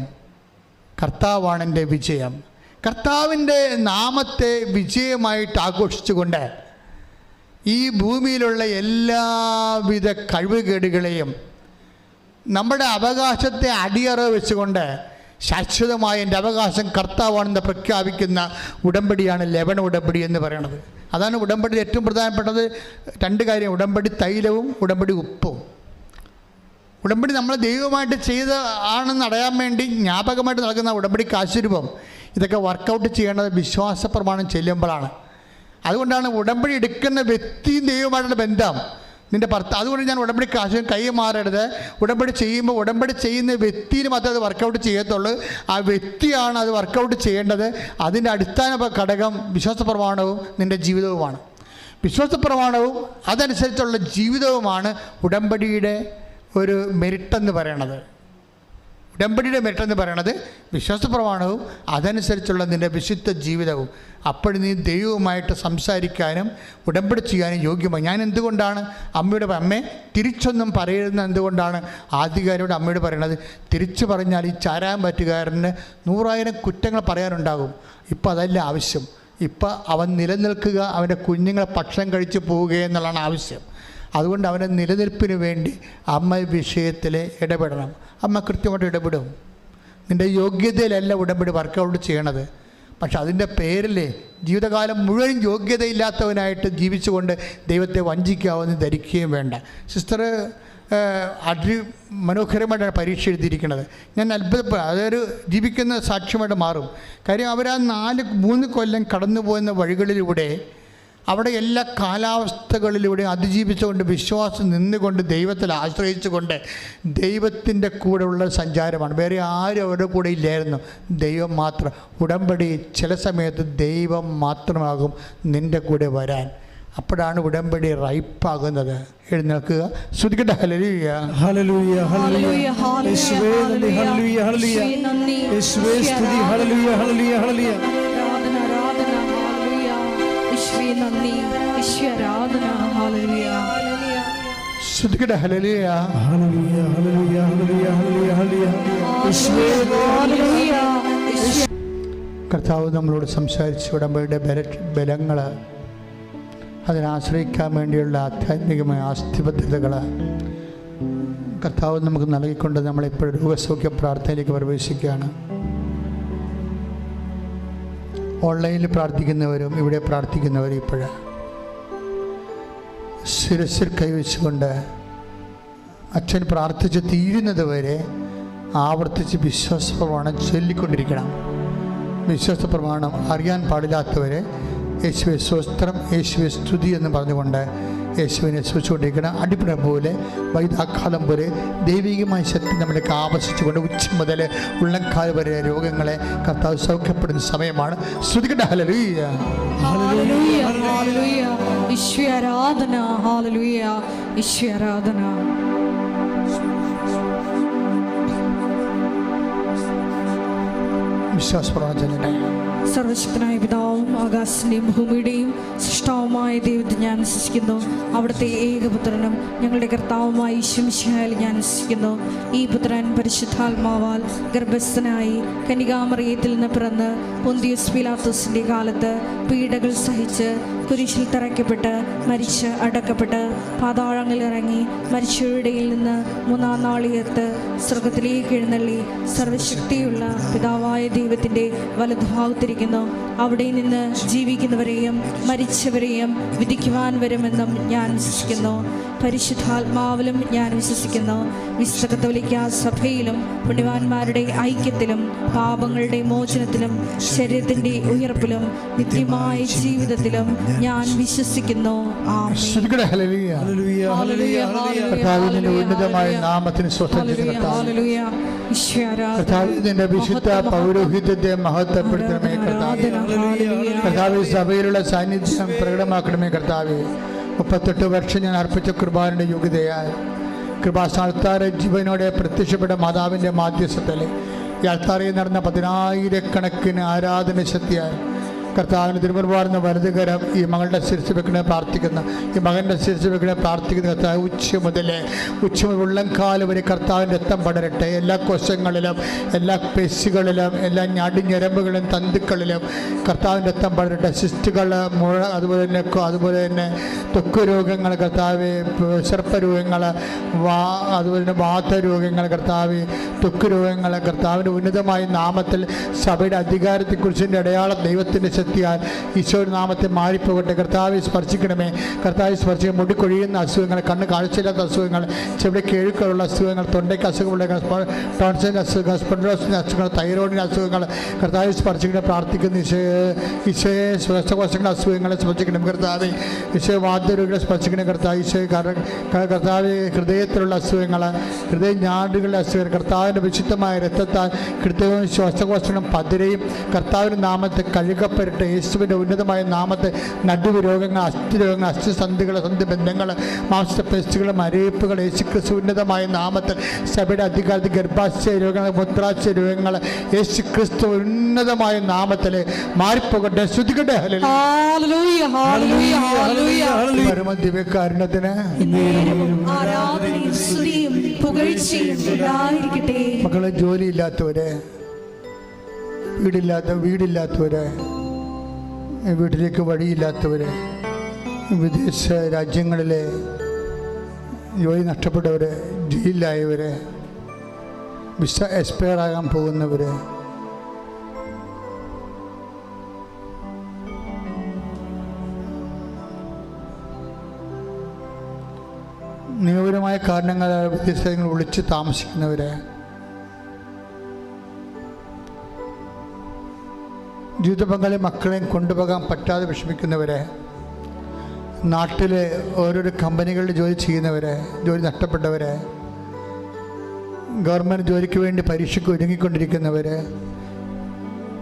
കർത്താവാണ് എൻ്റെ വിജയം. കർത്താവിൻ്റെ നാമത്തെ വിജയമായിട്ട് ആഘോഷിച്ചുകൊണ്ട് ഈ ഭൂമിയിലുള്ള എല്ലാവിധ കഴിവുകേടുകളെയും നമ്മുടെ അവകാശത്തെ അടിയറവ് വെച്ചുകൊണ്ട് ശാശ്വതമായ എൻ്റെ അവകാശം കർത്താവാണെന്ന് പ്രഖ്യാപിക്കുന്ന ഉടമ്പടിയാണ് ലെവൻ ഉടമ്പടി എന്ന് പറയുന്നത്. അതാണ് ഉടമ്പടിയിൽ ഏറ്റവും പ്രധാനപ്പെട്ടത്. 2 കാര്യം: ഉടമ്പടി തൈലവും ഉടമ്പടി ഉപ്പും. ഉടമ്പടി നമ്മൾ ദൈവമായിട്ട് ചെയ്ത ആണെന്ന് അറിയാൻ വേണ്ടി ജ്ഞാപകമായിട്ട് നൽകുന്ന ഉടമ്പടി കാശുരൂപം. ഇതൊക്കെ വർക്കൗട്ട് ചെയ്യേണ്ടത് വിശ്വാസ പ്രമാണം ചെല്ലുമ്പോഴാണ്. അതുകൊണ്ടാണ് ഉടമ്പടി എടുക്കുന്ന വ്യക്തിയും ദൈവമായിട്ടുള്ള ബന്ധം നിൻ്റെ അതുകൊണ്ട് ഞാൻ ഉടമ്പടി കാശ് കൈ മാറരുത്. ഉടമ്പടി ചെയ്യുമ്പോൾ ഉടമ്പടി ചെയ്യുന്ന വ്യക്തിയിൽ മാത്രമേ അത് വർക്കൗട്ട് ചെയ്യത്തുള്ളൂ. ആ വ്യക്തിയാണ് അത് വർക്കൗട്ട് ചെയ്യേണ്ടത്. അതിൻ്റെ അടിസ്ഥാന ഘടകം വിശ്വാസ പ്രമാണവും നിൻ്റെ ജീവിതവുമാണ്. വിശ്വാസ പ്രമാണവും അതനുസരിച്ചുള്ള ജീവിതവുമാണ് ഉടമ്പടിയുടെ ഒരു മെറിട്ടെന്ന് പറയണത്. ഉടമ്പടിയുടെ മെറിട്ടെന്ന് പറയണത് വിശ്വാസ പ്രമാണവും അതനുസരിച്ചുള്ള നിൻ്റെ വിശുദ്ധ ജീവിതവും. അപ്പോൾ നീ ദൈവവുമായിട്ട് സംസാരിക്കാനും ഉടമ്പടി ചെയ്യാനും യോഗ്യമായി. ഞാൻ എന്തുകൊണ്ടാണ് അമ്മയെ തിരിച്ചൊന്നും പറയുന്നത്? എന്തുകൊണ്ടാണ് ആദ്യകാരോട് അമ്മയോട് പറയണത്? തിരിച്ചു പറഞ്ഞാൽ ഈ ചാരാൻ പറ്റുകാരന് 100,000 കുറ്റങ്ങൾ പറയാനുണ്ടാകും. ഇപ്പം അതല്ല ആവശ്യം. ഇപ്പം അവൻ നിലനിൽക്കുക, അവൻ്റെ കുഞ്ഞുങ്ങളെ ഭക്ഷണം കഴിച്ച് പോവുക എന്നുള്ളതാണ് ആവശ്യം. അതുകൊണ്ട് അവൻ്റെ നിലനിൽപ്പിന് വേണ്ടി അമ്മ വിഷയത്തിൽ ഇടപെടണം. അമ്മ കൃത്യമായിട്ട് ഇടപെടും. നിൻ്റെ യോഗ്യതയിലല്ല ഉടമ്പടി വർക്കൗട്ട് ചെയ്യണത്. പക്ഷെ അതിൻ്റെ പേരിൽ ജീവിതകാലം മുഴുവൻ യോഗ്യതയില്ലാത്തവനായിട്ട് ജീവിച്ചുകൊണ്ട് ദൈവത്തെ വഞ്ചിക്കാമെന്ന് ധരിക്കുകയും വേണ്ട. സിസ്റ്റർ മനോഹരമായിട്ടാണ് പരീക്ഷ എഴുതിയിരിക്കുന്നത്. ഞാൻ അത്ഭുതപ്പെടും. അതൊരു ജീവിക്കുന്ന സാക്ഷ്യമായിട്ട് മാറും. കാര്യം അവർ ആ 3 കൊല്ലം കടന്നു പോകുന്ന വഴികളിലൂടെ അവിടെ എല്ലാ കാലാവസ്ഥകളിലൂടെയും അതിജീവിച്ചുകൊണ്ട് വിശ്വാസം നിന്നുകൊണ്ട് ദൈവത്തിൽ ആശ്രയിച്ചുകൊണ്ട് ദൈവത്തിൻ്റെ കൂടെയുള്ള സഞ്ചാരമാണ്. വേറെ ആരും അവരുടെ കൂടെ ഇല്ലായിരുന്നു, ദൈവം മാത്രം. ഉടമ്പടി ചില സമയത്ത് ദൈവം മാത്രമാകും നിൻ്റെ കൂടെ വരാൻ. അപ്പോഴാണ് ഉടമ്പടി റൈപ്പാകുന്നത്. എഴുന്നേൽക്കുക, ശ്രുതിക്കട്ടെ. ഹല്ലേലൂയ, ഹല്ലേലൂയ, ഹല്ലേലൂയ, യേശുവേ നന്ദി, ഹല്ലേലൂയ, ഹല്ലേലൂയ, യേശുവേ സ്തുതി, ഹല്ലേലൂയ, ഹല്ലേലൂയ, ഹല്ലേലൂയ, ശ്രുതിക്കട്ടെ. ഹല്ലേലൂയ, ഹല്ലേലൂയ, ഹല്ലേലൂയ, ഹല്ലേലൂയ, ഹല്ലേലൂയ, യേശുവേ ഹല്ലേലൂയ. കർത്താവ് നമ്മളോട് സംസാരിച്ച് ഉടമ്പടിയുടെ ബലങ്ങൾ, അതിനാശ്രയിക്കാൻ വേണ്ടിയുള്ള ആധ്യാത്മികമായ ആസ്തിബദ്ധതകൾ കർത്താവ് നമുക്ക് നൽകിക്കൊണ്ട് നമ്മളിപ്പോഴും രോഗസൗഖ്യ പ്രാർത്ഥനയിലേക്ക് പ്രവേശിക്കുകയാണ്. ഓൺലൈനിൽ പ്രാർത്ഥിക്കുന്നവരും ഇവിടെ പ്രാർത്ഥിക്കുന്നവരും ഇപ്പോഴും ശിരസിൽ കൈവച്ചുകൊണ്ട് അച്ഛൻ പ്രാർത്ഥിച്ച് തീരുന്നത് വരെ ആവർത്തിച്ച് വിശ്വാസ പ്രമാണം ചൊല്ലിക്കൊണ്ടിരിക്കണം. വിശ്വാസ പ്രമാണം അറിയാൻ പാടില്ലാത്തവരെ യേശുവെ സ്വസ്ത്രം, യേശുവെ സ്തുതി എന്ന് പറഞ്ഞുകൊണ്ട് യേശുവിനെ സ്തുതിച്ചുകൊണ്ടിരിക്കണം. അടിപ്പിട പോലെ വൈദാഘാതം പോലെ ദൈവികമായ ശക്തി നമ്മളിലേക്ക് ആവശ്യിച്ചുകൊണ്ട് ഉച്ച മുതൽ ഉള്ളംകാൽ വരെ രോഗങ്ങളെ കർത്താവ് സൗഖ്യപ്പെടുന്ന സമയമാണ്. ശ്രുതിക്കട്ടെ. ഹല്ലേലൂയ, ഹല്ലേലൂയ, ഹല്ലേലൂയ, ഈശ്വര ആരാധന, ഹല്ലേലൂയ, ഈശ്വര ആരാധന. വിശ്വാസപ്രവചന സർവശക്തനായ പിതാവും ആകാശത്തിൻ്റെയും ഭൂമിയുടെയും സൃഷ്ടാവുമായ ദൈവത്തെ ഞാൻ വിശ്വസിക്കുന്നു. അവിടുത്തെ ഏകപുത്രനും ഞങ്ങളുടെ കർത്താവുമായ ഈശോമിശിഹായിൽ ഞാൻ വിശ്വസിക്കുന്നു. ഈ പുത്രൻ പരിശുദ്ധാത്മാവാൽ ഗർഭസ്ഥനായി കന്യകാമറിയത്തിൽ നിന്ന് പിറന്ന് പൊന്തിയോസ് പീലാത്തോസിൻ്റെ കാലത്ത് പീഡകൾ സഹിച്ച് കുരിശിൽ തറയ്ക്കപ്പെട്ട് മരിച്ച് അടക്കപ്പെട്ട് പാതാളങ്ങളിലിറങ്ങി മരിച്ചവരുടെ നിന്ന് മൂന്നാം നാൾ ഉയർത്ത് സ്വർഗത്തിലേക്ക് എഴുന്നള്ളി സർവശക്തിയുള്ള പിതാവായ ദൈവത്തിൻ്റെ വലതുഭാഗത്തിരിക്കുന്നു. അവിടെ നിന്ന് ജീവിക്കുന്നവരെയും മരിച്ചവരെയും വിധിക്കുവാൻ വരുമെന്നും ഞാൻ വിശ്വസിക്കുന്നു. പരിശുദ്ധാത്മാവിലും ഞാൻ വിശ്വസിക്കുന്നു. വിശുദ്ധ കത്തോലിക്കാ സഭയിലും പുണ്യവാന്മാരുടെ ഐക്യത്തിലും പാപങ്ങളുടെ മോചനത്തിലും ശരീരത്തിൻ്റെ ഉയർപ്പിലും നിത്യമായ ജീവിതത്തിലും ഞാൻ വിശ്വസിക്കുന്നു. ആമേൻ. ഉന്നതമായ നാമത്തിന് കർത്താവിന്റെ വിശുദ്ധ പൗരോഹിത്യത്തെ മഹത്വപ്പെടുത്തണമേ കർത്താവ്. സഭയിലുള്ള സാന്നിധ്യം പ്രകടമാക്കണമേ കർത്താവ്. 38 വർഷം ഞാൻ അർപ്പിച്ച കൃപാന്റെ യോഗ്യതയാൽ കൃപാസ്ഥാനത്താറ് ജീവനോടെ പ്രത്യക്ഷപ്പെട്ട മാതാവിൻ്റെ മാധ്യസ്ഥത്തിൽ ഈ അൾത്താരയിൽ നടന്ന 10,000 ആരാധന ശക്തിയാൽ കർത്താവിന് തിരുമുൻപാടുന്ന വലതുകരം ഈ മകളുടെ ശിരസ് വെക്കണേ പ്രാർത്ഥിക്കുന്ന, ഈ മകൻ്റെ ശിരസ് വെക്കണേ പ്രാർത്ഥിക്കുന്ന കർത്താവ്. ഉച്ച മുതൽ ഉള്ളംകാല് വരെ കർത്താവിൻ്റെ രക്തം പടരട്ടെ. എല്ലാ കോശങ്ങളിലും എല്ലാ പേശികളിലും എല്ലാ ഞരമ്പുകളിലും തന്തുക്കളിലും കർത്താവിൻ്റെ രക്തം പടരട്ടെ. സിസ്റ്റുകൾ, മുഴ, അതുപോലെ തന്നെ ത്വക്ക് രോഗങ്ങൾ കർത്താവ്, സർപ്പരോഗങ്ങൾ, അതുപോലെ തന്നെ വാതരോഗങ്ങൾ കർത്താവ്, ത്വക്ക് രോഗങ്ങൾ കർത്താവിൻ്റെ ഉന്നതമായ നാമത്തിൽ സഭയുടെ അധികാരത്തെക്കുറിച്ചിൻ്റെ അടയാളം ദൈവത്തിൻ്റെ ശക്തിയാൽ ഈശോയുടെ നാമത്തെ മാറിപ്പോകട്ടെ. കർത്താവെ സ്പർശിക്കണമേ. കർത്താവെ സ്പർശിക്കുക. മുടി കൊഴിയുന്ന അസുഖങ്ങൾ, കണ്ണ് കാഴ്ചയില്ലാത്ത അസുഖങ്ങൾ, ചെവിടെ കേഴുക്കളുള്ള അസുഖങ്ങൾ, തൊണ്ടയ്ക്ക് അസുഖമുള്ള ടോൺസിൻ്റെ അസുഖങ്ങൾ, സ്പോണ്ടിലോസിൻ്റെ അസുഖങ്ങൾ, തൈറോയിഡിൻ്റെ അസുഖങ്ങൾ കർത്താവെ സ്പർശിക്കണേ പ്രാർത്ഥിക്കുന്നു. ഈശോയെ ശ്വാസകോശങ്ങളുടെ അസുഖങ്ങളെ സ്പർശിക്കണം കർത്താവെ. ഈശോയെ വാതരോഗികളെ സ്പർശിക്കണം കർത്താവ്. ഈശോയെ കർത്താവെ ഹൃദയത്തിലുള്ള അസുഖങ്ങൾ, ഹൃദയ ഞാടുകളുടെ അസുഖങ്ങൾ കർത്താവിൻ്റെ വിശുദ്ധമായ രക്തത്താൽ ഹൃദയവും ശ്വാസകോശങ്ങളും പതിരയും കർത്താവിൻ്റെ നാമത്തെ കഴുകപ്പെടട്ടെ. യേശുവിൻ്റെ ഉന്നതമായ നാമത്തെ നടുവ് രോഗങ്ങൾ, അസ്ഥി രോഗങ്ങൾ, അസ്ഥിസന്ധികൾ, സന്ധിബന്ധങ്ങൾ, മാംസപേശികൾ, മരയിപ്പുകൾ യേശുക്രിസ്തു ഉന്നതമായ നാമത്തിൽ സഭയുടെ അധികാരത്തിൽ ഗർഭാശയ രോഗങ്ങൾ, മൂത്രാശയ രോഗങ്ങൾ യേശുക്രിസ്തു ഉന്നതമായ നാമത്തിൽ മാറിപ്പോകട്ടെ. ശ്രുതിക്കട്ടെ. പരമദിവ്യകാരുണ്യത്തിന് മക്കളെ, ജോലിയില്ലാത്തവരെ, വീടില്ലാത്തവരെ, വീട്ടിലേക്ക് വഴിയില്ലാത്തവരെ, വിദേശ രാജ്യങ്ങളിലെ ജോലി നഷ്ടപ്പെട്ടവരെ, ജയിലിലായവരെ, വിസ എക്സ്പയർ ആകാൻ പോകുന്നവരെ, നിയമപരമായ കാരണങ്ങളാൽ വിദേശങ്ങൾ ഒളിച്ച് താമസിക്കുന്നവരെ, ജീവിത പങ്കാളി മക്കളെയും കൊണ്ടുപോകാൻ പറ്റാതെ വിഷമിക്കുന്നവരെ, നാട്ടിലെ ഓരോരോ കമ്പനികളിൽ ജോലി ചെയ്യുന്നവരെ, ജോലി നഷ്ടപ്പെട്ടവരെ, ഗവൺമെൻറ് ജോലിക്ക് വേണ്ടി പരീക്ഷയ്ക്ക് ഒരുങ്ങിക്കൊണ്ടിരിക്കുന്നവർ,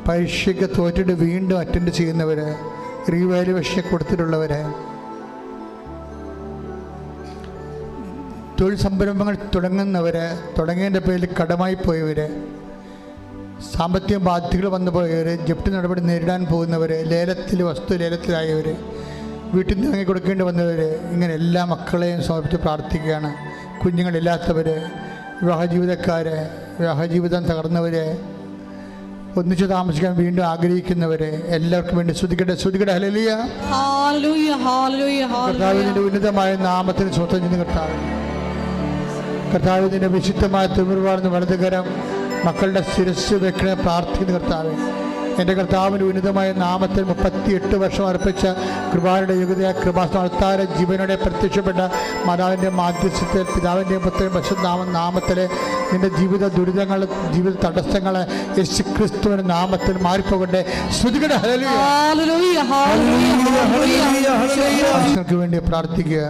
പരീക്ഷയ്ക്ക് തോറ്റിട്ട് വീണ്ടും അറ്റൻഡ് ചെയ്യുന്നവർ, റീവാലുവേഷൻ കൊടുത്തിട്ടുള്ളവർ, തൊഴിൽ സംരംഭങ്ങൾ തുടങ്ങുന്നവർ, തുടങ്ങിയതിൻ്റെ പേരിൽ കടമായി പോയവർ, സാമ്പത്തിക ബാധ്യതകൾ വന്നു പോയവർ, ജപ്തി നടപടി നേരിടാൻ പോകുന്നവർ, വസ്തു ലേലത്തിലായവർ, വീട്ടിൽ നിന്ന് ഇറങ്ങി കൊടുക്കേണ്ടി വന്നവർ, ഇങ്ങനെ എല്ലാ മക്കളെയും സമർപ്പിച്ച് പ്രാർത്ഥിക്കുകയാണ്. കുഞ്ഞുങ്ങളില്ലാത്തവർ, വിവാഹജീവിതക്കാർ, വിവാഹജീവിതം തകർന്നവർ, ഒന്നിച്ച് താമസിക്കാൻ വീണ്ടും ആഗ്രഹിക്കുന്നവർ, എല്ലാവർക്കും വേണ്ടി ശ്രുതിക്കട്ടെ. ഹല്ലേലൂയ. കർത്താവിൻ്റെ ഉന്നതമായ നാമത്തിന് സ്വന്തം ചെയ്യുന്ന കർത്താവിൻ്റെ വിശുദ്ധമായ തിരുമുൻപാടുന്ന വലതുകരം മക്കളുടെ ശിരസ് വെക്കണേ പ്രാർത്ഥിക്കുന്ന കർത്താവ്. എൻ്റെ കർത്താവിൻ്റെ ഉന്നതമായ നാമത്തിൽ 38 വർഷം അർപ്പിച്ച കൃപായുടെ യോഗ്യതയാ കൃപാസ്ഥാനത്താര ജീവനോടെ പ്രത്യക്ഷപ്പെട്ട മാതാവിൻ്റെ മാധ്യസ്ഥത്തിൽ പിതാവിൻ്റെയും പുത്രൻ്റെയും പരിശുദ്ധ നാമത്തിൽ നിൻ്റെ ജീവിത ദുരിതങ്ങൾ, ജീവിത തടസ്സങ്ങൾ യേശുക്രിസ്തുവിൻ്റെ നാമത്തിൽ മാറിപ്പോകട്ടെ. ശ്രുതികട വേണ്ടി പ്രാർത്ഥിക്കുക.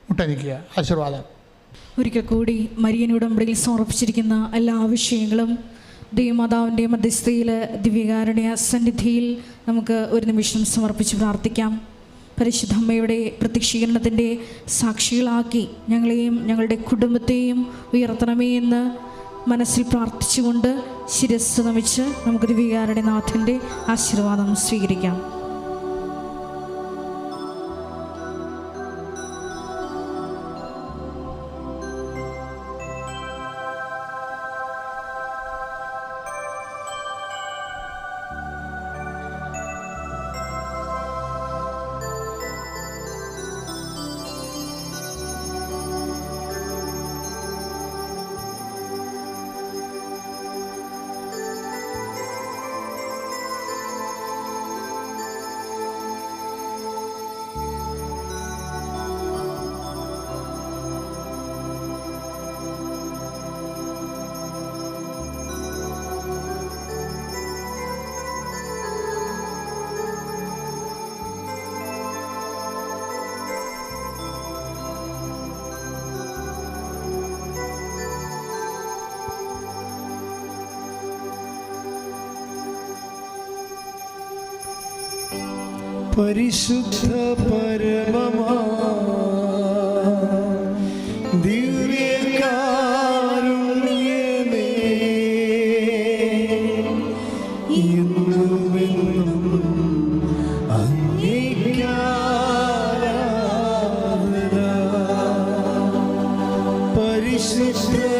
മുട്ടനിക്കുക. ആശീർവാദം. ഒരിക്കൽ കൂടി മരിയൻ ഉടമ്പടിയിൽ സമർപ്പിച്ചിരിക്കുന്ന എല്ലാ വിഷയങ്ങളും ദൈവമാതാവിൻ്റെ മധ്യസ്ഥയിൽ ദിവ്യകാരുണ്യ സന്നിധിയിൽ നമുക്ക് ഒരു നിമിഷം സമർപ്പിച്ച് പ്രാർത്ഥിക്കാം. പരിശുദ്ധ അമ്മയുടെ പ്രത്യക്ഷീകരണത്തിൻ്റെ സാക്ഷികളാക്കി ഞങ്ങളെയും ഞങ്ങളുടെ കുടുംബത്തെയും ഉയർത്തണമേ എന്ന് മനസ്സിൽ പ്രാർത്ഥിച്ചുകൊണ്ട് ശിരസ്സ് നമിച്ച് നമുക്ക് ദിവ്യകാരുണ്യനാഥൻ്റെ ആശീർവാദം സ്വീകരിക്കാം. പരിശുദ്ധ പരമമാ ദിവ്യകാരുണ്യമേ, എന്നുമെന്നും അങ്ങേയ്ക്കാരാധന. പരിശുദ്ധ